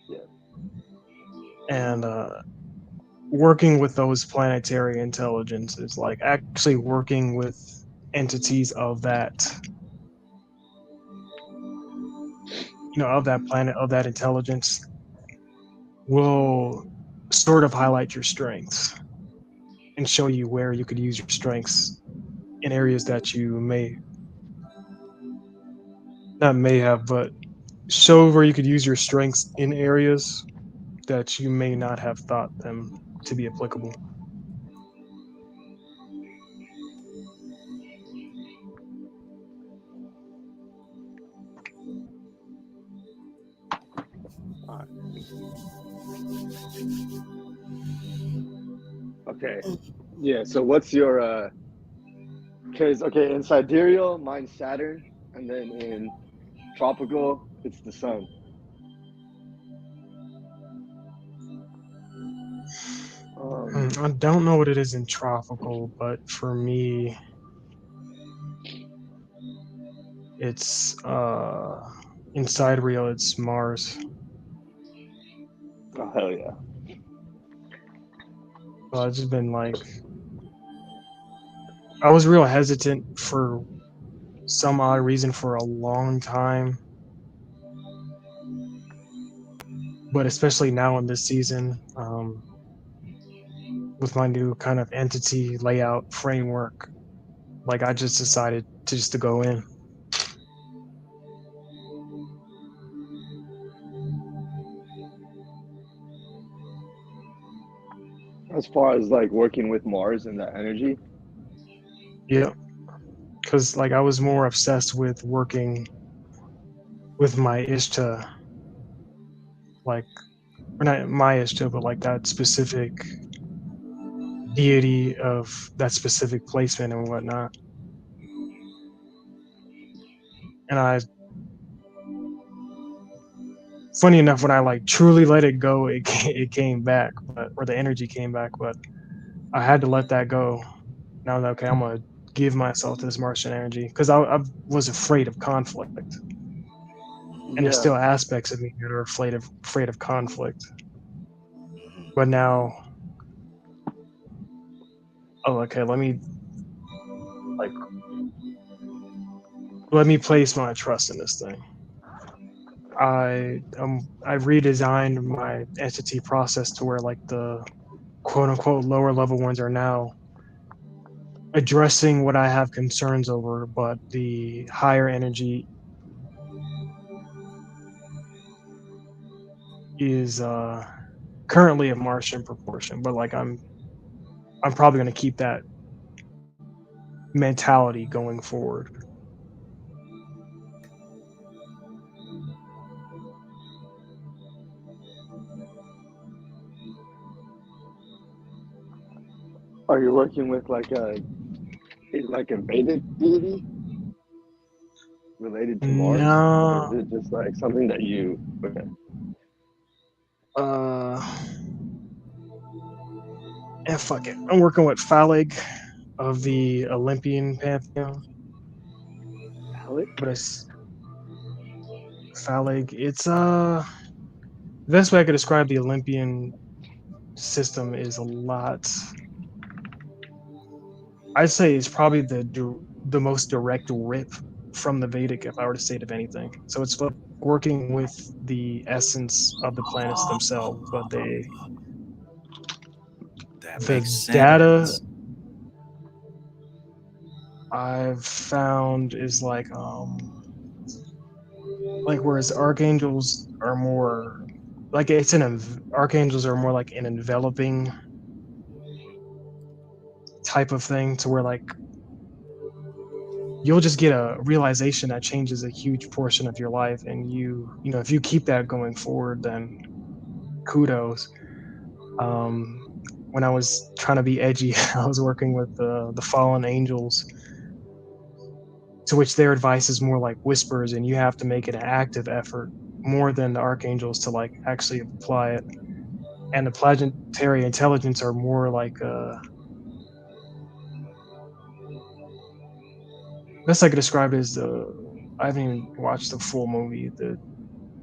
Yeah. And working with those planetary intelligences, like actually working with entities of that, of that planet, of that intelligence, will sort of highlight your strengths and show you where you could use your strengths in areas that you may have, but show where you could use your strengths in areas that you may not have thought them to be applicable. All right. Okay. Yeah. So what's your Because okay, in sidereal, mine's Saturn, and then in tropical, it's the sun. I don't know what it is in tropical, but for me, it's in sidereal, it's Mars. Oh hell yeah. So I've just been like, I was real hesitant for some odd reason for a long time, but especially now in this season, with my new kind of entity layout framework, like I just decided to go in. As far as like working with Mars and that energy. Yeah, because like I was more obsessed with working with my Ishta, like, or not my Ishta, but like that specific deity of that specific placement and whatnot. And I, funny enough, when I like truly let it go, it came back, but or the energy came back, but I had to let that go. Now that okay, I'm gonna give myself this Martian energy because I was afraid of conflict, and there's Yeah. still aspects of me that are afraid of conflict. Mhm. But now, oh, okay, like let me place my trust in this thing. I redesigned my entity process to where like the quote unquote lower level ones are now addressing what I have concerns over, but the higher energy is currently of Martian proportion. But like I'm probably gonna keep that mentality going forward. Are you working with like a Vedic deity related to Mars? Or is No, it just like something that you okay. uh, and fuck it. I'm working with Phaleg of the Olympian pantheon, Alec? but it's Phaleg. It's the best way I could describe the Olympian system is a lot. I'd say it's probably the most direct rip from the Vedic, if I were to state of anything. So it's like working with the essence of the planets themselves, but That the makes data sense. I've found is like whereas archangels are more like archangels are more like an enveloping type of thing to where like you'll just get a realization that changes a huge portion of your life, and you know if you keep that going forward, then kudos. um when I was trying to be edgy, I was working with the fallen angels, to which their advice is more like whispers, and you have to make it an active effort more than the archangels to like actually apply it. And the planetary intelligence are more like best I could describe it is I haven't even watched the full movie.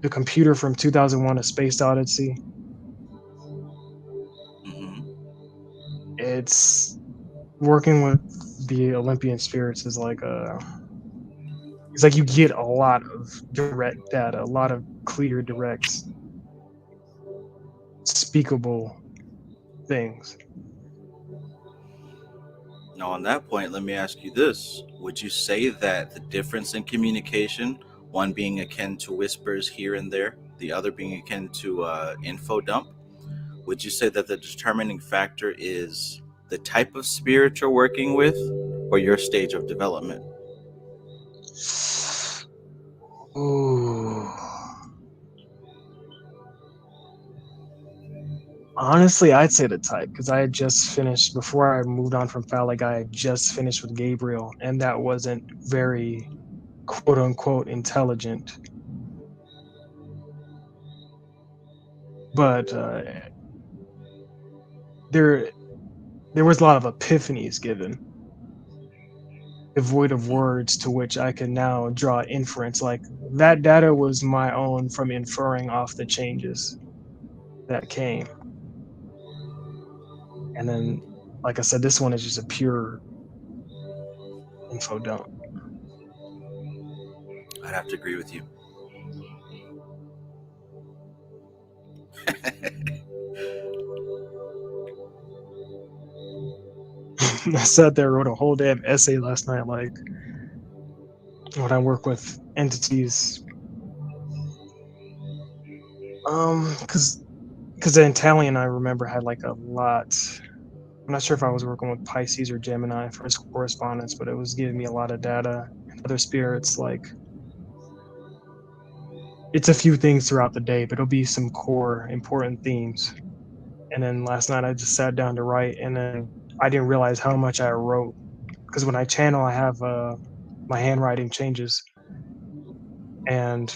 The computer from 2001: A Space Odyssey. Hmm. It's working with the Olympian spirits is like it's like you get a lot of direct data, a lot of clear, direct, speakable things. Now, on that point, let me ask you this. Would you say that the difference in communication, one being akin to whispers here and there, the other being akin to info dump, would you say that the determining factor is the type of spirit you're working with or your stage of development? Ooh. Honestly, I'd say the type because I had just finished before I moved on from Phallic. I had just finished with Gabriel, and that wasn't very quote unquote intelligent. But there there was a lot of epiphanies given, devoid of words, to which I can now draw inference. Like that data was my own from inferring off the changes that came. And then, like I said, this one is just a pure info dump. I'd have to agree with you. I sat there, wrote a whole damn essay last night, like when I work with entities. Because the Italian I remember had like a lot. I'm not sure if I was working with Pisces or Gemini for his correspondence, but it was giving me a lot of data. Other spirits, like it's a few things throughout the day, but it'll be some core important themes. And then last night I just sat down to write, and then I didn't realize how much I wrote because when I channel, I have my handwriting changes, and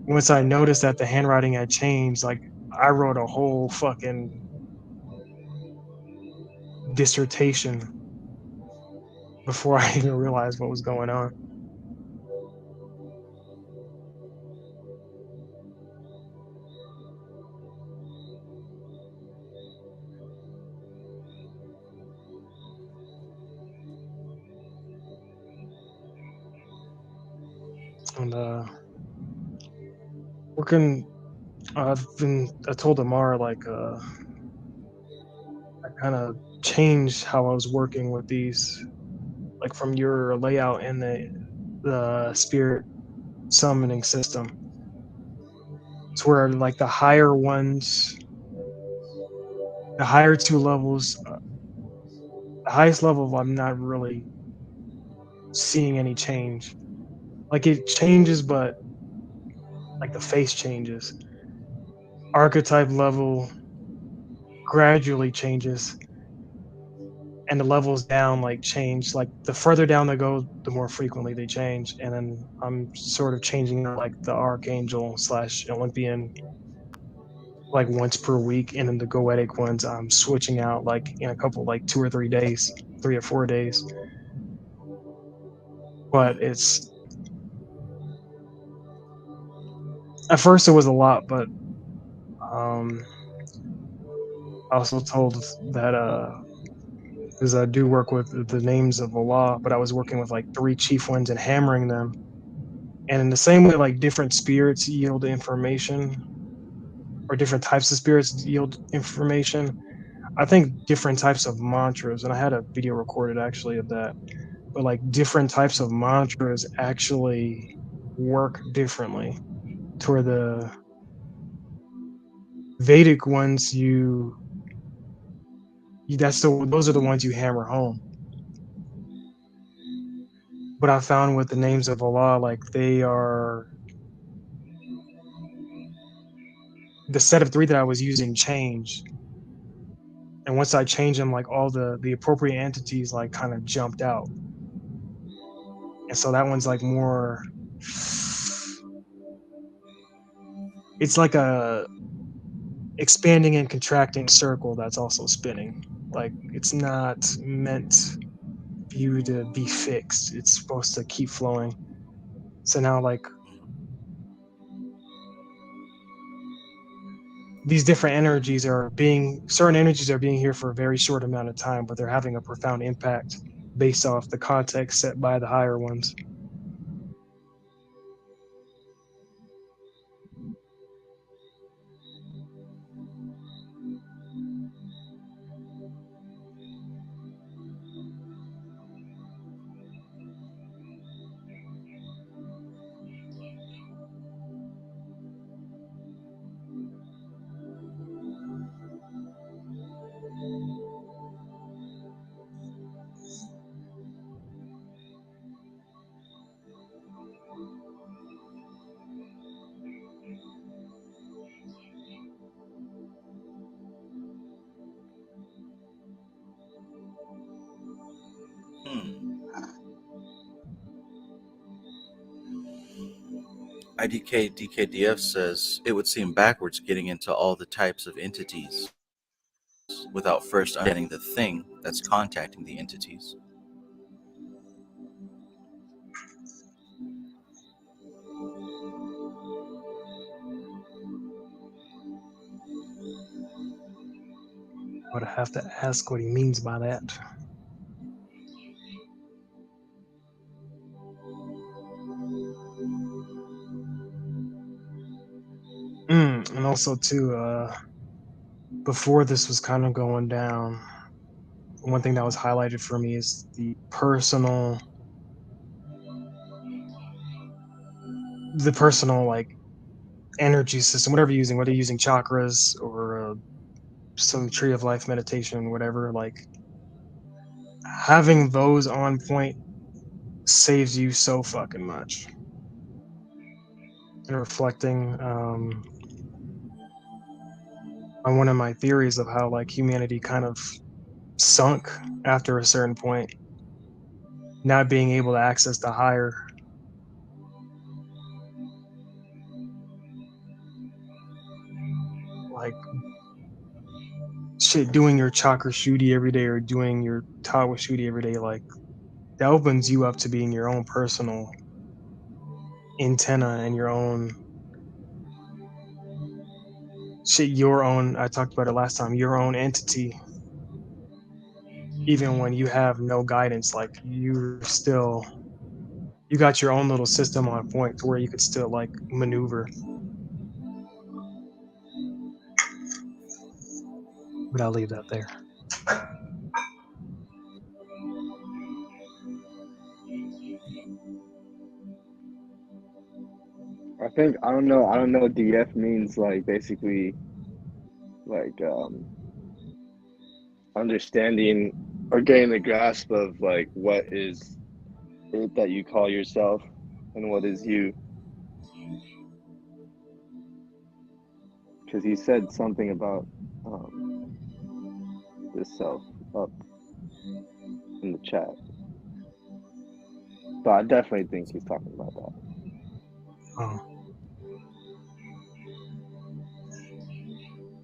once I noticed that the handwriting had changed, like I wrote a whole fucking dissertation before I even realized what was going on. And working, I told Amar like I kind of changed how I was working with these, like from your layout in the spirit summoning system. It's where like the higher ones, the higher two levels, the highest level, I'm not really seeing any change. Like it changes, but like the face changes. Archetype level gradually changes, and the levels down like change. Like the further down they go, the more frequently they change. And then I'm sort of changing it like the Archangel slash Olympian like once per week, and then the goetic ones I'm switching out like in a couple like 2 or 3 days, 3 or 4 days. But it's at first it was a lot, but um I also told that because I do work with the names of Allah, but I was working with like three chief ones and hammering them. And in the same way, like different spirits yield information, or different types of spirits yield information. I think different types of mantras, and I had a video recorded actually of that, but like different types of mantras actually work differently. To where the Vedic ones, those are the ones you hammer home. But I found with the names of Allah, like they are the set of three that I was using changed. And once I changed them, like all the appropriate entities like kind of jumped out. And so that one's like more, it's like a expanding and contracting circle that's also spinning. Like it's not meant for you to be fixed. It's supposed to keep flowing. So now like these different energies are being certain energies are being here for a very short amount of time, but they're having a profound impact based off the context set by the higher ones. IDK DKDF says it would seem backwards getting into all the types of entities without first understanding the thing that's contacting the entities. But I have to ask what he means by that. And also too, before this was kind of going down, one thing that was highlighted for me is the personal like energy system, whatever you're using, whether you're using chakras or some tree of life meditation, whatever, like having those on point saves you so fucking much. And reflecting on one of my theories of how like humanity kind of sunk after a certain point, not being able to access the higher, like shit, doing your chakra shuddhi every day or doing your tawa shuddhi every day, like that opens you up to being your own personal antenna and your own shit, your own, I talked about it last time, your own entity. Even when you have no guidance, like you got your own little system on point to where you could still like maneuver. But I'll leave that there. I don't know. I don't know what DF means. Like basically, like understanding or getting the grasp of like what is it that you call yourself and what is you. Because he said something about the self up in the chat, but I definitely think he's talking about that. Oh.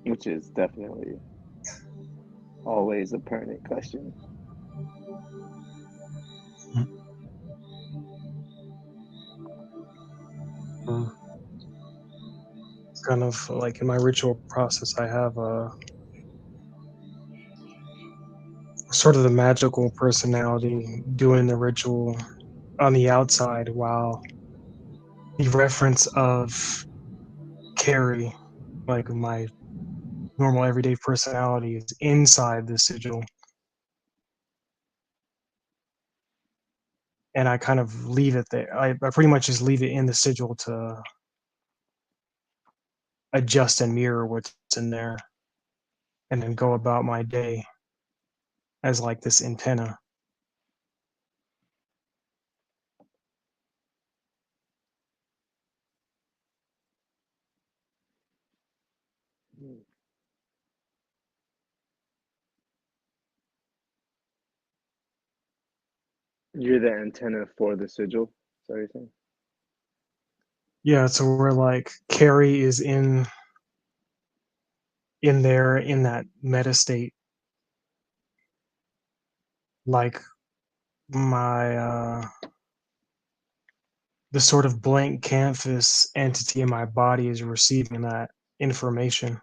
Which is definitely always a pertinent question. It's kind of like in my ritual process, I have a sort of the magical personality doing the ritual on the outside, while the reference of Carrie, like my normal everyday personality, is inside the sigil. And I kind of leave it there. I pretty much just leave it in the sigil to adjust and mirror what's in there, and then go about my day as like this antenna. You're the antenna for the sigil. Is that what you're saying? Yeah, so we're like Carrie is in there in that meta state, like my the sort of blank canvas entity in my body is receiving that information.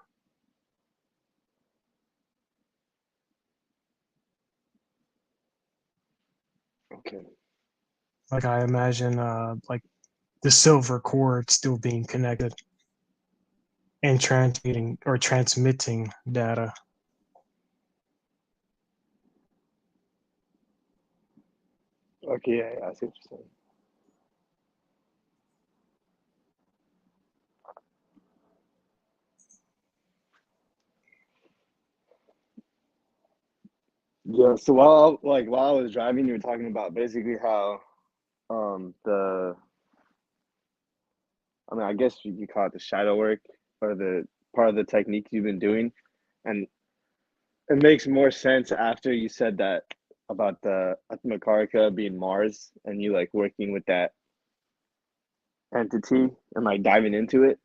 Okay. Like I imagine like the silver cord still being connected and transmitting data. Okay, yeah, I see what you're saying. Yeah, so while I was driving, you were talking about basically how the I mean I guess you could call it the shadow work or the part of the technique you've been doing, and it makes more sense after you said that about the Atmakarika being Mars and you like working with that entity and like diving into it.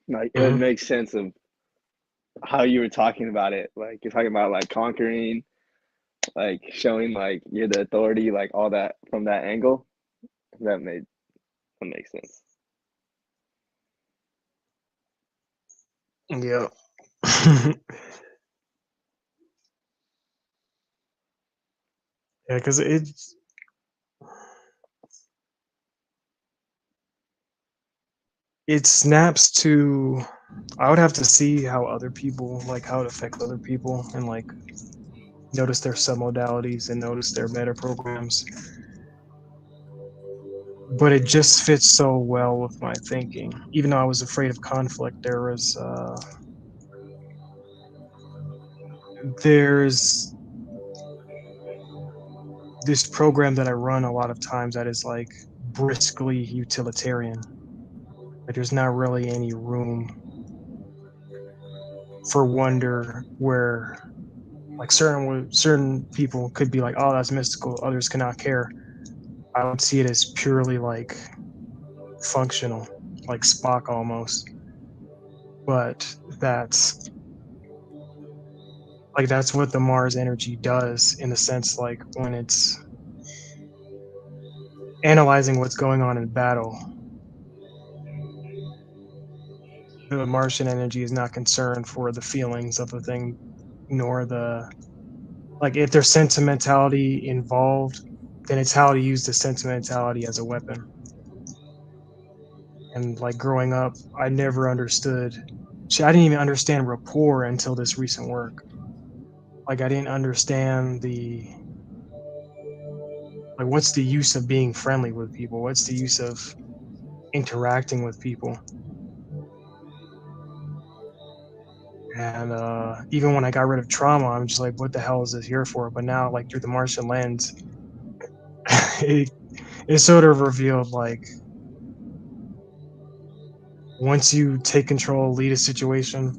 Like it would Mm-hmm. make sense of how you were talking about it. Like you're talking about like conquering, like showing like you're the authority, like all that from that angle. That makes sense. Yeah. Yeah, because it snaps to. I would have to see how other people, like how it affects other people, and like notice their submodalities and notice their meta programs. But it just fits so well with my thinking. Even though I was afraid of conflict, there's this program that I run a lot of times that is like briskly utilitarian. Like there's not really any room for wonder where like certain people could be like, oh, that's mystical, others cannot care. I would see it as purely like functional, like Spock almost. But that's that's what the Mars energy does in the sense like when it's analyzing what's going on in battle, the Martian energy is not concerned for the feelings of the thing, nor the like if there's sentimentality involved, then it's how to use the sentimentality as a weapon. And like growing up, I never understood. I didn't even understand rapport until this recent work. Like I didn't understand the like what's the use of being friendly with people? What's the use of interacting with people? And even when I got rid of trauma, I'm just like, what the hell is this here for? But now, like through the Martian lens, it, it sort of revealed like once you take control, lead a situation,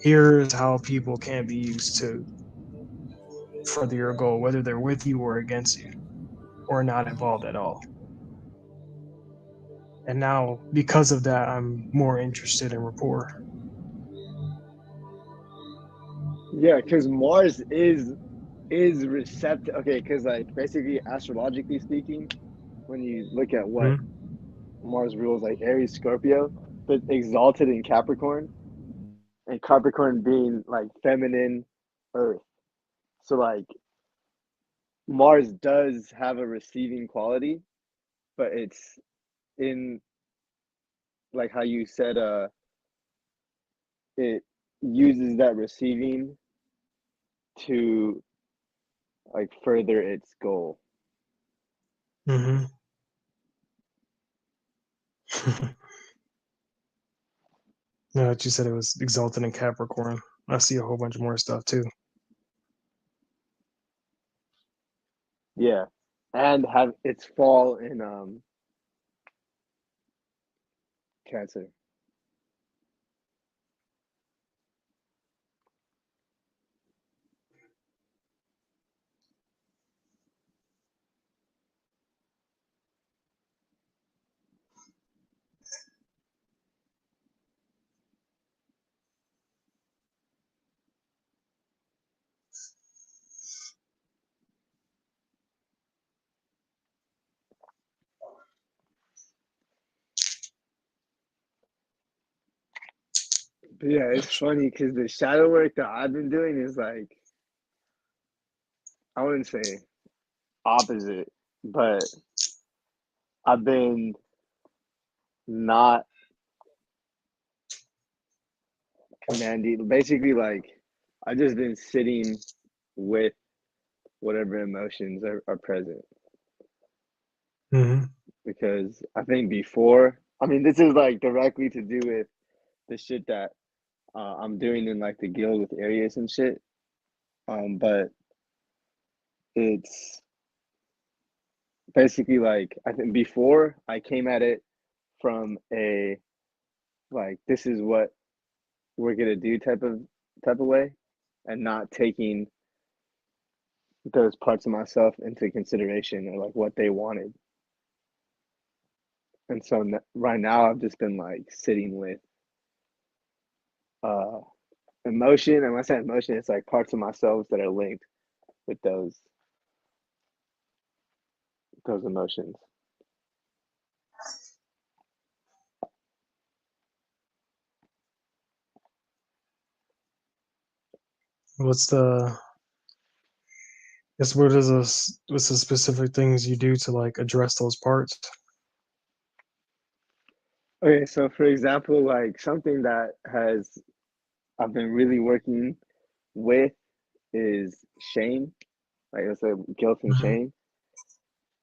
here's how people can be used to further your goal, whether they're with you or against you, or not involved at all. And now, because of that, I'm more interested in rapport. Yeah, because Mars is receptive. Okay, because like basically astrologically speaking, when you look at what Mhm. Mars rules, like Aries, Scorpio, but exalted in Capricorn, and Capricorn being like feminine Earth. So like Mars does have a receiving quality, but it's in like how you said, it uses that receiving to like further its goal. Mm-hmm. Yeah, you said it was exalted in Capricorn. I see a whole bunch more stuff too. Yeah, and have its fall in Cancer. But yeah, it's funny because the shadow work that I've been doing is like I wouldn't say opposite, but I've been not commanding. Basically, like I've just been sitting with whatever emotions are present. Mm-hmm. Because I think before, I mean, this is like directly to do with the shit that I'm doing in like the guild with Arius and shit. But it's basically like I think before I came at it from a like this is what we're gonna do type of way, and not taking those parts of myself into consideration or like what they wanted. And so right now I've just been like sitting with uh emotion, and when I say emotion, it's like parts of myself that are linked with those emotions. What's the Guess what's the specific things you do to like address those parts? Okay, so for example, like something that has I've been really working with is shame, like it's a guilt and Mhm. shame.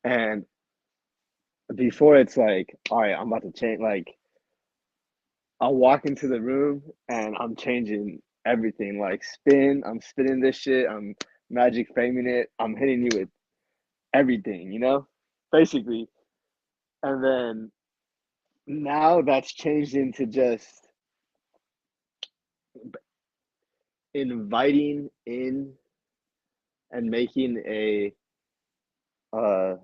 And before it's like, all right, I'm about to change. Like I'll walk into the room and I'm changing everything. Like I'm spinning this shit. I'm magic framing it. I'm hitting you with everything, basically. And then now that's changed into just inviting in and making uh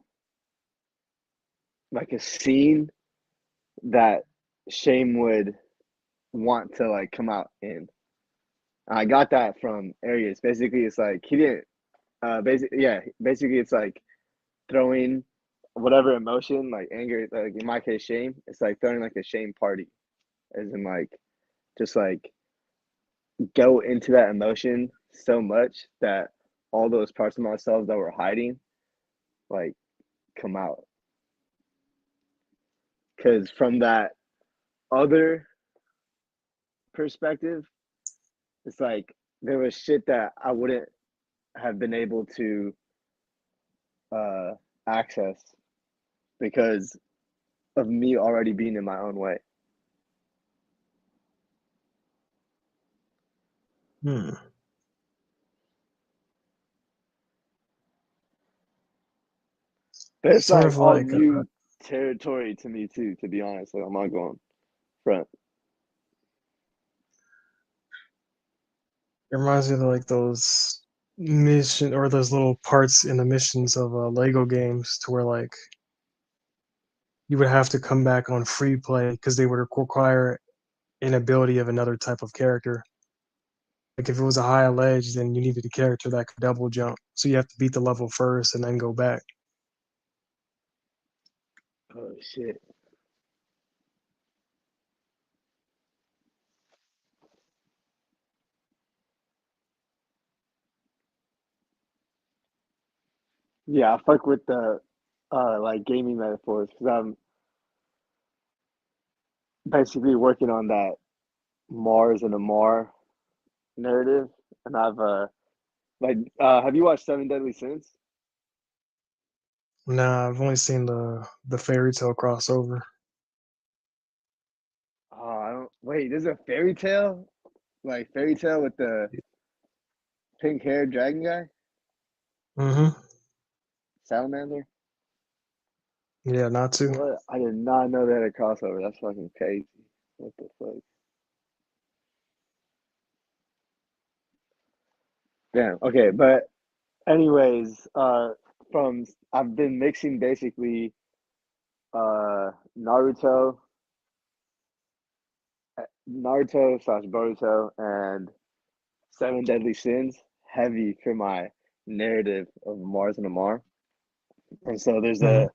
like a scene that shame would want to like come out in. I got that from Aries. Basically, it's like he didn't. Basically, it's like throwing whatever emotion, like anger, like in my case, shame. It's like throwing like a shame party, as in like just like go into that emotion so much that all those parts of myself that were hiding, like come out. Because from that other perspective, it's like there was shit that I wouldn't have been able to uh, access because of me already being in my own way. Hmm. But it's Sort like of all like new territory to me too, to be honest. Like I'm not going front. it reminds me of like those mission or those little parts in the missions of Lego games to where like you would have to come back on free play because they would require an ability of another type of character. Like if it was a high ledge, then you needed a character that could double jump. So you have to beat the level first and then go back. Oh shit. Yeah, I fuck with the like gaming metaphors because I'm basically working on that Mars and Amar narrative, and I've have you watched Seven Deadly Sins? Nah, I've only seen the fairy tale crossover. Oh, I don't wait. There's a fairy tale, like fairy tale with the pink haired dragon guy, Mm-hmm. salamander. Yeah, not to. What? I did not know they had a crossover. That's fucking crazy. What the fuck? Damn. Okay, but anyways, from I've been mixing basically Naruto, Naruto slash Boruto, and Seven Deadly Sins, heavy for my narrative of Mars and Amar. And so there's Mm-hmm.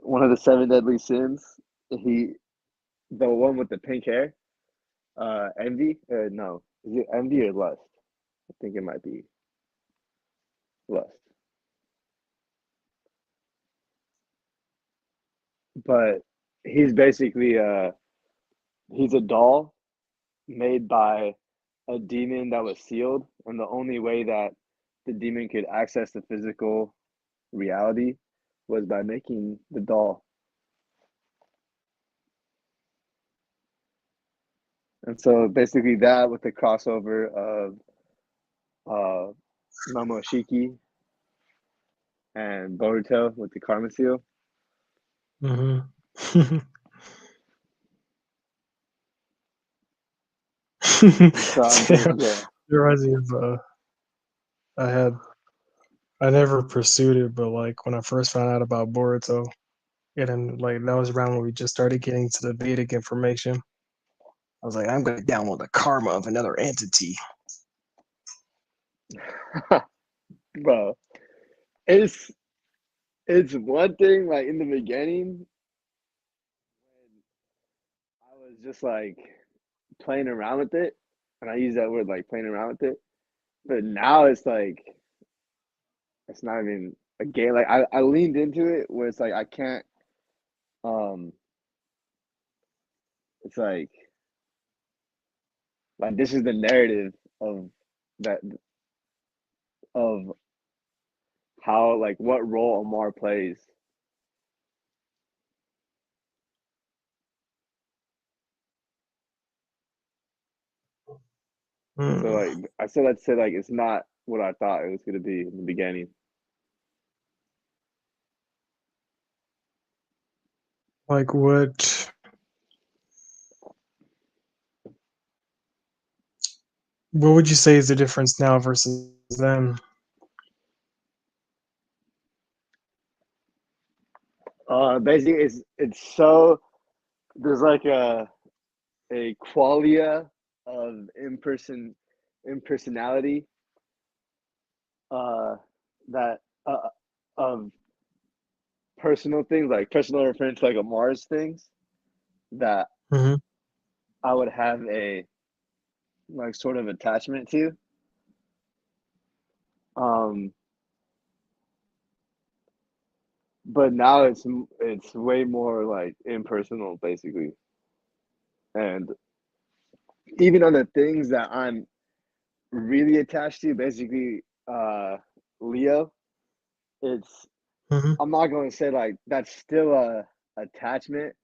one of the Seven Deadly Sins. The one with the pink hair, envy. No, is it envy or lust? I think it might be lust. But he's basically he's a doll made by a demon that was sealed, and the only way that the demon could access the physical reality was by making the doll. And so basically that with the crossover of uh Momoshiki and Boruto with the Karma Seal. Mm-hmm. So I'm Damn, doing yeah. it reminds me of I had I never pursued it, but like when I first found out about Boruto, and then like that was around when we just started getting to the Vedic information. I was like, I'm gonna download the karma of another entity. Bro, it's it's one thing like in the beginning when I was just like playing around with it, and I use that word like playing around with it. But now it's like it's not even a game. Like I leaned into it where it's like I can't. It's like this is the narrative of that of how like what role Omar plays. So like I said, I'd say like it's not what I thought it was gonna be in the beginning. Like what would you say is the difference now versus then? Basically, it's so there's like a qualia of impersonality that of personal things like personal reference like a Mars things that Mm-hmm. I would have a like sort of attachment to. But now it's way more like impersonal basically, and even on the things that I'm really attached to, basically Leo, it's Mm-hmm. I'm not going to say like that's still a attachment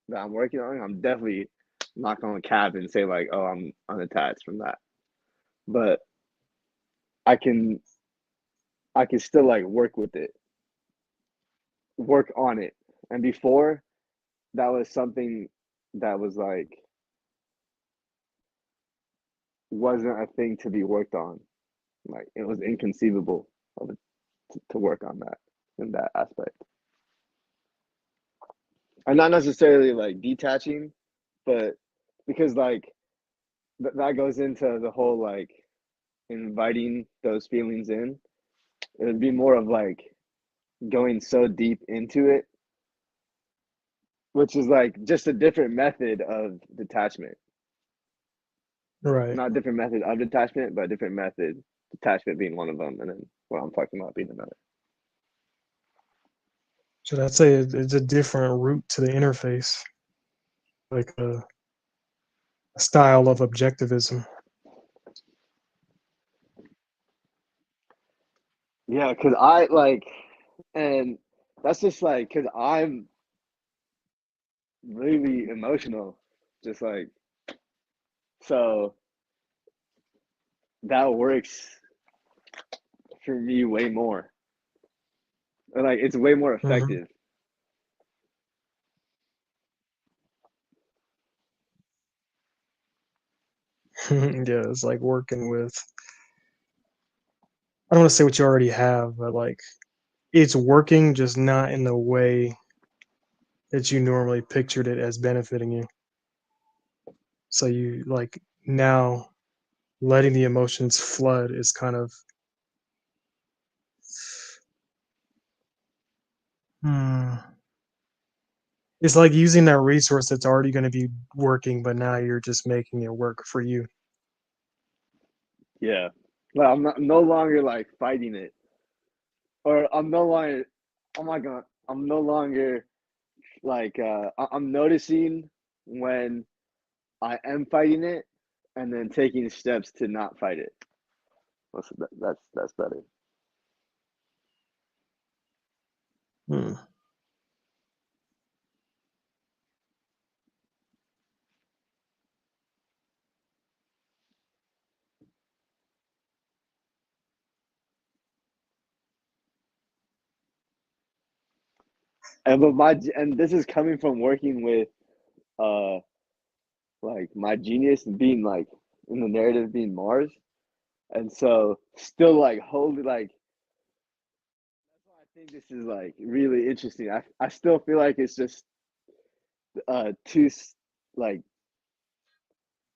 that I'm working on. I'm definitely not going to cap and say like, oh, I'm unattached from that. But I can still like work with it, work on it. And before that was something that was like wasn't a thing to be worked on. Like it was inconceivable of it to work on that in that aspect. And not necessarily like detaching, but because like that goes into the whole like inviting those feelings in. It would be more of like going so deep into it, which is like just a different method of detachment. Right. Not a different method of detachment, but a different method. Detachment being one of them, and then what I'm talking about being another. Should I say it's a different route to the interface, like a style of objectivism? Yeah, because I like, and that's just like, because I'm really emotional, just like, so that works for me way more. Like, it's way more Mm-hmm. effective. Yeah, it's like working with, I don't want to say what you already have, but like it's working, just not in the way that you normally pictured it as benefiting you. So you like now letting the emotions flood is kind of hmm, it's like using that resource that's already going to be working, but now you're just making it work for you. Yeah. Like, no longer like fighting it, or I'm no longer. Oh my god, I'm no longer like I'm noticing when I am fighting it, and then taking steps to not fight it. That's better. Hmm. And this is coming from working with uh like my genius being like in the narrative being Mars, and so still like holy like that's why I think this is like really interesting. I still feel like it's just too like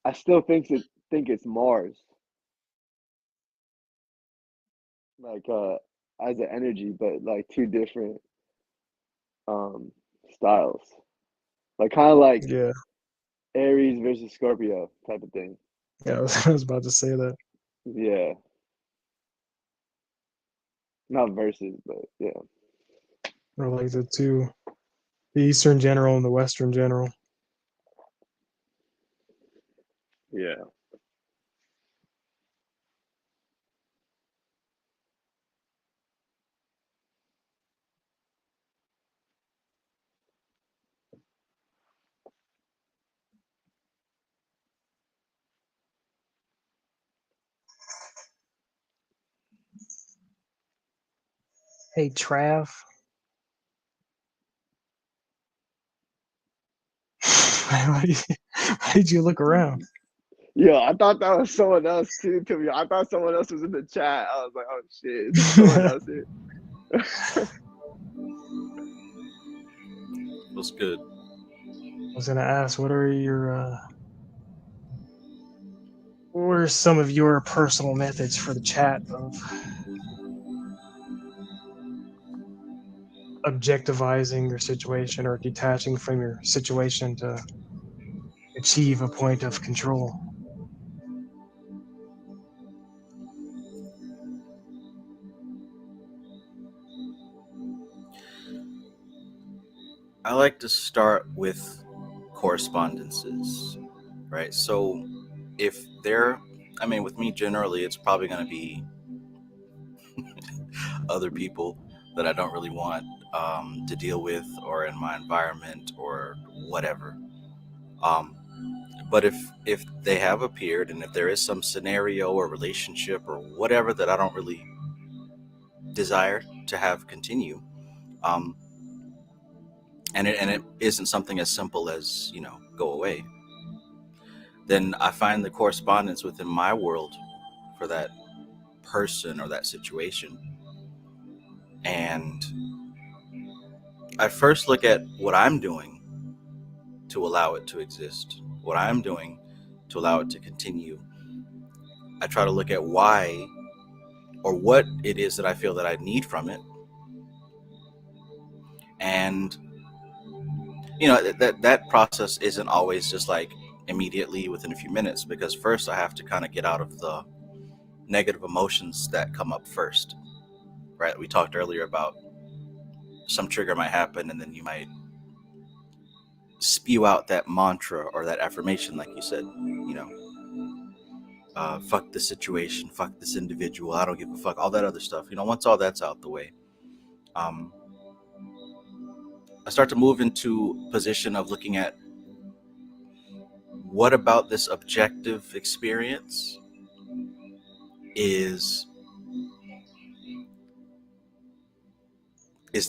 I still think it's Mars like as an energy, but like two different um styles, like kind of like Yeah, Aries versus Scorpio type of thing. yeah, I was about to say that. Yeah, Not versus, but yeah. or like the two, the Eastern General and the Western General. Yeah. Hey, Trav. Why did you look around? Yeah, I thought that was someone else too. To me, I thought someone else was in the chat. I was like, "Oh shit, is this someone else here?" What's good? I was gonna ask, what are some of your personal methods for the chat of objectivizing your situation or detaching from your situation to achieve a point of control? I like to start with correspondences, right? So if they're, I mean, with me generally, it's probably going to be other people that I don't really want to deal with, or in my environment, or whatever. Um, but if they have appeared, and if there is some scenario or relationship or whatever that I don't really desire to have continue, um, and it isn't something as simple as go away, then I find the correspondence within my world for that person or that situation, and I first look at what I'm doing to allow it to exist, what I'm doing to allow it to continue. I try to look at why or what it is that I feel that I need from it. And that process isn't always just like immediately within a few minutes, because first I have to kind of get out of the negative emotions that come up first, right? We talked earlier about some trigger might happen, and then you might spew out that mantra or that affirmation, like you said, fuck this situation, fuck this individual, I don't give a fuck, all that other stuff. Once all that's out the way, um, I start to move into position of looking at what about this objective experience is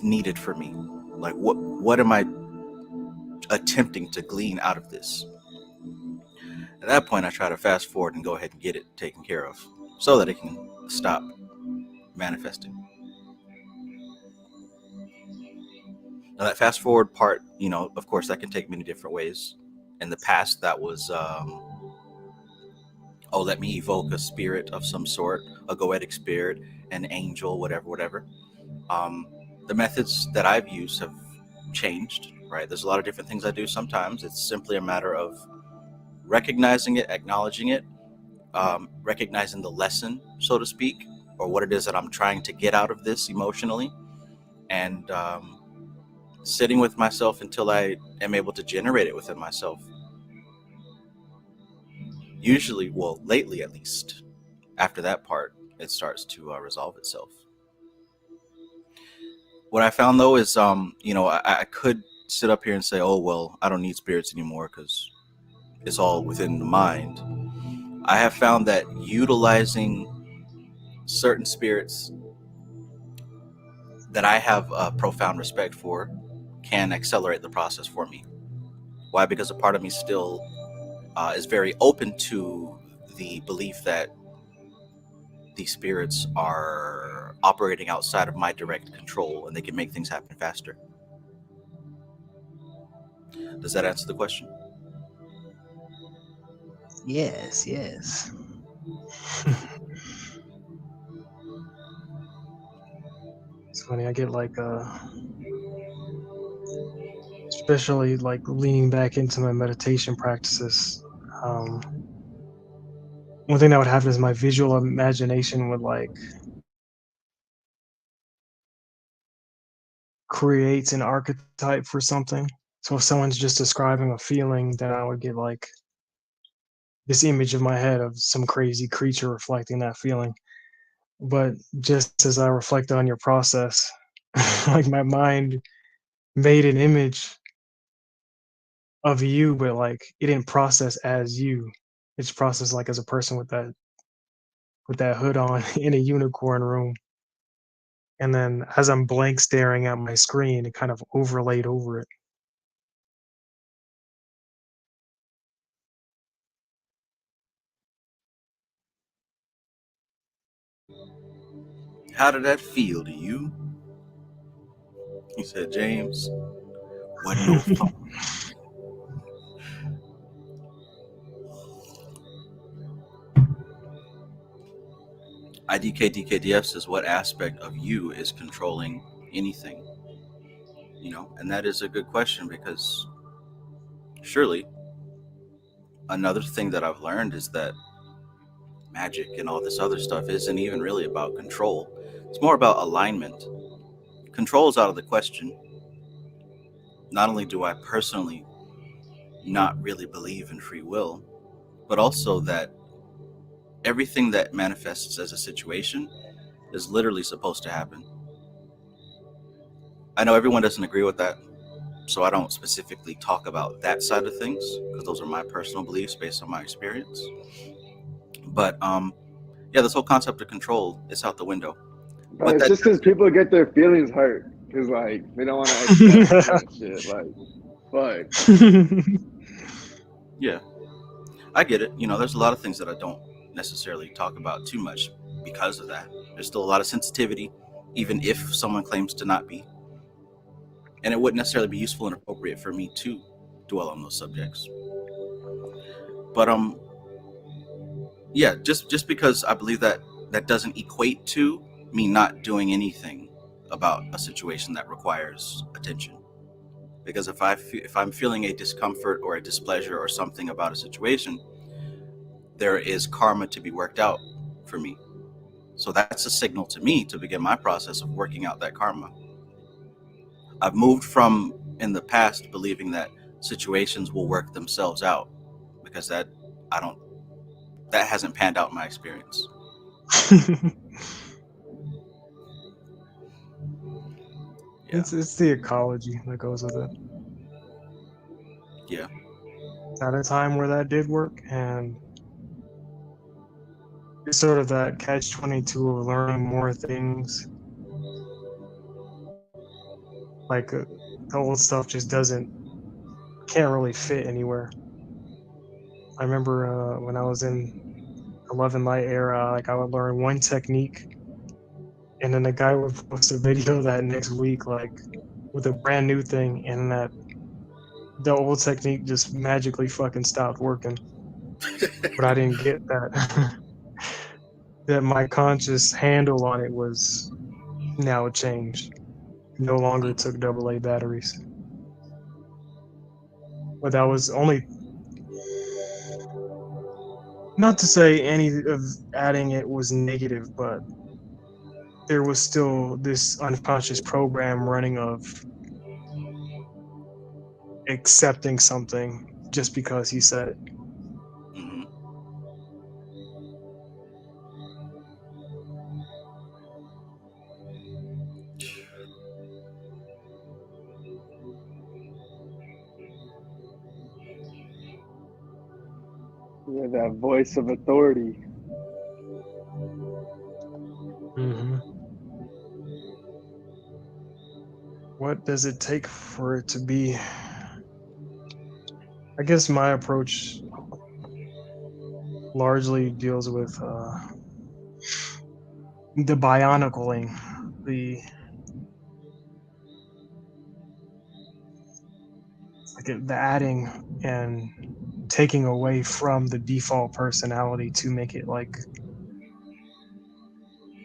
needed for me. Like what am I attempting to glean out of this? At that point, I try to fast forward and go ahead and get it taken care of so that it can stop manifesting. Now, that fast forward part, of course, that can take many different ways. In the past, that was, let me evoke a spirit of some sort, a goetic spirit, an angel, whatever, whatever. The methods that I've used have changed, right? There's a lot of different things I do. Sometimes it's simply a matter of recognizing it, acknowledging it, recognizing the lesson, so to speak, or what it is that I'm trying to get out of this emotionally, and sitting with myself until I am able to generate it within myself. Usually, well, lately at least, after that part, it starts to resolve itself. What I found though is, I could sit up here and say, oh, well, I don't need spirits anymore because it's all within the mind. I have found that utilizing certain spirits that I have a profound respect for can accelerate the process for me. Why? Because a part of me still is very open to the belief that these spirits are operating outside of my direct control and they can make things happen faster. Does that answer the question? Yes. It's funny, I get like especially like leaning back into my meditation practices. Um, One thing that would happen is my visual imagination would like creates an archetype for something. So if someone's just describing a feeling, then I would get like this image of my head of some crazy creature reflecting that feeling. But just as I reflected on your process, like my mind made an image of you, but like it didn't process as you. It's processed like as a person with that hood on in a unicorn room. And then as I'm blank staring at my screen, it kind of overlaid over it. How did that feel to you? He said, James, wasn't no fun. IDK says, what aspect of you is controlling anything? You know, and that is a good question, because surely another thing that I've learned is that magic and all this other stuff isn't even really about control. It's more about alignment. Control is out of the question. Not only do I personally not really believe in free will, but also that everything that manifests as a situation is literally supposed to happen. I know everyone doesn't agree with that, so I don't specifically talk about that side of things, because those are my personal beliefs based on my experience. But yeah, this whole concept of control is out the window. But But it's that just because people get their feelings hurt because like they don't want to accept certain shit. Like, fuck. yeah, I get it. You know, there's a lot of things that I don't necessarily talk about too much because of that. There's still a lot of sensitivity, even if someone claims to not be. And it wouldn't necessarily be useful and appropriate for me to dwell on those subjects. But yeah, just because I believe that that doesn't equate to me not doing anything about a situation that requires attention. Because if I'm feeling a discomfort or a displeasure or something about a situation, there is karma to be worked out for me. So that's a signal to me to begin my process of working out that karma. I've moved from in the past believing that situations will work themselves out, because I don't that hasn't panned out in my experience. Yeah. It's the ecology that goes with it. Yeah. At a time where that did work, and it's sort of that catch-22 of learning more things. Like the old stuff just can't really fit anywhere. I remember when I was in 11 Light era, like I would learn one technique, and then the guy would post a video that next week, like with a brand new thing, and that the old technique just magically fucking stopped working. But I didn't get that that my conscious handle on it was now changed. No longer took AA batteries. But that was only, not to say any of adding it was negative, but there was still this unconscious program running of accepting something just because he said it. Hmm. Yeah, that voice of authority. Mm-hmm. What does it take for it to be? I guess my approach largely deals with the bionicling, the the adding and taking away from the default personality to make it like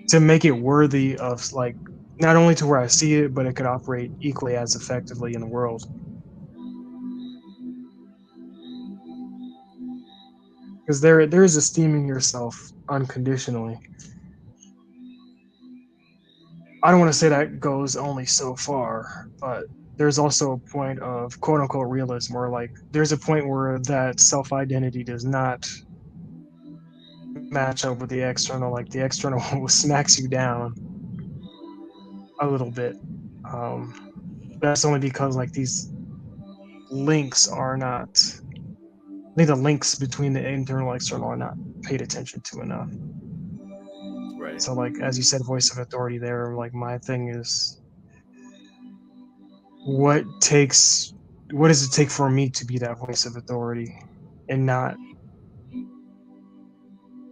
to make it worthy of like not only to where I see it, but it could operate equally as effectively in the world. Because there is esteeming yourself unconditionally. I don't want to say that goes only so far, but there's also a point of quote unquote realism where like there's a point where that self identity does not match up with the external. Like the external smacks you down a little bit. Um, that's only because like these links are not. I think the links between the internal and external are not paid attention to enough. Right. So like as you said, voice of authority there. Like my thing is, what takes what does it take for me to be that voice of authority, and not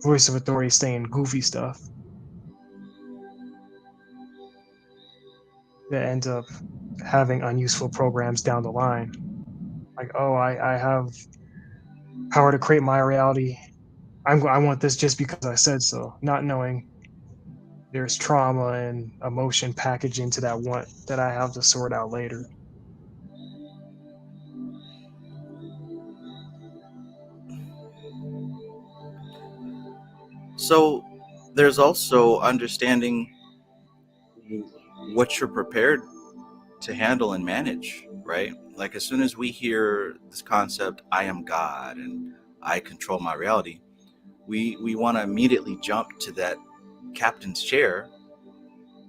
voice of authority saying goofy stuff that ends up having unuseful programs down the line. Like, oh, I have power to create my reality. I want this just because I said so, not knowing there's trauma and emotion packaged into that want that I have to sort out later. So there's also understanding what you're prepared to handle and manage, right? Like as soon as we hear this concept, I am God and I control my reality, we want to immediately jump to that captain's chair,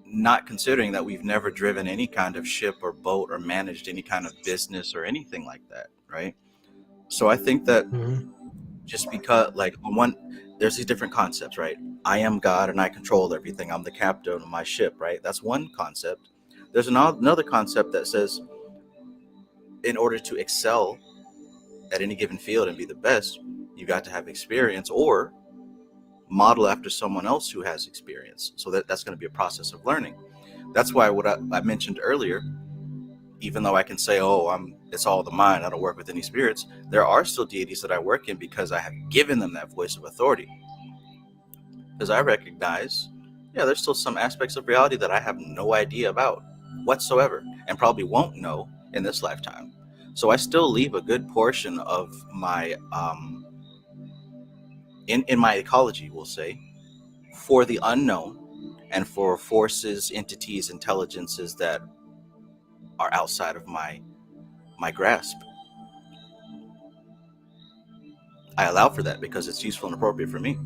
not considering that we've never driven any kind of ship or boat or managed any kind of business or anything like that, right? So I think that Mm-hmm. just because like on one, there's these different concepts, right? I am God and I control everything, I'm the captain of my ship, right? That's one concept. There's another concept that says in order to excel at any given field and be the best, you got to have experience or model after someone else who has experience. So that's going to be a process of learning. That's why what I mentioned earlier, even though I can say, oh, it's all the mind, I don't work with any spirits, there are still deities that I work in because I have given them that voice of authority. Because I recognize, yeah, there's still some aspects of reality that I have no idea about whatsoever and probably won't know in this lifetime. So I still leave a good portion of my in my ecology, we'll say, for the unknown and for forces, entities, intelligences that are outside of my grasp. I allow for that because it's useful and appropriate for me.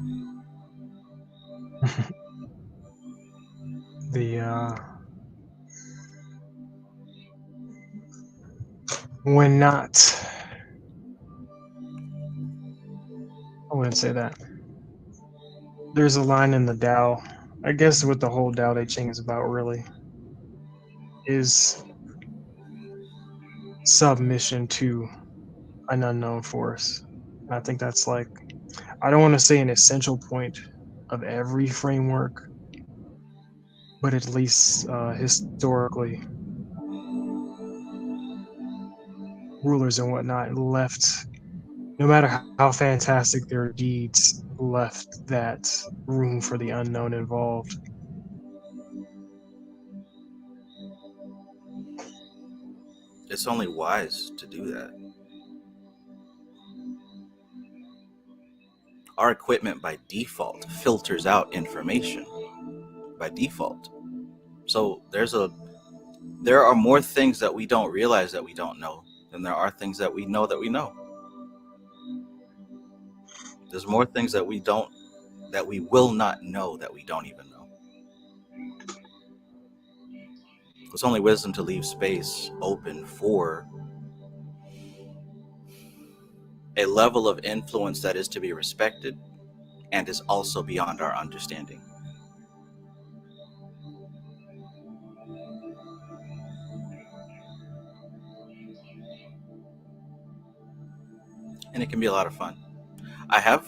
The when not, I wouldn't say that. There's a line in the Tao. I guess what the whole Tao Te Ching is about really is submission to an unknown force. And I think that's like, I don't want to say an essential point of every framework, but at least historically, rulers and whatnot left, no matter how fantastic their deeds, left that room for the unknown involved. It's only wise to do that. Our equipment by default filters out information by default. So there are more things that we don't realize that we don't know than there are things that we know that we know. There's more things that we will not know that we don't even know. It's only wisdom to leave space open for a level of influence that is to be respected and is also beyond our understanding. And it can be a lot of fun. I have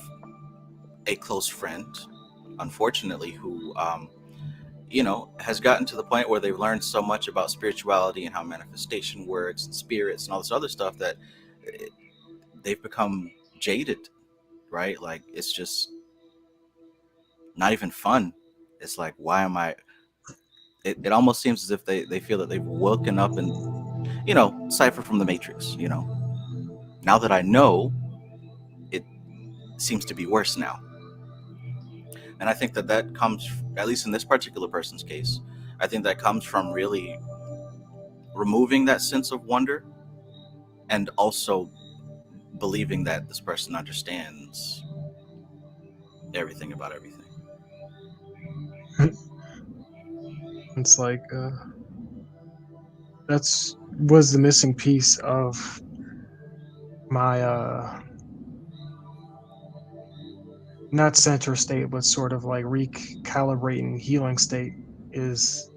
a close friend, unfortunately, who has gotten to the point where they've learned so much about spirituality and how manifestation works and spirits and all this other stuff that they've become jaded, right? Like it's just not even fun. It's like, why am I? It almost seems as if they feel that they've woken up and, cipher from the Matrix. Now that I know, it seems to be worse now. And I think that comes, at least in this particular person's case, I think that comes from really removing that sense of wonder and also believing that this person understands everything about everything. It's like that's was the missing piece of my not center state, but sort of like recalibrating healing state is,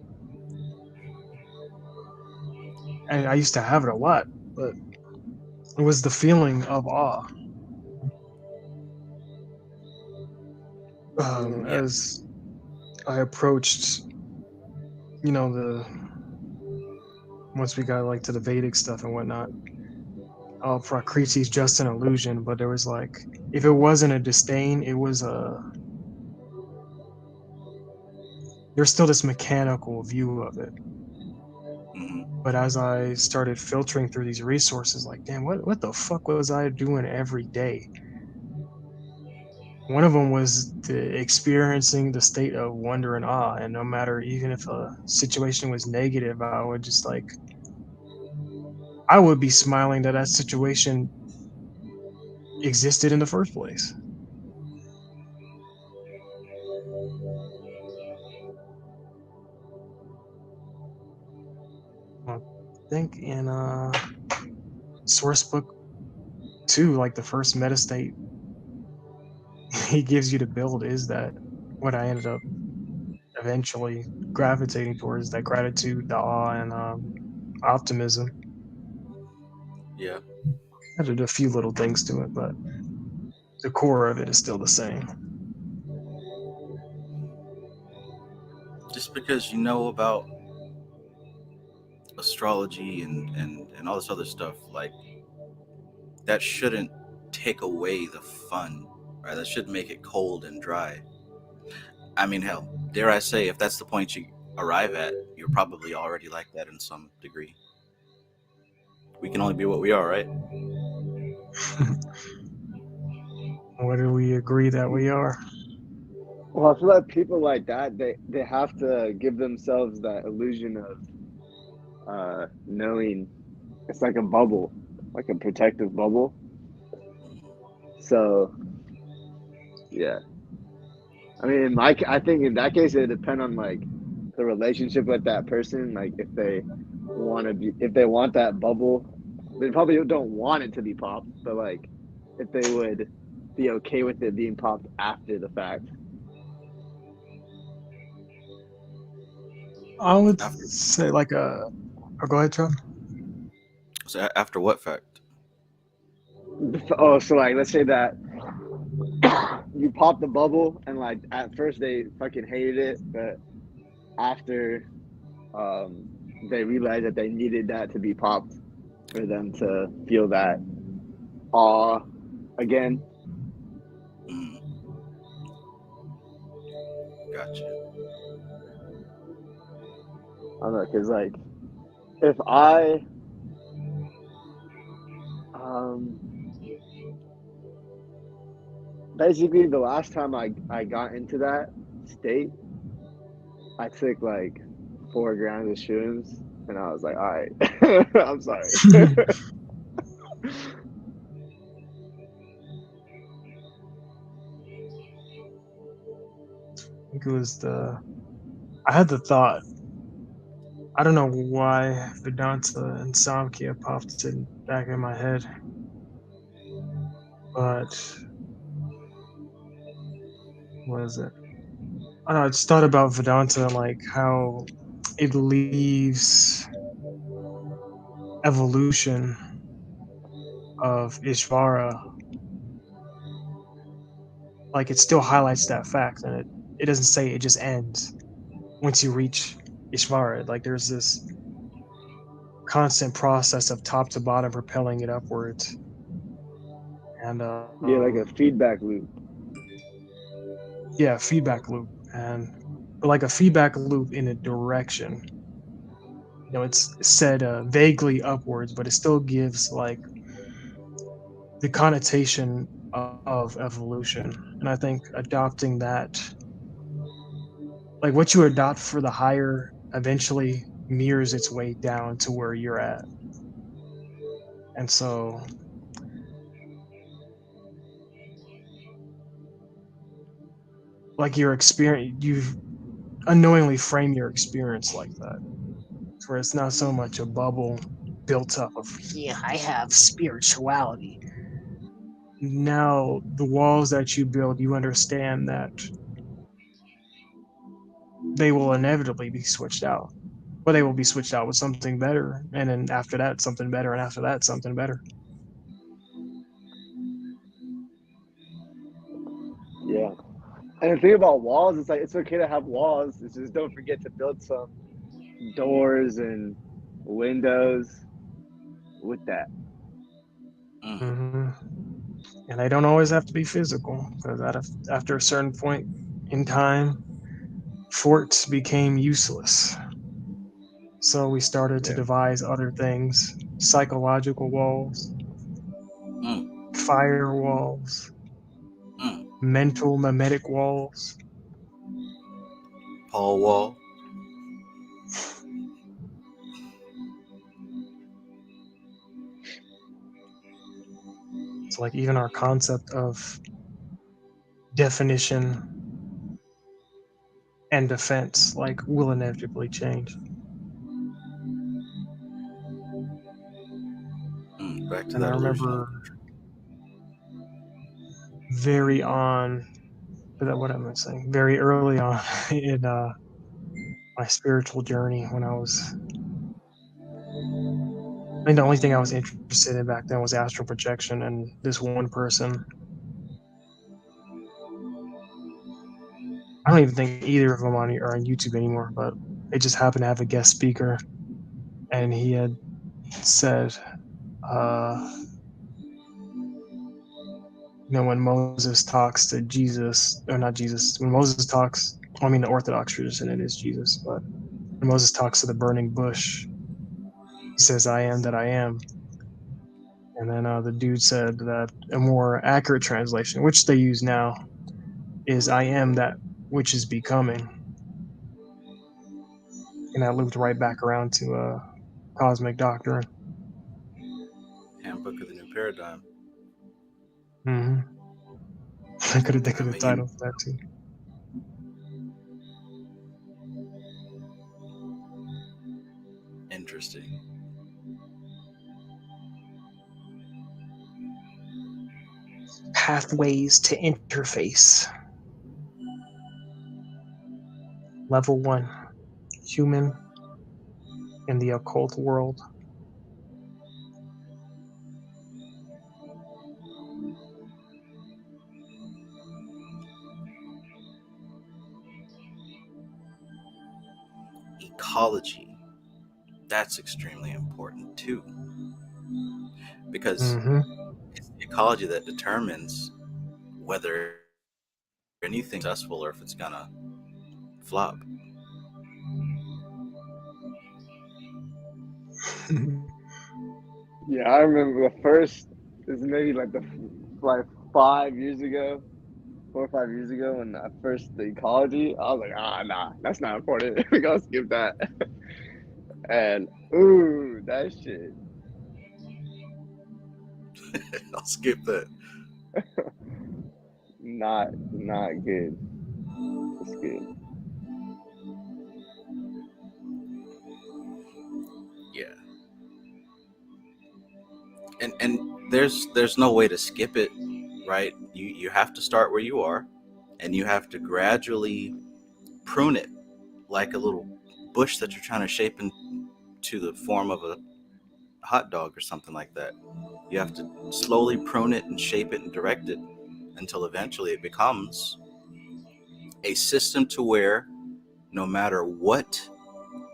and I used to have it a lot, but it was the feeling of awe. Yeah. As I approached, the once we got like to the Vedic stuff and whatnot, Prakriti's just an illusion, but there was like, if it wasn't a disdain, it was there's still this mechanical view of it. Hmm. But as I started filtering through these resources, like, damn, what the fuck was I doing every day? One of them was experiencing the state of wonder and awe, and no matter, even if a situation was negative, I would just like, I would be smiling that that situation existed in the first place. I think in source book 2, like the first meta state he gives you to build is that what I ended up eventually gravitating towards, that gratitude, the awe, and optimism. Yeah. Added a few little things to it, but the core of it is still the same. Just because you know about astrology and all this other stuff, like, that shouldn't take away the fun, right? That should make it cold and dry. I mean, hell, dare I say, if that's the point you arrive at, you're probably already like that in some degree. We can only be what we are, right? What do we agree that we are? Well, I feel like people like that, they have to give themselves that illusion of knowing it's like a bubble, like a protective bubble. So yeah, I mean, I think in that case it depend on like the relationship with that person. Like if they if they want that bubble, they probably don't want it to be popped, but like if they would be okay with it being popped after the fact. I would After, say like oh, go ahead, Trump. so after what fact? Oh, so like let's say that you pop the bubble and like at first they fucking hated it, but after um they realized that they needed that to be popped for them to feel that awe again. Mm, gotcha. I don't know, because like if I um basically the last time I got into that state, I took like 4 grams of shrooms and I was like, all right, I'm sorry. I think it was I had the thought. I don't know why Vedanta and Samkhya popped in back in my head, but what is it? I don't know. I just thought about Vedanta and like how it leaves evolution of Ishvara, like it still highlights that fact, and it doesn't say it just ends once you reach Ishvara. Like there's this constant process of top to bottom propelling it upwards, and Yeah, like a feedback loop. yeah, feedback loop, and like a feedback loop in a direction. It's said vaguely upwards, but it still gives like the connotation of evolution. And I think adopting that, like what you adopt for the higher eventually mirrors its way down to where you're at. And so like your experience, you've unknowingly frame your experience like that, where it's not so much a bubble built up of, yeah, I have spirituality. Now the walls that you build, you understand that they will inevitably be switched out, but they will be switched out with something better, and then after that something better, and after that something better. Yeah. And the thing about walls, it's like it's okay to have walls. It's just don't forget to build some doors and windows with that. Hmm. And they don't always have to be physical, because after a certain point in time, forts became useless. So we started to Yeah. devise other things: psychological walls, Mm. fire walls, Mm. mental mimetic walls. Paul Wall. So, like, even our concept of definition and defense, like, will inevitably change. Back to And I that illusion of remember very on, what am I saying? Very early on in my spiritual journey, when I think the only thing I was interested in back then was astral projection, and this one person, I don't even think either of them are on YouTube anymore, but they just happened to have a guest speaker, and he had said, when Moses talks to Jesus, or not Jesus, when Moses talks, I mean, the Orthodox tradition, it is Jesus, but when Moses talks to the burning bush, he says, I am that I am. And then the dude said that a more accurate translation, which they use now, is I am that which is becoming. And that looped right back around to cosmic doctrine. Handbook of the New Paradigm. Mm-hmm. They could I have mean, titled that too. interesting. Pathways to interface. Level 1, human in the occult world. Ecology. That's extremely important too, because Mm-hmm. it's the ecology that determines whether anything's successful or if it's gonna flop. Yeah, I remember the first is maybe like 5 years ago, 4 or 5 years ago, when I first the ecology, I was like, nah, that's not important. We gotta skip that. And ooh, that shit, I'll skip that. not good. It's good. Yeah, and there's no way to skip it, right? You have to start where you are, and you have to gradually prune it like a little bush that you're trying to shape into the form of a hot dog or something like that. You have to slowly prune it and shape it and direct it until eventually it becomes a system to where no matter what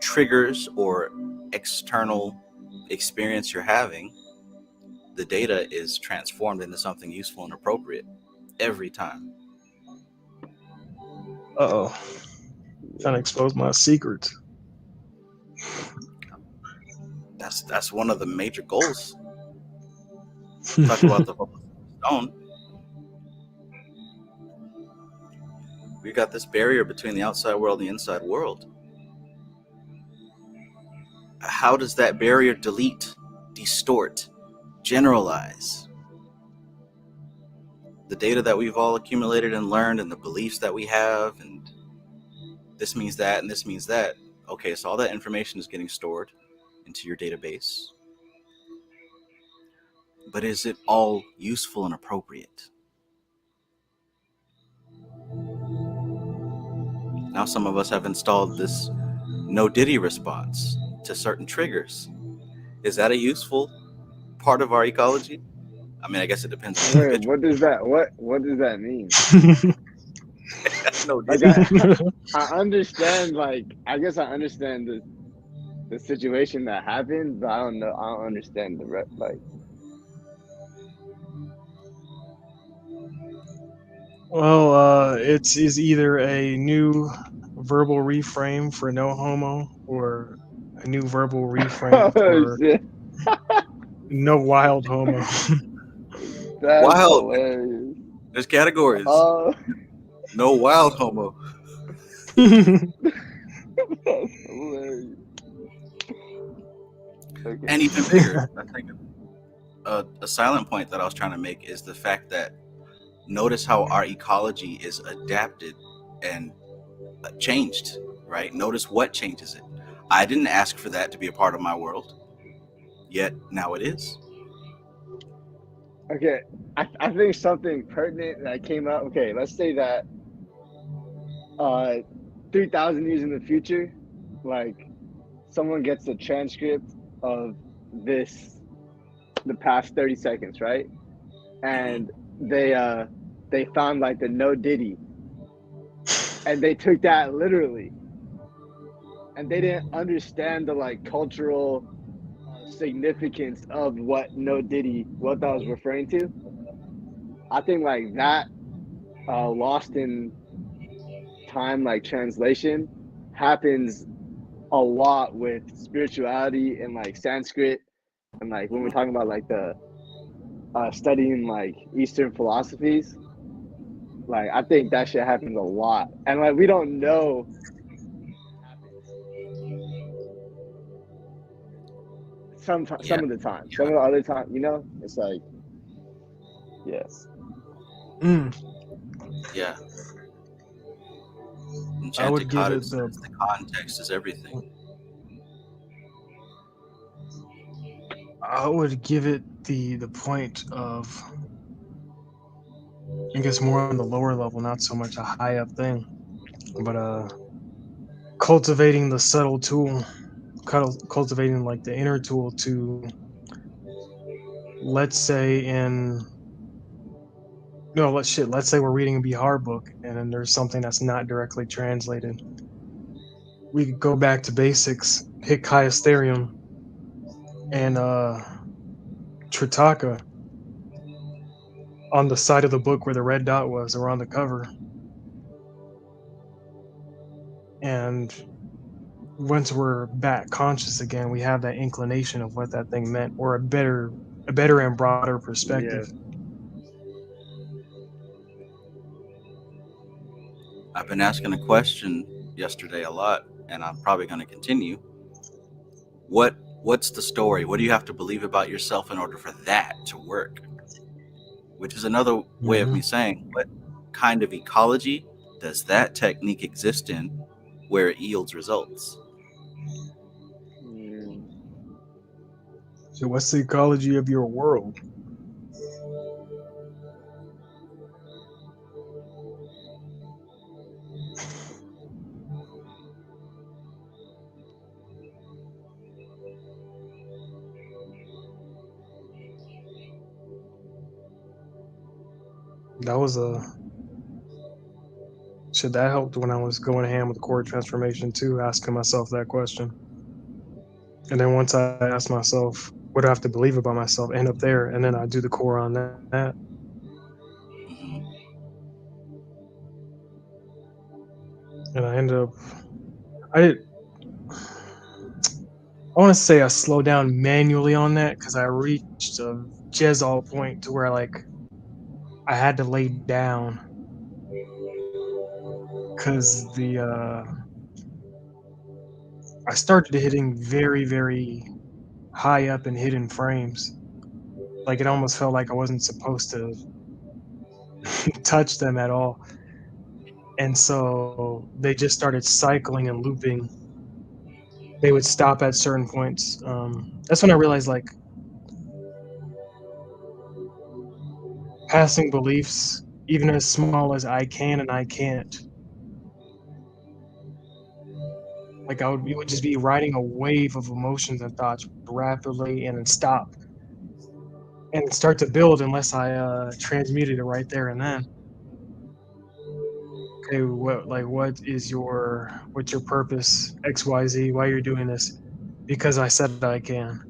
triggers or external experience you're having, the data is transformed into something useful and appropriate every time. Uh-oh. Trying to expose my secrets. That's one of the major goals. Talk about the stone. We got this barrier between the outside world and the inside world. how does that barrier delete, distort, generalize the data that we've all accumulated and learned, and the beliefs that we have, and this means that and this means that? Okay, so all that information is getting stored into your database, but is it all useful and appropriate? Now some of us have installed this no diddy response to certain triggers. Is that a useful part of our ecology? I mean, I guess it depends on the Wait, individual. what does that mean? No Like diddy. I understand, like I guess I understand the situation that happened, but I don't know. I don't understand like. Well, it is either a new verbal reframe for no homo, or a new verbal reframe Oh for shit, no wild homo. that's Wild. hilarious. There's categories. Oh, No wild homo. that's hilarious. Okay. And even bigger, I think a silent point that I was trying to make is the fact that notice how our ecology is adapted and changed, right? Notice what changes it. I didn't ask for that to be a part of my world, yet now it is. Okay, I think something pertinent that came out. Okay, let's say that 3,000 years in the future, like someone gets a transcript of the past 30 seconds, right? And they found like the no diddy, and they took that literally, and they didn't understand the like cultural significance of what no diddy, what that was referring to. I think like that lost in time, like translation, happens a lot with spirituality and like Sanskrit, and like when we're talking about like the studying like Eastern philosophies, like I think that shit happens a lot, and like we don't know Yeah, some of the time, some yeah, of the other time, you know, it's like yes, Mm, yeah. I Enchanted would give Cottage it the says the context is everything. I would give it the point of, I guess, more on the lower level, not so much a high up thing, but cultivating the subtle tool, cultivating like the inner tool to, let's say in no, let's say we're reading a Bihar book and then there's something that's not directly translated. We could go back to basics, hit Chiasterium and Tritaka on the side of the book where the red dot was, or on the cover. And once we're back conscious again, we have that inclination of what that thing meant, or a better and broader yeah. perspective. I've been asking a question yesterday a lot, and I'm probably going to continue. What's the story? What do you have to believe about yourself in order for that to work? Which is another way of Hmm. me saying, what kind of ecology does that technique exist in where it yields results? Mm. So, what's the ecology of your world? That was a shit that helped when I was going ham with core transformation too, asking myself that question. And then once I asked myself, what do I have to believe about myself, end up there, and then I do the core on that. Mhm. And I ended up, I I want to say I slowed down manually on that because I reached a Jezal point to where like I had to lay down because I started hitting very, very high up in hidden frames. Like it almost felt like I wasn't supposed to touch them at all. And so they just started cycling and looping. They would stop at certain points. That's when I realized like passing beliefs, even as small as I can and I can't. Like it would just be riding a wave of emotions and thoughts rapidly and then stop and start to build unless I transmuted it right there and then. Okay, what's your purpose? XYZ, why you're doing this? Because I said I can.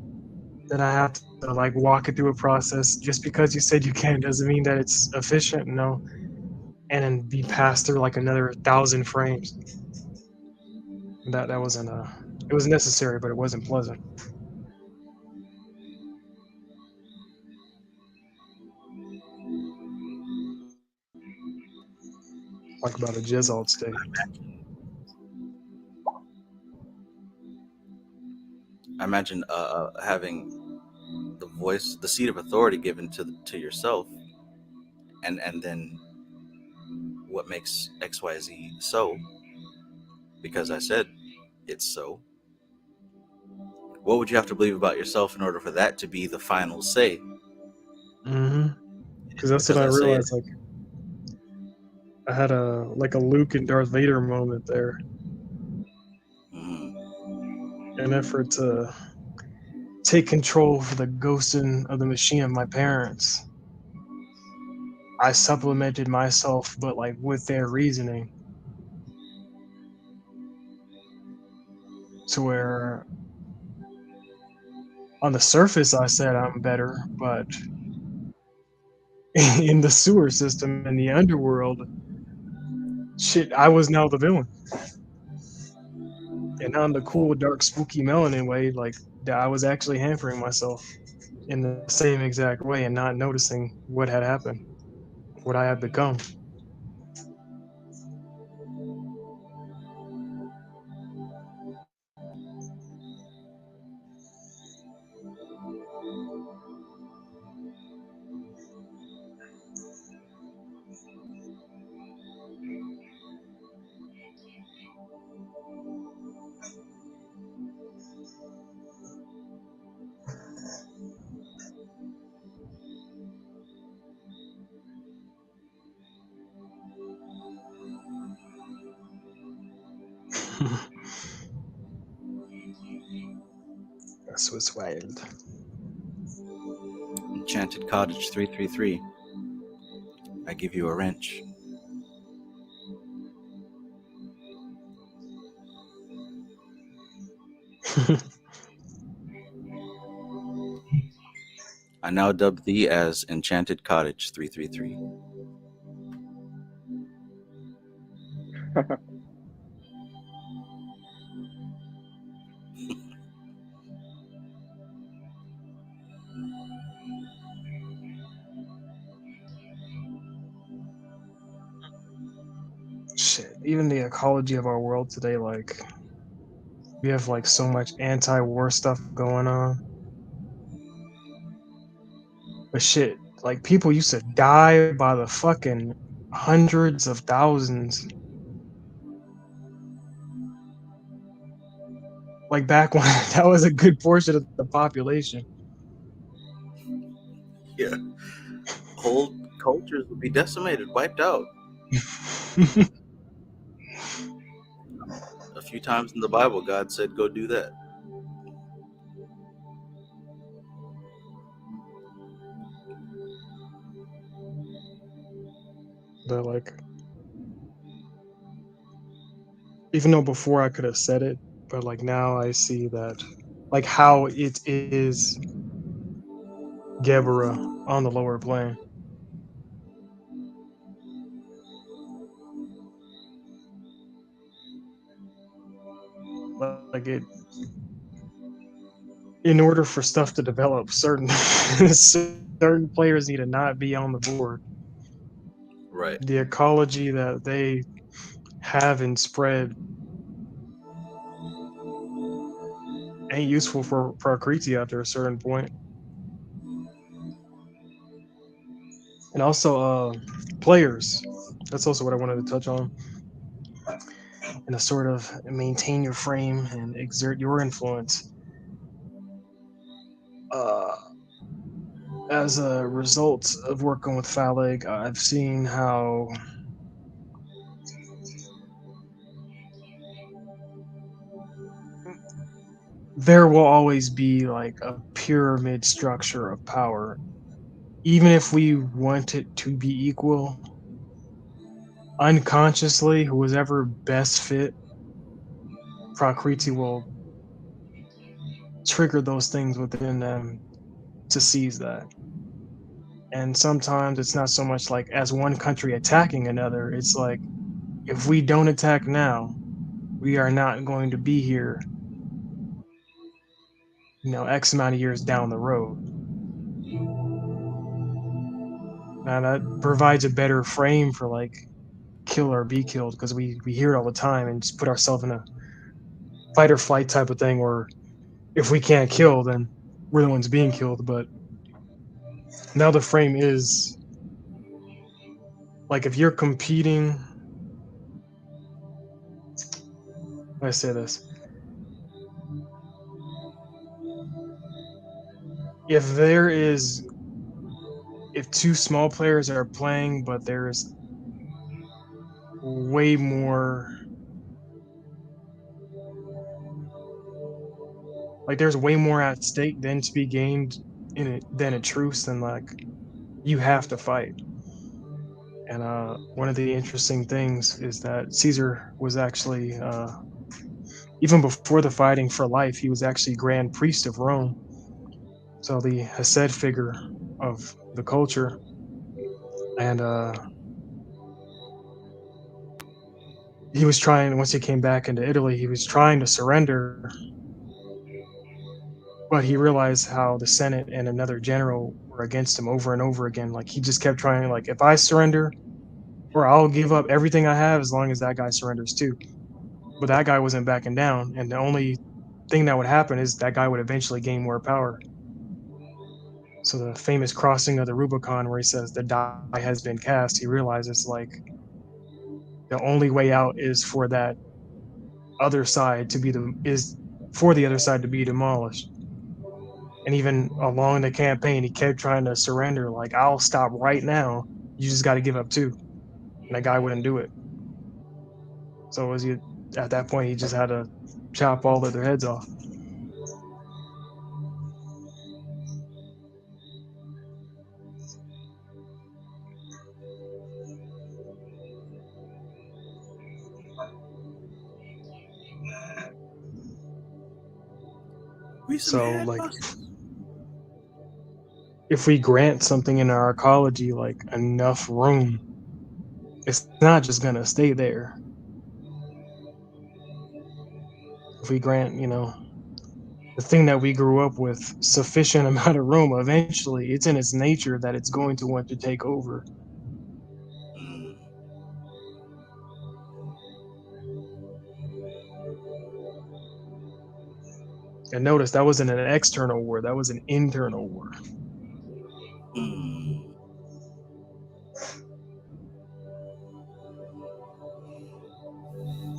Then I have to like walk it through a process. Just because you said you can doesn't mean that it's efficient, no. And then be passed through like another 1,000 frames. That wasn't it was necessary, but it wasn't pleasant. Talk about a jizzled state. I imagine having the voice, the seat of authority given to yourself, and then what makes XYZ so, because I said it's so. What would you have to believe about yourself in order for that to be the final say? Mm-hmm. Because that's what Because I I say it. realized. Like I had a Luke and Darth Vader moment there. An effort to take control for the ghosting of the machine of my parents. I supplemented myself, but like with their reasoning, to where on the surface I said I'm better, but in the sewer system in the underworld, shit, I was now the villain. And not in the cool, dark, spooky melanin way, like that I was actually hampering myself in the same exact way and not noticing what had happened, what I had become. That's what's wild. Enchanted Cottage 333. I give you a wrench. I now dub thee as Enchanted Cottage 333. Shit, even the ecology of our world today, like we have like so much anti-war stuff going on. But shit, like people used to die by the fucking hundreds of thousands. Like back when that was a good portion of the population. Yeah. Whole cultures would be decimated, wiped out. A few times in the Bible, God said, go do that. They're like, even though before I could have said it, but like now I see that, like how it is Gebera on the lower plane. Like it, in order for stuff to develop, certain certain players need to not be on the board. Right. The ecology that they have and spread ain't useful for Prakriti after a certain point. And also players. That's also what I wanted to touch on. And to sort of maintain your frame and exert your influence. As a result of working with Phaleg, I've seen how there will always be like a pyramid structure of power. Even if we want it to be equal, unconsciously, whoever best fit Prakriti will trigger those things within them to seize that. And sometimes it's not so much like as one country attacking another, it's like if we don't attack now, we are not going to be here, X amount of years down the road. Now that provides a better frame for like kill or be killed because we hear it all the time and just put ourselves in a fight or flight type of thing where if we can't kill, then we're the ones being killed. But now the frame is like if you're competing, I say this. If there is if two small players are playing, but there's way more there's way more at stake than to be gained in it than a truce, then like you have to fight. And one of the interesting things is that Caesar was actually even before the fighting for life, he was actually Grand Priest of Rome. So the Hesed figure of the culture. And he was trying, once he came back into Italy, he was trying to surrender, but he realized how the Senate and another general were against him over and over again. Like he just kept trying, like, if I surrender, or I'll give up everything I have as long as that guy surrenders too. But that guy wasn't backing down, and the only thing that would happen is that guy would eventually gain more power. So the famous crossing of the Rubicon, where he says the die has been cast, he realizes like the only way out is for that other side to be the other side to be demolished. And even along the campaign, he kept trying to surrender. Like, I'll stop right now. You just got to give up too. And that guy wouldn't do it. So was he at that point? He just had to chop all of their heads off. So like, if we grant something in our ecology like enough room, it's not just gonna stay there. If we grant, the thing that we grew up with sufficient amount of room, eventually it's in its nature that it's going to want to take over. And notice that wasn't an external war, that was an internal war.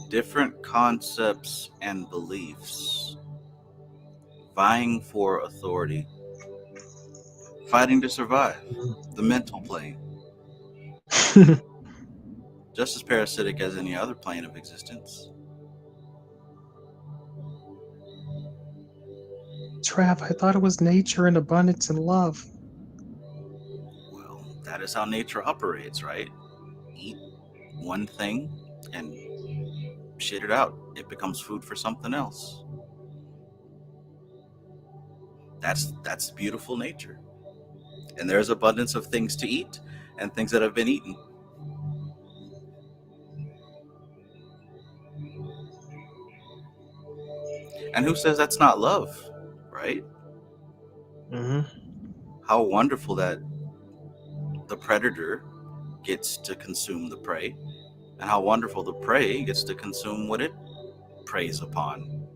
Different concepts and beliefs vying for authority, fighting to survive, the mental plane. Just as parasitic as any other plane of existence. Trav, I thought it was nature and abundance and love. Well, that is how nature operates, right? Eat one thing and shit it out. It becomes food for something else. That's beautiful nature. And there's abundance of things to eat and things that have been eaten. And who says that's not love, right? How wonderful that the predator gets to consume the prey, and how wonderful the prey gets to consume what it preys upon.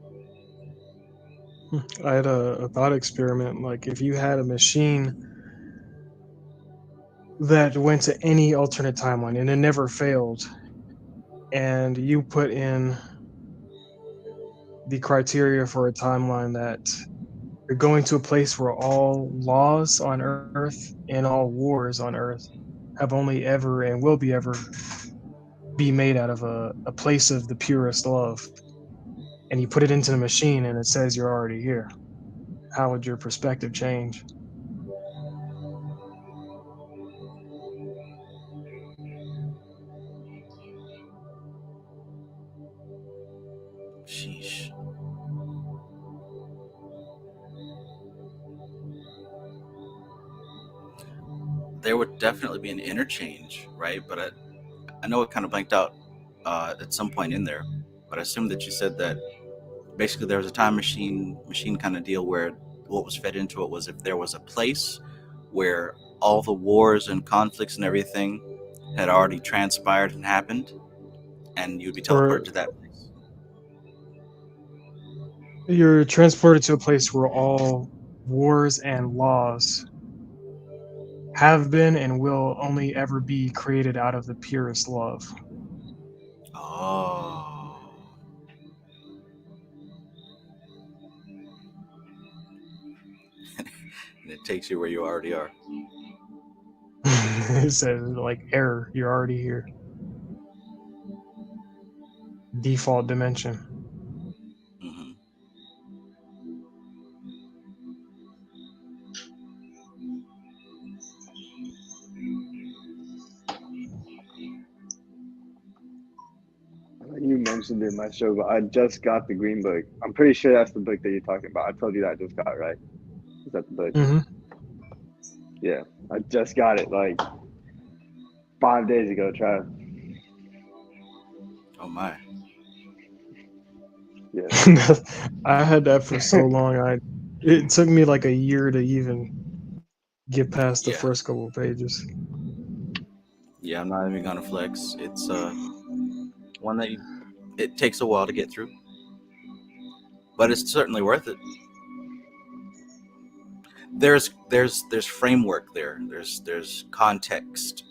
I had a thought experiment. Like, if you had a machine that went to any alternate timeline and it never failed, and you put in the criteria for a timeline that you're going to a place where all laws on Earth and all wars on Earth have only ever and will be ever be made out of a place of the purest love, and you put it into the machine and it says you're already here, how would your perspective change? Sheesh. There would definitely be an interchange, right? But I know it kind of blanked out at some point in there. But I assume that you said that basically there was a time machine kind of deal where what was fed into it was if there was a place where all the wars and conflicts and everything had already transpired and happened, and you'd be teleported Or to that place. you're transported to a place where all wars and laws have been and will only ever be created out of the purest love. Oh. And it takes you where you already are. It says, like, error, you're already here. Default dimension. Hmm. You mentioned it in my show, but I just got the green book. I'm pretty sure that's the book that you're talking about. I told you that I just got, right? Is that the book? Hmm. Yeah, I just got it like 5 days ago, Trav. Oh my. Yeah. I had that for so long. It took me like a year to even get past the Yeah. first couple of pages. Yeah, I'm not even gonna flex. It's one that it takes a while to get through, but it's certainly worth it. There's framework there. There's context.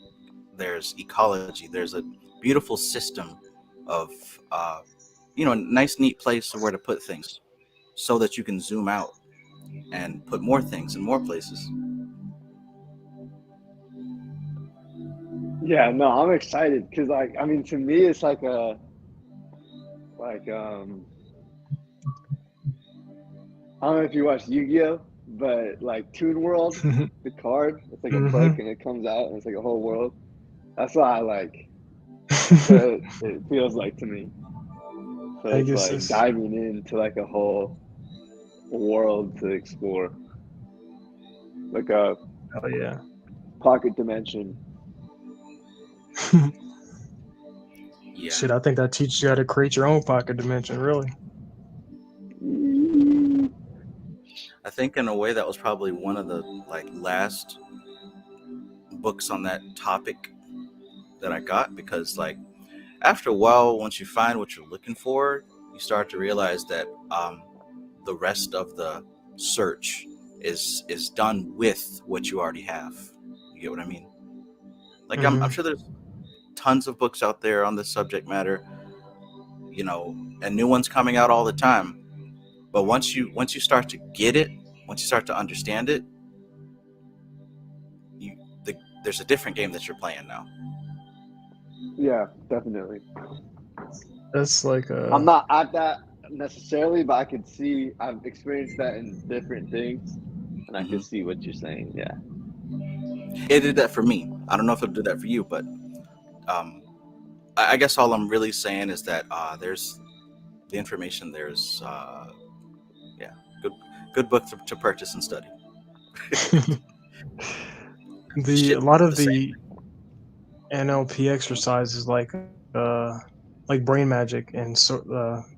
There's ecology. There's a beautiful system of a nice neat place of where to put things, so that you can zoom out and put more things in more places. Yeah, no, I'm excited because, like, I mean, to me, it's like I don't know if you watched Yu-Gi-Oh, but like Toon World, the card, it's like a Hmm. book and it comes out and it's like a whole world. That's what I like. That's what it feels like to me. So it's like Pegasus. diving into like a whole world to explore, like a Oh yeah. pocket dimension. Yeah, Shit, I think that teaches you how to create your own pocket dimension, really. I think in a way that was probably one of the last books on that topic that I got, because after a while, once you find what you're looking for, you start to realize that the rest of the search is done with what you already have. You get what I mean? Like I'm Hmm. sure there's tons of books out there on this subject matter, and new ones coming out all the time. But once you start to get it, once you start to understand it, you there's a different game that you're playing now. Yeah, definitely. That's like I'm not at that necessarily, but I could see I've experienced that in different things, and I Hmm. could see what you're saying. Yeah. It did that for me. I don't know if it'll do that for you, but um, I guess all I'm really saying is that there's the information. There's yeah, good good book to purchase and study. the a Shit, lot of the same. the NLP exercises, like brain magic and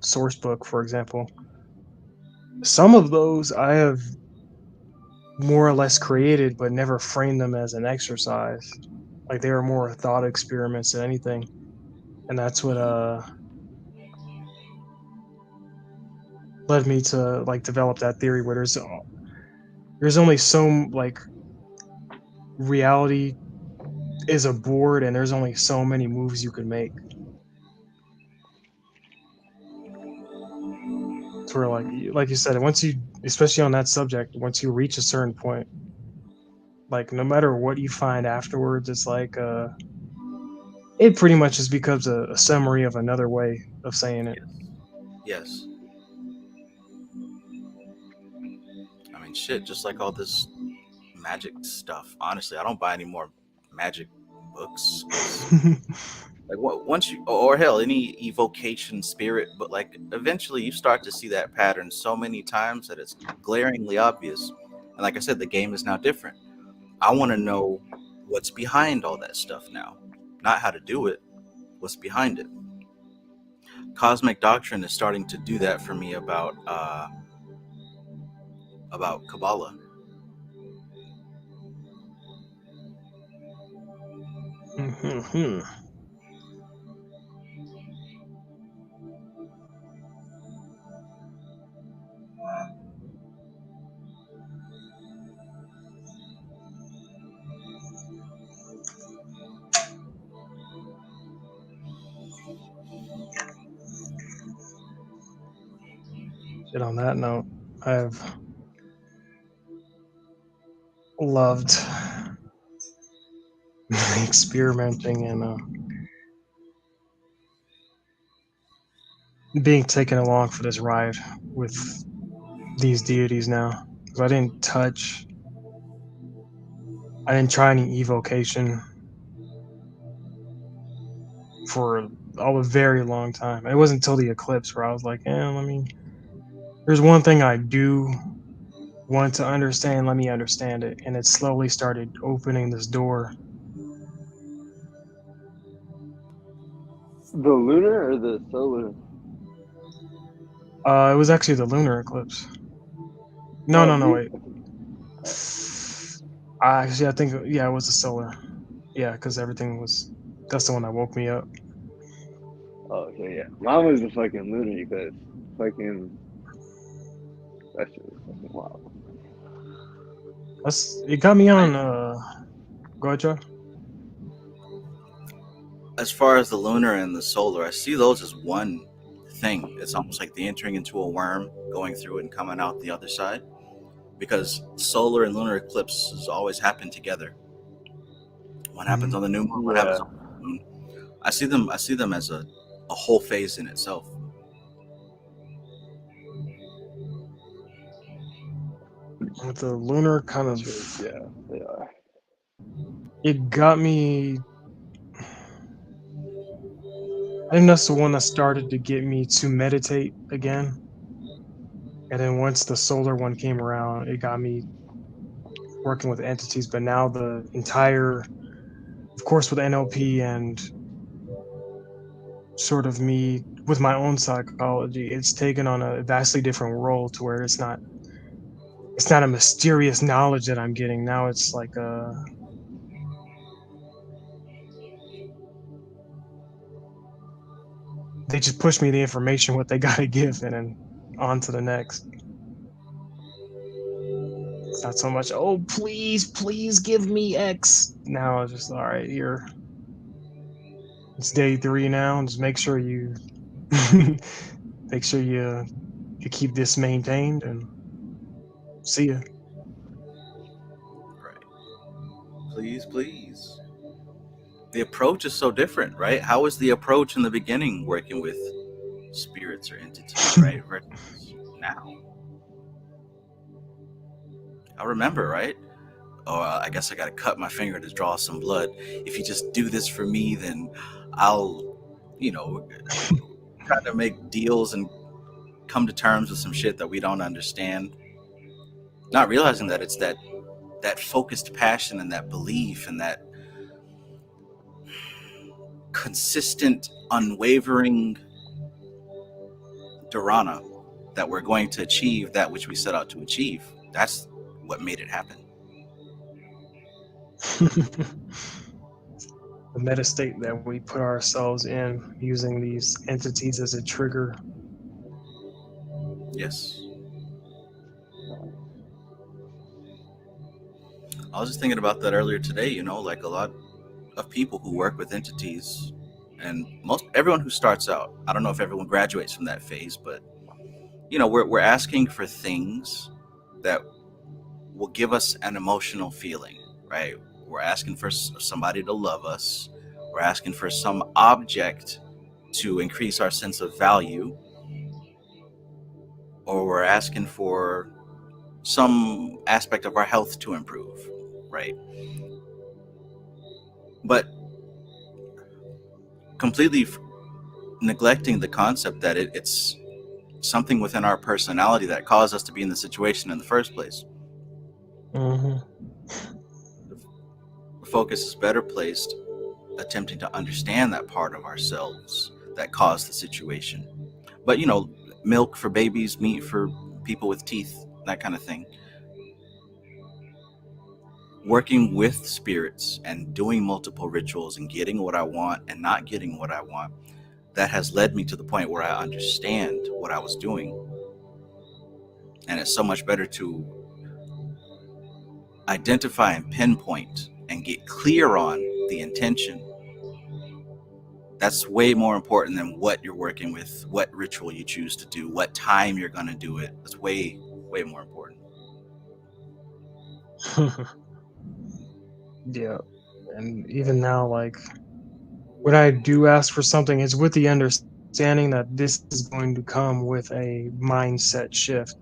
source book, for example. Some of those I have more or less created, but never framed them as an exercise. Like, they are more thought experiments than anything, and that's what Mhm. led me to like develop that theory where there's only so like reality is a board and there's only so many moves you can make. To where like you said, once you, especially on that subject, once you reach a certain point, like no matter what you find afterwards, it's like it pretty much just becomes a summary of another way of saying it. Yes. I mean, shit, just like all this magic stuff. Honestly, I don't buy any more magic books. Like once you, or hell, any evocation spirit, but like eventually you start to see that pattern so many times that it's glaringly obvious. And like I said, the game is now different. I want to know what's behind all that stuff now, not how to do it, what's behind it. Cosmic doctrine is starting to do that for me about Kabbalah. Mhm. Shit, on that note, I've loved experimenting and being taken along for this ride with these deities now. 'Cause I didn't try any evocation for a very long time. It wasn't until the eclipse where I was like, there's one thing I do want to understand, let me understand it. And it slowly started opening this door. The lunar or the solar? It was actually the lunar eclipse. No, Oh, no, no, me? wait. Actually, I think, yeah, it was the solar. Yeah, because that's the one that woke me up. Oh, okay, yeah. Mine was the fucking lunar eclipse. Fucking, that shit was fucking wild. It got me on, go ahead, Joe. As far as the lunar and the solar, I see those as one thing. It's almost like the entering into a worm, going through it and coming out the other side. Because solar and lunar eclipses always happen together. One happens on the new moon, one happens Yeah. on the moon. I see them as a whole phase in itself. With the lunar kind That's really, of, yeah, they are. it got me. I think that's the one that started to get me to meditate again. And then once the solar one came around, it got me working with entities. But now the entire, of course, with NLP and sort of me with my own psychology, it's taken on a vastly different role to where it's not a mysterious knowledge that I'm getting. Now it's like they just push me the information what they gotta give and then on to the next. It's not so much, oh please give me X. Now it's just all right, here. It's day 3 now. Just make sure you make sure you keep this maintained and see ya. Right. Please, please. The approach is so different, right? How was the approach in the beginning working with spirits or entities, right? Versus now. I remember, right? Oh, I guess I got to cut my finger to draw some blood. If you just do this for me, then I'll, try to make deals and come to terms with some shit that we don't understand. Not realizing that it's that focused passion and that belief and that consistent, unwavering dharana that we're going to achieve that which we set out to achieve. That's what made it happen. The meta state that we put ourselves in using these entities as a trigger Yes. I was just thinking about that earlier today, you know, like a lot of people who work with entities, and everyone who starts out, I don't know if everyone graduates from that phase, but you know, we're asking for things that will give us an emotional feeling, right? We're asking for somebody to love us. We're asking for some object to increase our sense of value, or we're asking for some aspect of our health to improve, right? But completely neglecting the concept that it's something within our personality that caused us to be in the situation in the first place. Mm-hmm. The focus is better placed attempting to understand that part of ourselves that caused the situation. But you know, milk for babies, meat for people with teeth, that kind of thing. Working with spirits and doing multiple rituals and getting what I want and not getting what I want, that has led me to the point where I understand what I was doing. And it's so much better to identify and pinpoint and get clear on the intention. That's way more important than what you're working with, what ritual you choose to do, what time you're going to do it. That's way, way more important. Yeah. And even now, like, when I do ask for something, it's with the understanding that this is going to come with a mindset shift.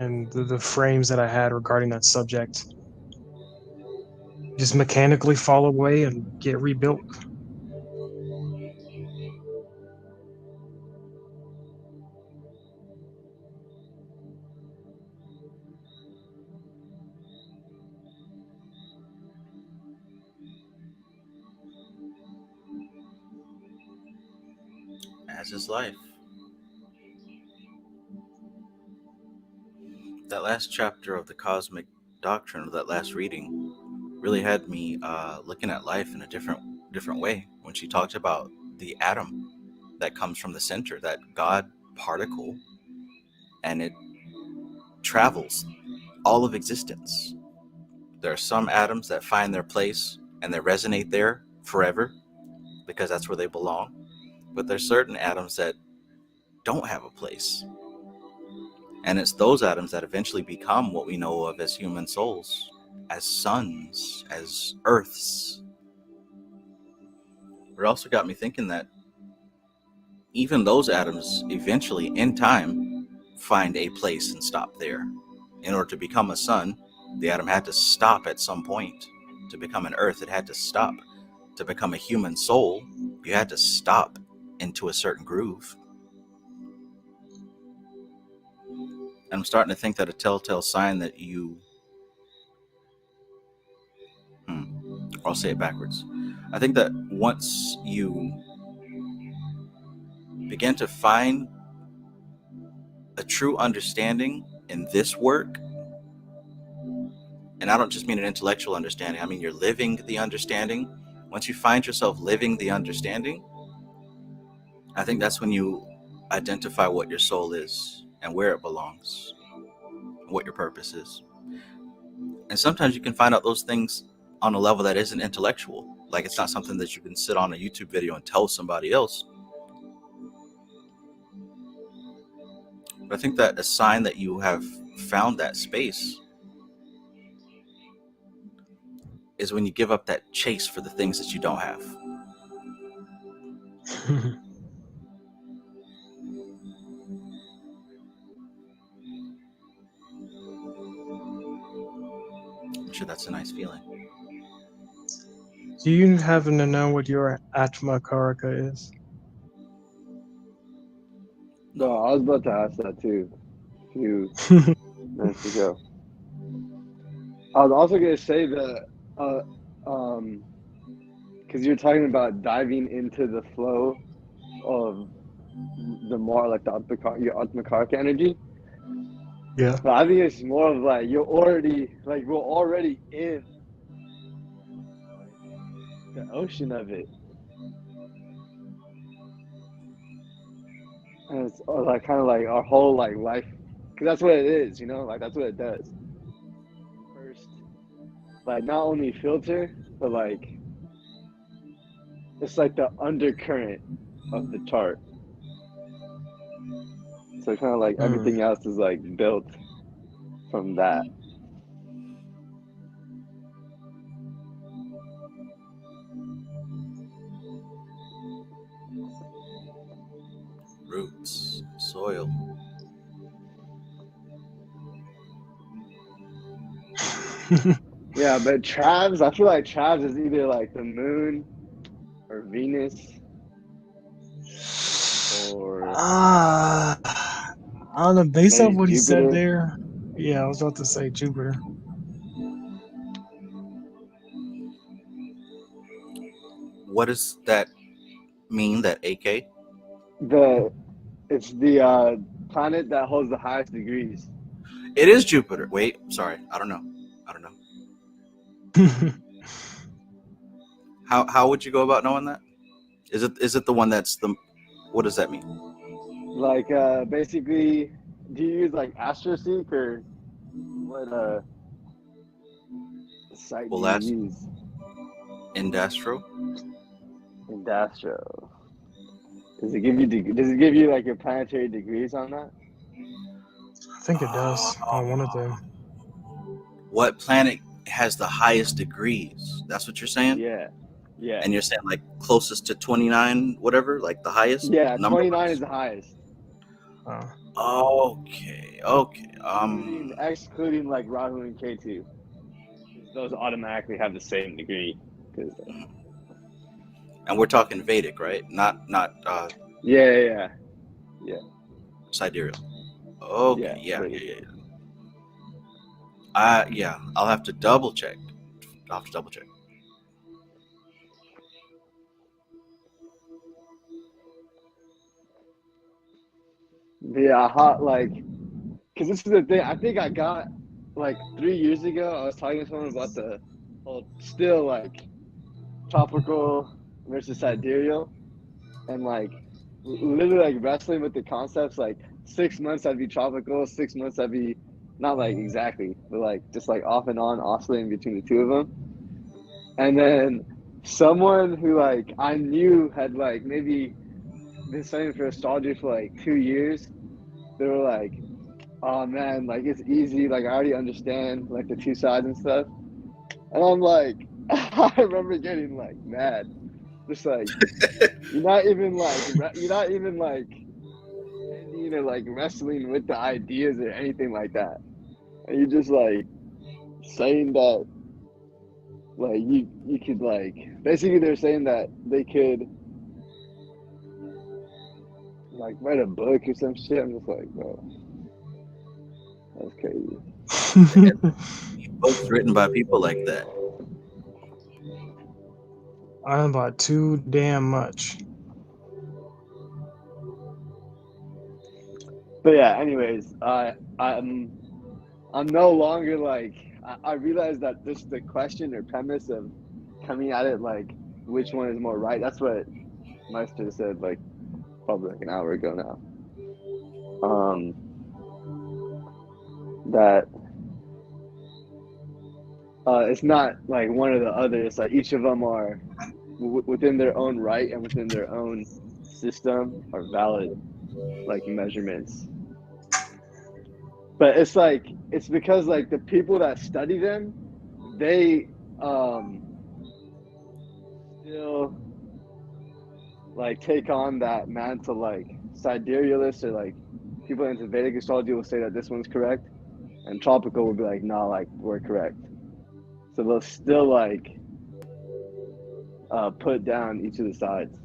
And the frames that I had regarding that subject just mechanically fall away and get rebuilt. As is life. That last chapter of the Cosmic Doctrine, of that last reading, really had me looking at life in a different way when she talked about the atom that comes from the center, that God particle, and it travels all of existence. There are some atoms that find their place and they resonate there forever because that's where they belong. But there's certain atoms that don't have a place. And it's those atoms that eventually become what we know of as human souls, as suns, as earths. It also got me thinking that even those atoms eventually, in time, find a place and stop there. In order to become a sun, the atom had to stop at some point. To become an earth, it had to stop. To become a human soul, you had to stop into a certain groove. And I'm starting to think that a telltale sign that I'll say it backwards. I think that once you begin to find a true understanding in this work, and I don't just mean an intellectual understanding, I mean you're living the understanding. Once you find yourself living the understanding, I think that's when you identify what your soul is and where it belongs, what your purpose is. And sometimes you can find out those things on a level that isn't intellectual. Like it's not something that you can sit on a YouTube video and tell somebody else. But I think that a sign that you have found that space is when you give up that chase for the things that you don't have. I'm sure that's a nice feeling. Do you happen to know what your Atma Karaka is? No, I was about to ask that too a few minutes ago. I was also gonna say that, because you're talking about diving into the flow of the more like your Atmakarika energy. Yeah. But I think it's more of like we're already in the ocean of it. and it's like kind of like our whole like life, because that's what it is, like that's what it does. First, like not only filter, but like it's like the undercurrent of the chart. So kind of like everything else is like built from that. Roots, soil. Yeah, but Travs, I feel like Travs is either like the moon or Venus or On the base of maybe what he said Jupiter. there, yeah, I was about to say Jupiter. What does that mean? That AK? It's the planet that holds the highest degrees. It is Jupiter. Wait, sorry, I don't know. How would you go about knowing that? Is it the one that's the? What does that mean? Like basically, do you use like AstroSeek or what site Well, do you last use? Indastro. Indastro. Does it give you like your planetary degrees on that? I think it does on one of them. What planet has the highest degrees? That's what you're saying? Yeah. Yeah. And you're saying like closest to 29, whatever, like the highest Yeah, number? 29 is the highest. Okay. Excluding like Rahu and Ketu. Those automatically have the same degree. And we're talking Vedic, right? Not Yeah. sidereal. Okay. Yeah. I'll have to double check. Yeah, because this is the thing. I think I got like 3 years ago. I was talking to someone about the whole still like tropical versus sidereal, and like literally like wrestling with the concepts. Like 6 months I'd be tropical, 6 months I'd be not like exactly, but like just like off and on oscillating between the two of them. And then someone who like I knew had like maybe been studying for astrology for like 2 years. They were like, "Oh man, like it's easy. Like I already understand like the two sides and stuff." And I'm like, I remember getting like mad, just like you're not even like wrestling with the ideas or anything like that, and you're just like saying that like you could like basically they're saying that they could like write a book or some shit. I'm just like, bro, that's crazy. Books written by people like that. I'm about too damn much. But yeah, anyways, I'm no longer like I realized that this the question or premise of coming at it like which one is more right. That's what Meister said like probably like an hour ago now. That it's not like one or the other. It's like each of them are within their own right and within their own system are valid like measurements. But it's like it's because like the people that study them, they still like take on that mantle like siderealists or like people into Vedic astrology will say that this one's correct, and tropical will be like, nah, like we're correct. So they'll still like put down each of the sides.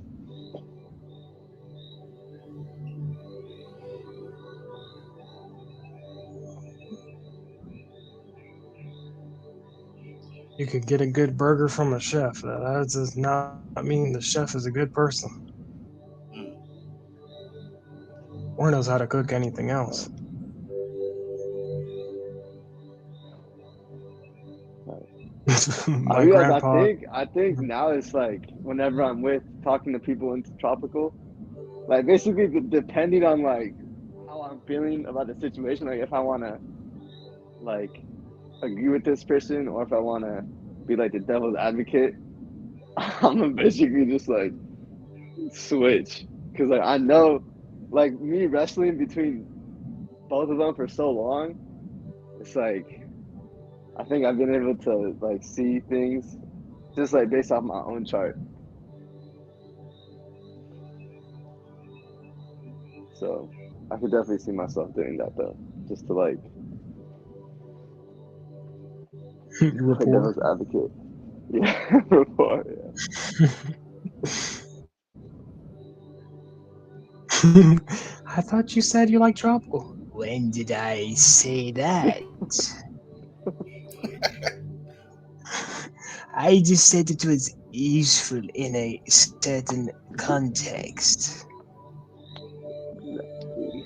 You could get a good burger from a chef. That does not mean the chef is a good person or knows how to cook anything else. I My realize grandpa. I think now it's like whenever I'm with talking to people into tropical, Like basically, depending on like how I'm feeling about the situation, like if I want to like agree with this person or if I want to be like the devil's advocate, I'm gonna basically just like switch because like I know, like me wrestling between both of them for so long, it's like I think I've been able to like see things just like based off my own chart. So I could definitely see myself doing that though, just to like play Rapport. devil's advocate. Yeah, rapport. Yeah. I thought you said you like tropical. When did I say that? I just said it was useful in a certain context. Exactly.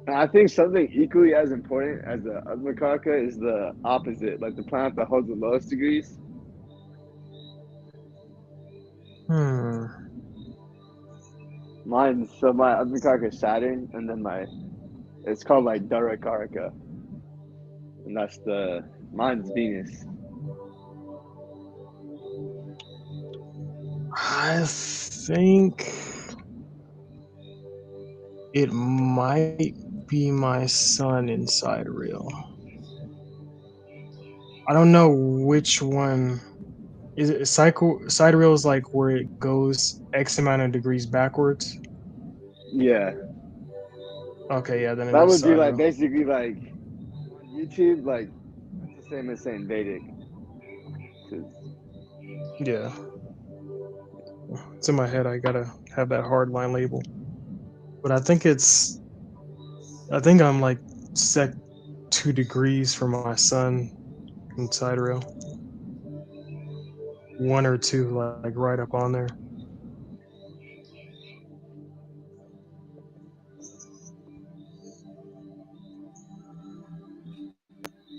And I think something equally as important as the Atmakarka is the opposite, like the planet that holds the lowest degrees. Hmm. So my Atmakarka is Saturn, and then it's called like Durakarka, and mine's Venus. I think it might be my sun inside real. I don't know which one. Is it cycle sidereal is like where it goes X amount of degrees backwards? Yeah, Okay, yeah, then it that is would be like sidereal. basically like on YouTube, like that's the same as saying Vedic. 'Cause Yeah. It's in my head. I gotta have that hard line label. But I think I'm like set 2 degrees from my sun in sidereal. One or two, like right up on there.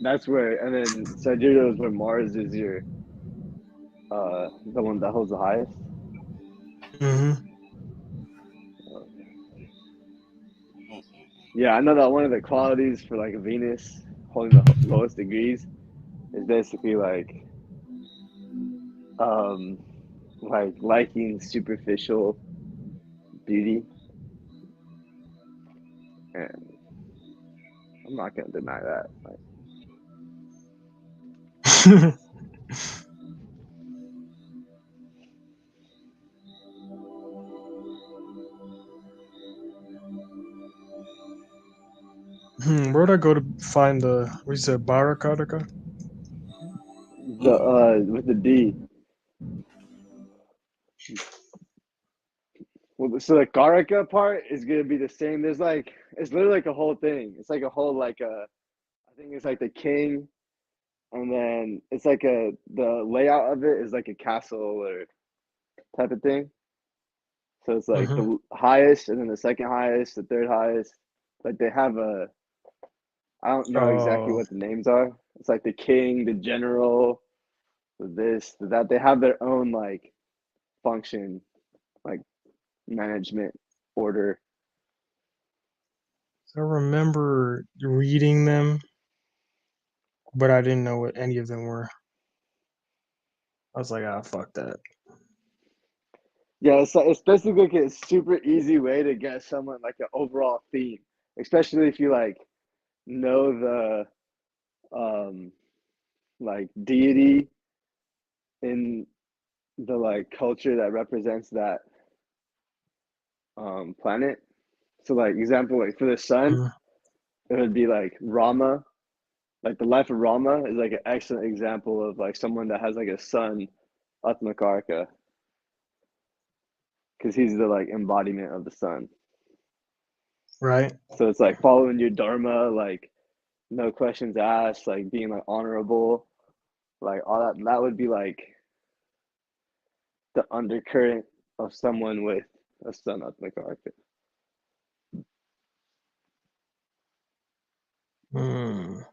that's where, and then Sidereal is where Mars is the one that holds the highest. Mm-hmm. Yeah, I know that one of the qualities for like Venus holding the lowest degrees is basically um like liking superficial beauty, and I'm not gonna deny that. Like, Where'd I go to find the? We said Barakataka. the with the D. Well, so the Karaka part is gonna be the same. There's like it's literally like a whole thing. It's like a whole I think it's like the king, and then it's like the layout of it is like a castle or type of thing. So it's like Mm-hmm. the highest, and then the second highest, the third highest. Like they have I don't know exactly Oh, what the names are. It's like the king, the general, the this, the that. They have their own like function, like management order. I remember reading them, but I didn't know what any of them were. I was like, ah, fuck that. Yeah, it's basically like a super easy way to get someone like an overall theme, especially if you like know the like deity in the like culture that represents that planet. So like example, like for the sun, Mm. it would be like Rama. Like the life of Rama is like an excellent example of like someone that has like a sun Atmakarka because he's the like embodiment of the sun. Right. So it's like following your dharma, like no questions asked, like being like honorable, like all that. That would be like the undercurrent of someone with a sun Atmaka archetype. Mm.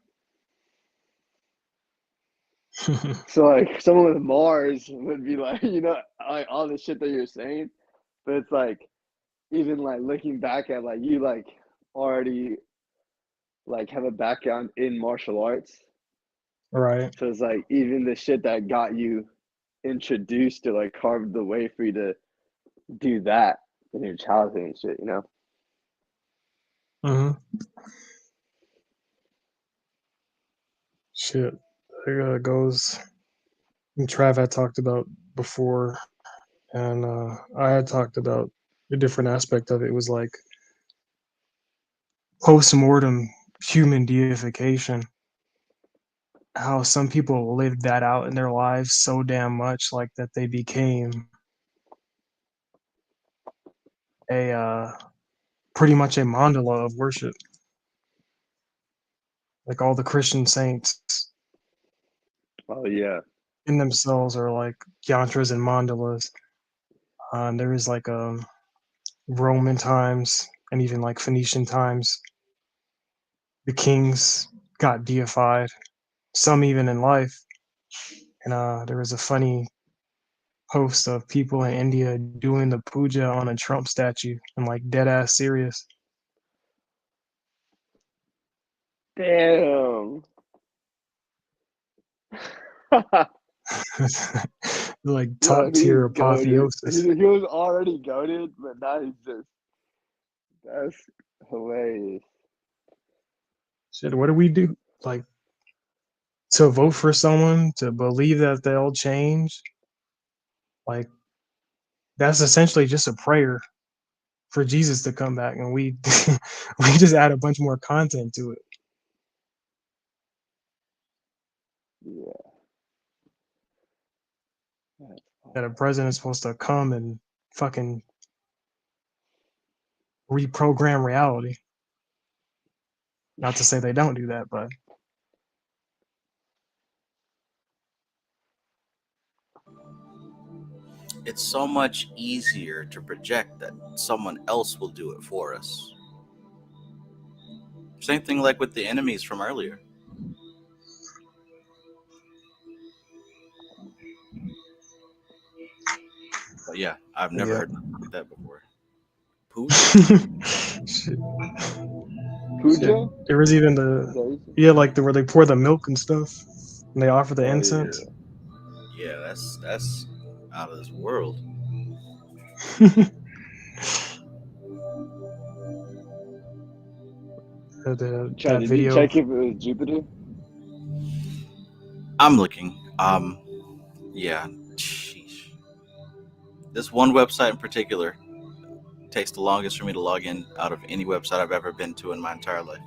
So like someone with Mars would be like, you know, like all the shit that you're saying, but it's like even like looking back at like you like already like have a background in martial arts. Right. So it's like even the shit that got you introduced to like carved the way for you to do that in your childhood and shit, you know? Mm-hmm. Shit. There goes. And Trav had talked about before, and I had talked about a different aspect of it. It was like post-mortem human deification. How some people lived that out in their lives so damn much, like that they became a pretty much a mandala of worship. Like all the Christian saints Oh yeah. in themselves are like yantras and mandalas. There is like Roman times and even like Phoenician times. The kings got deified, some even in life. And there was a funny post of people in India doing the puja on a Trump statue and like dead ass serious. Damn. Like Bro, top he's tier goaded. apotheosis. He was already goaded, but now he's just that's hilarious. Shit, what do we do? Like to vote for someone to believe that they'll change? Like that's essentially just a prayer for Jesus to come back, and we we just add a bunch more content to it. Yeah. That a president's supposed to come and fucking reprogram reality. Not to say they don't do that, but It's so much easier to project that someone else will do it for us. Same thing like with the enemies from earlier. But yeah, I've never yeah. heard like that before. Puja? Shit. Shit. Puja? There was even Is the that what you said? yeah, like where they pour the milk and stuff, and they offer the Oh yeah. incense. Yeah, that's out of this world. Chad, That did you video. check if it was Jupiter? I'm looking. Yeah. Sheesh. This one website in particular takes the longest for me to log in out of any website I've ever been to in my entire life.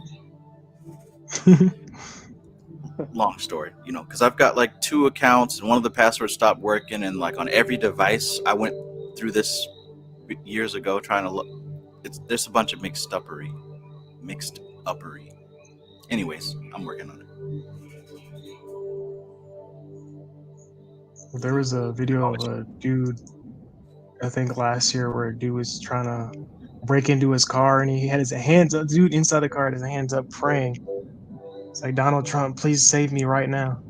Long story, because I've got like 2 accounts and one of the passwords stopped working, and like on every device I went through this years ago trying to look. There's a bunch of mixed uppery. Anyways, I'm working on it. There was a video Oh, of a dude, I think last year, where a dude was trying to break into his car, and he had his hands up. Dude inside the car had his hands up praying. It's like, Donald Trump, please save me right now.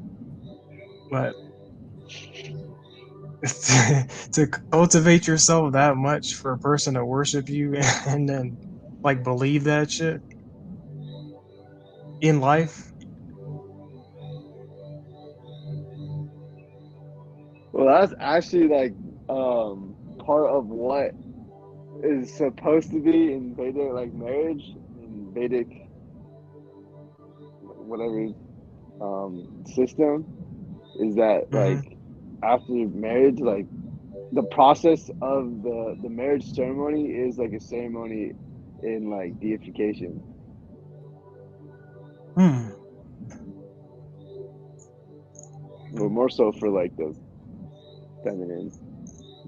But to cultivate yourself that much for a person to worship you and then like believe that shit in life. Well, that's actually like part of what is supposed to be in Vedic like marriage in Vedic whatever system is that Hmm. like after marriage like the process of the marriage ceremony is like a ceremony in like deification. Hmm. Or more so for like the feminine,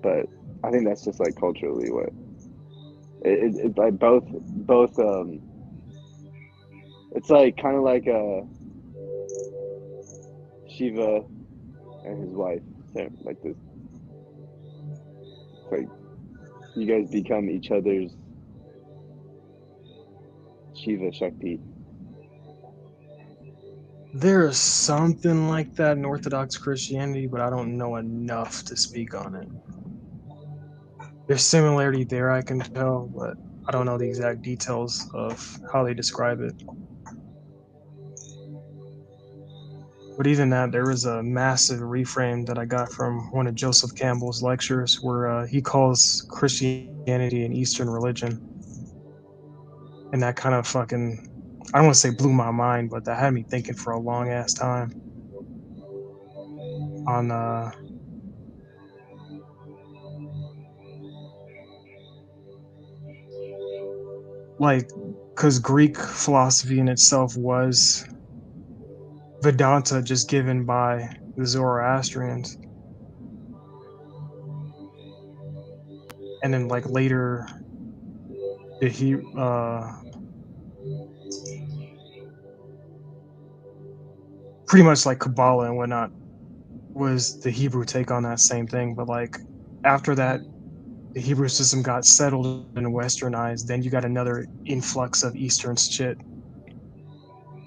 but I think that's just like culturally what It by both it's like kind of like Shiva and his wife. So like this, it's like you guys become each other's Shiva Shakti. There's something like that in Orthodox Christianity, but I don't know enough to speak on it. There's similarity there, I can tell, but I don't know the exact details of how they describe it. But even that, there was a massive reframe that I got from one of Joseph Campbell's lectures where he calls Christianity an Eastern religion. And that kind of fucking, I don't want to say blew my mind, but that had me thinking for a long ass time on like, because Greek philosophy in itself was Vedanta just given by the Zoroastrians. And then like later he pretty much like Kabbalah and whatnot was the Hebrew take on that same thing. But like after that, the Hebrew system got settled and westernized, then you got another influx of Eastern shit.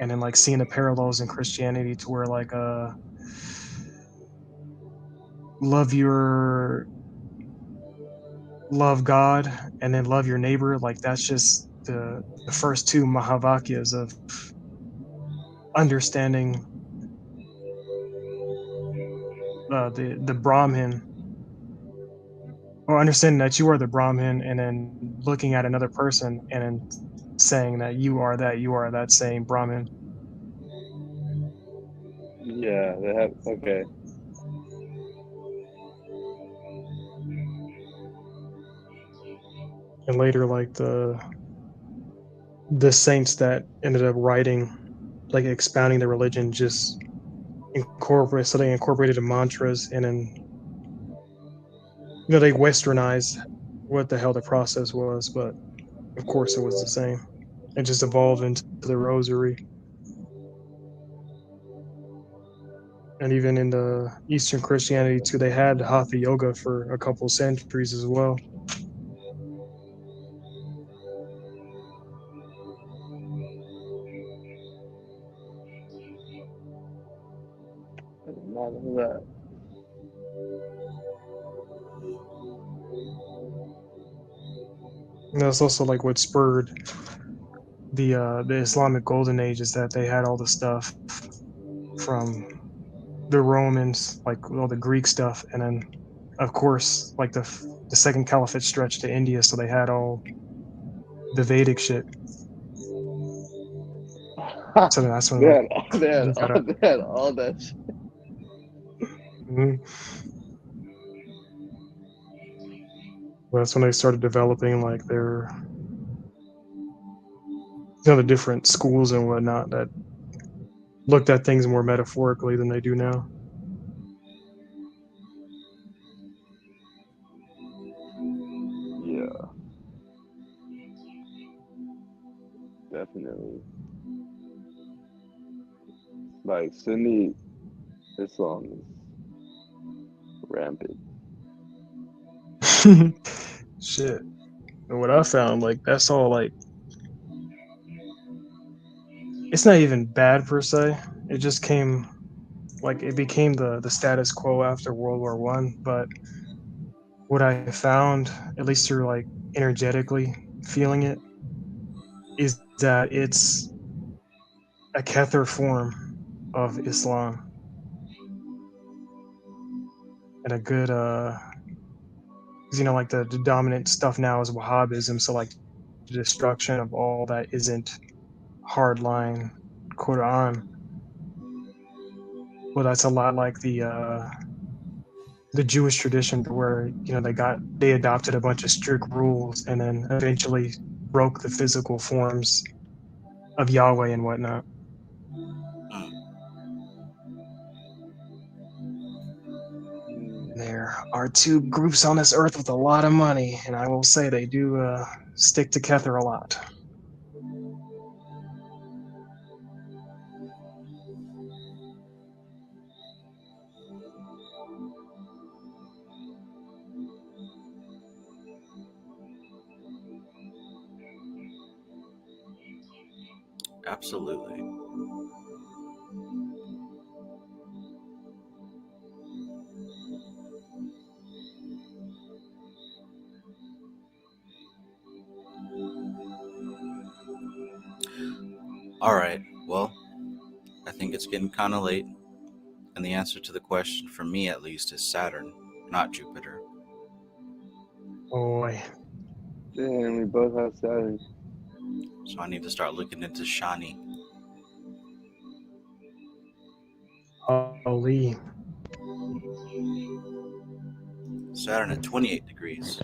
And then like seeing the parallels in Christianity to where like love God and then love your neighbor, like that's just the first two Mahavakyas of understanding the Brahmin, or understanding that you are the Brahmin, and then looking at another person and then saying that you are that same Brahmin. Yeah, they have okay. And later, like the saints that ended up writing, like expounding the religion, just they incorporated the mantras, and then they westernized what the hell the process was, but of course it was the same. It just evolved into the rosary. And even in the Eastern Christianity too, they had Hatha Yoga for a couple centuries as well. I did not know that. And that's also like what spurred the Islamic Golden Age, is that they had all the stuff from the Romans, like all the Greek stuff, and then of course like the second caliphate stretched to India, so they had all the Vedic shit. So then that's when like you gotta. They had all that shit. Mhm. That's when they started developing like their the different schools and whatnot that looked at things more metaphorically than they do now. Yeah, definitely. Like Sunni Islam is rampant. Shit. And what I found, like that's all like it's not even bad per se. It just came like it became the status quo after World War I. But what I found, at least through like energetically feeling it, is that it's a Kether form of Islam, and a good 'cause, like the dominant stuff now is Wahhabism, so like the destruction of all that isn't hardline Quran. Well, that's a lot like the Jewish tradition, where they adopted a bunch of strict rules and then eventually broke the physical forms of Yahweh and whatnot. Mm. There. are two groups on this earth with a lot of money, and I will say they do stick together a lot. Absolutely. All right. Well, I think it's getting kind of late. And the answer to the question, for me at least, is Saturn, not Jupiter. Boy. Damn, we both have Saturn. So I need to start looking into Shani. Holy. Saturn at 28 degrees.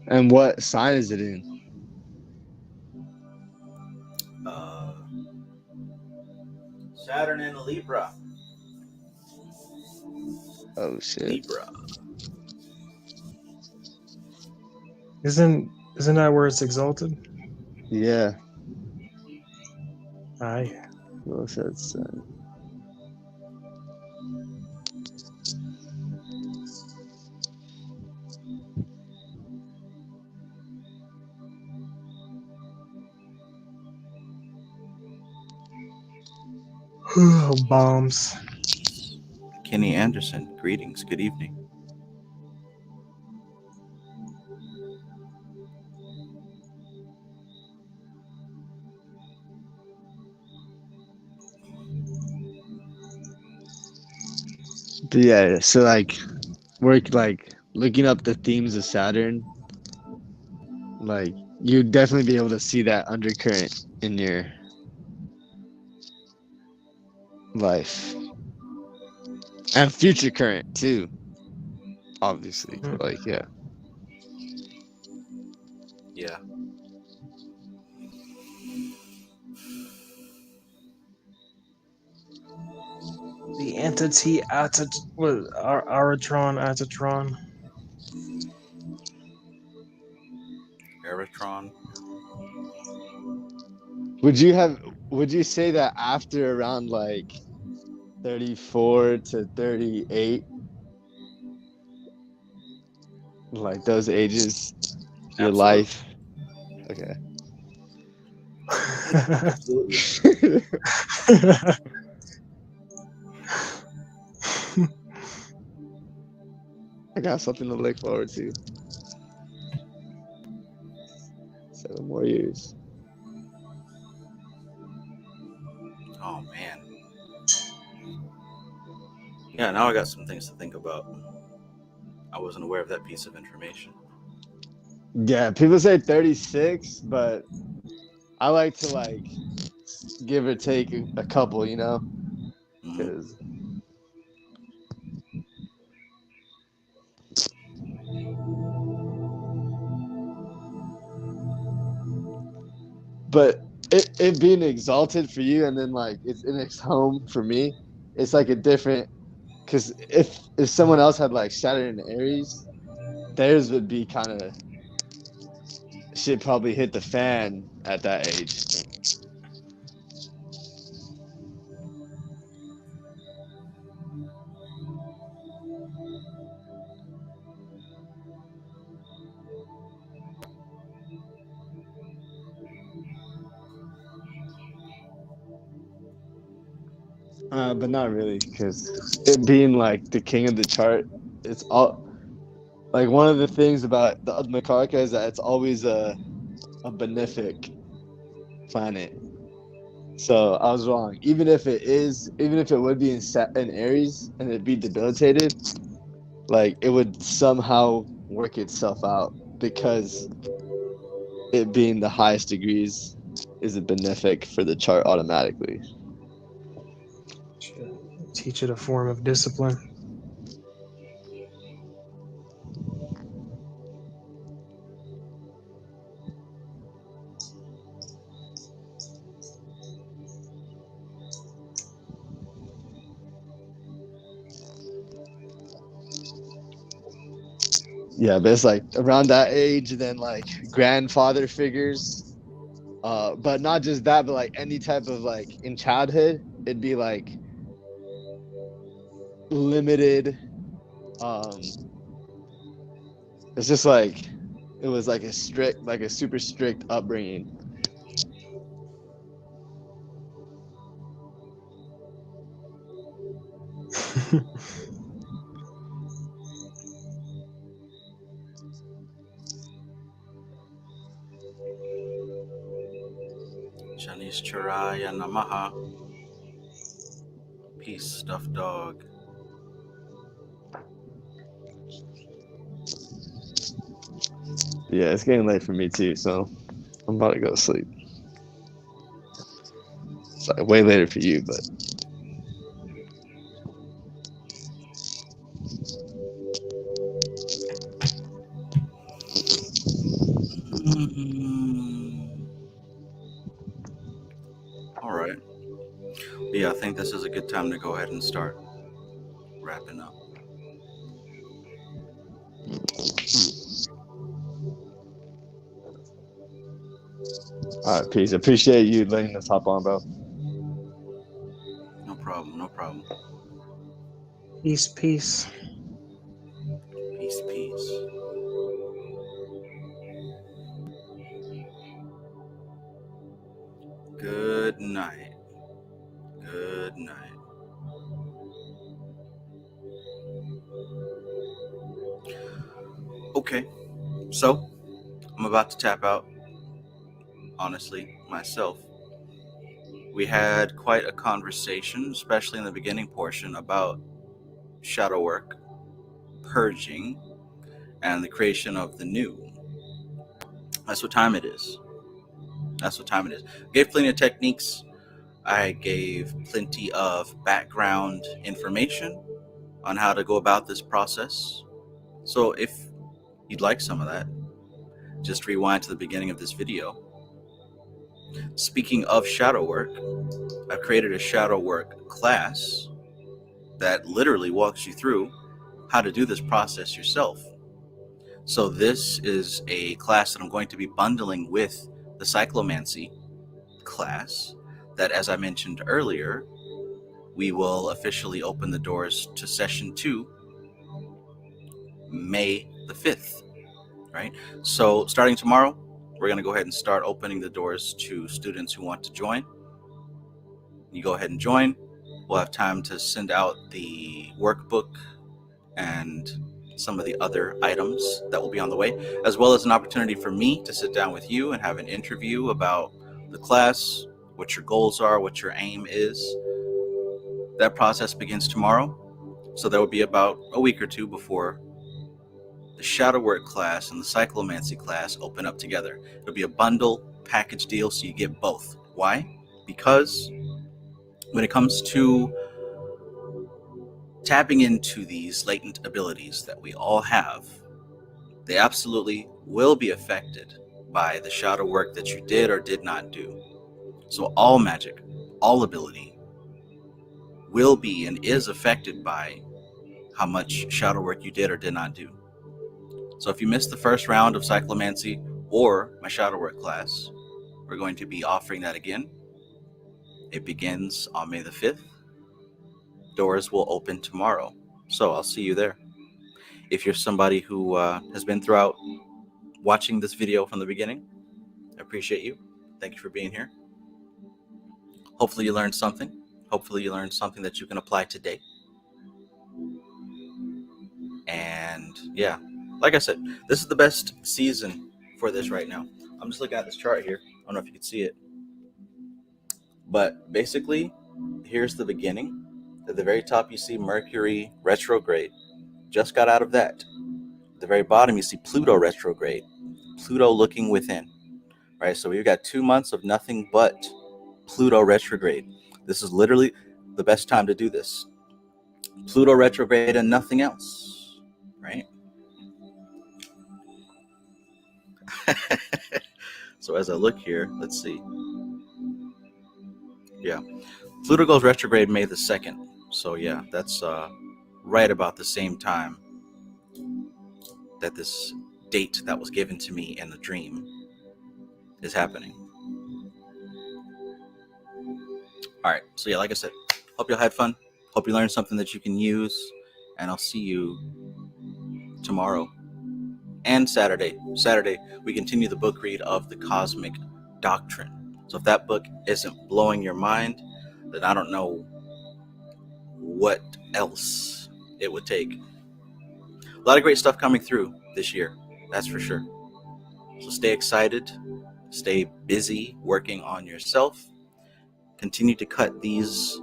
And what sign is it in? Saturn in Libra. Oh shit. Libra. Isn't that where it's exalted? Yeah. Aye. Well said, son. Bombs. Kenny Anderson, greetings. Good evening. But yeah, so like work like looking up the themes of Saturn, like you'd definitely be able to see that undercurrent in your life. And future current too. Obviously. But like yeah. Yeah. The entity Aratron, Atatron. Eritron. Would you say that after around like 34 to 38, like those ages, your Absolutely. life? Okay. Absolutely. I got something to look forward to. 7 more years. Oh, man. Yeah, now I got some things to think about. I wasn't aware of that piece of information. Yeah, people say 36, but I like to like give or take a couple, you know? Mhm. Because but it being exalted for you and then like it's in its home for me, it's like a different because if someone else had like Saturn and Aries, theirs would be kind of shit probably hit the fan at that age. But not really, because it being like the king of the chart, it's all like one of the things about the Admakarka is that it's always a benefic planet. So I was wrong. Even if it would be in Aries and it'd be debilitated, like it would somehow work itself out because it being the highest degrees is a benefic for the chart automatically. Teach it a form of discipline. Yeah, but it's like around that age, then like grandfather figures. But not just that, but like any type of like in childhood, it'd be like limited. Um, it's just like it was like a strict, like a super strict upbringing. Shanice Charaya Namaha. Peace, stuffed dog. Yeah, it's getting late for me too, so I'm about to go to sleep. It's like way later for you, but All right. But yeah, I think this is a good time to go ahead and start wrapping up. all right, peace. Appreciate you letting us hop on, bro. No problem. No problem. Peace, peace. Peace, peace. Good night. Good night. Okay, so I'm about to tap out, honestly, myself. We had quite a conversation, especially in the beginning portion, about shadow work, purging, and the creation of the new. That's what time it is. That's what time it is. Gave plenty of techniques. I gave plenty of background information on how to go about this process. So if you'd like some of that, just rewind to the beginning of this video. Speaking of shadow work, I've created a shadow work class that literally walks you through how to do this process yourself. So this is a class that I'm going to be bundling with the cyclomancy class that, as I mentioned earlier, we will officially open the doors to session 2 May the 5th, right? So starting tomorrow, we're going to go ahead and start opening the doors to students who want to join. You go ahead and join. We'll have time to send out the workbook and some of the other items that will be on the way, as well as an opportunity for me to sit down with you and have an interview about the class, what your goals are, what your aim is. That process begins tomorrow. So there will be about a week or two before the shadow work class and the cyclomancy class open up together. It'll be a bundle package deal, so you get both. Why? Because when it comes to tapping into these latent abilities that we all have, they absolutely will be affected by the shadow work that you did or did not do. So all magic, all ability will be and is affected by how much shadow work you did or did not do. So if you missed the first round of cyclomancy or my shadow work class, we're going to be offering that again. It begins on May the 5th. Doors will open tomorrow. So I'll see you there. If you're somebody who has been throughout watching this video from the beginning, I appreciate you. Thank you for being here. Hopefully you learned something. Hopefully you learned something that you can apply today. And yeah, like I said, this is the best season for this right now. I'm just looking at this chart here. I don't know if you can see it. But basically, here's the beginning. At the very top, you see Mercury retrograde. Just got out of that. At the very bottom, you see Pluto retrograde. Pluto looking within. Right? So we've got 2 months of nothing but Pluto retrograde. This is literally the best time to do this. Pluto retrograde and nothing else. Right? So as I look here, let's see. Yeah. Pluto goes retrograde May the 2nd. So yeah, that's right about the same time that this date that was given to me in the dream is happening. All right. So yeah, like I said, hope you all had fun. Hope you learned something that you can use. And I'll see you tomorrow and Saturday. Saturday, we continue the book read of The Cosmic Doctrine. So if that book isn't blowing your mind, then I don't know what else it would take. A lot of great stuff coming through this year, that's for sure. So stay excited, stay busy working on yourself, continue to cut these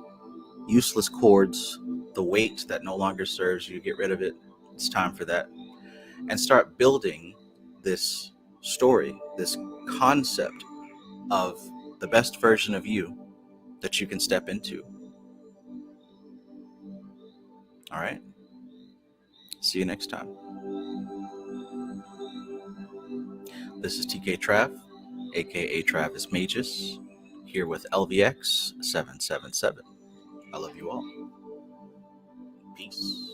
useless cords, the weight that no longer serves you, get rid of it. It's time for that. And start building this story, this concept of the best version of you that you can step into. All right. See you next time. This is TK Trav, aka Travis Magus, here with LVX777. I love you all. Peace.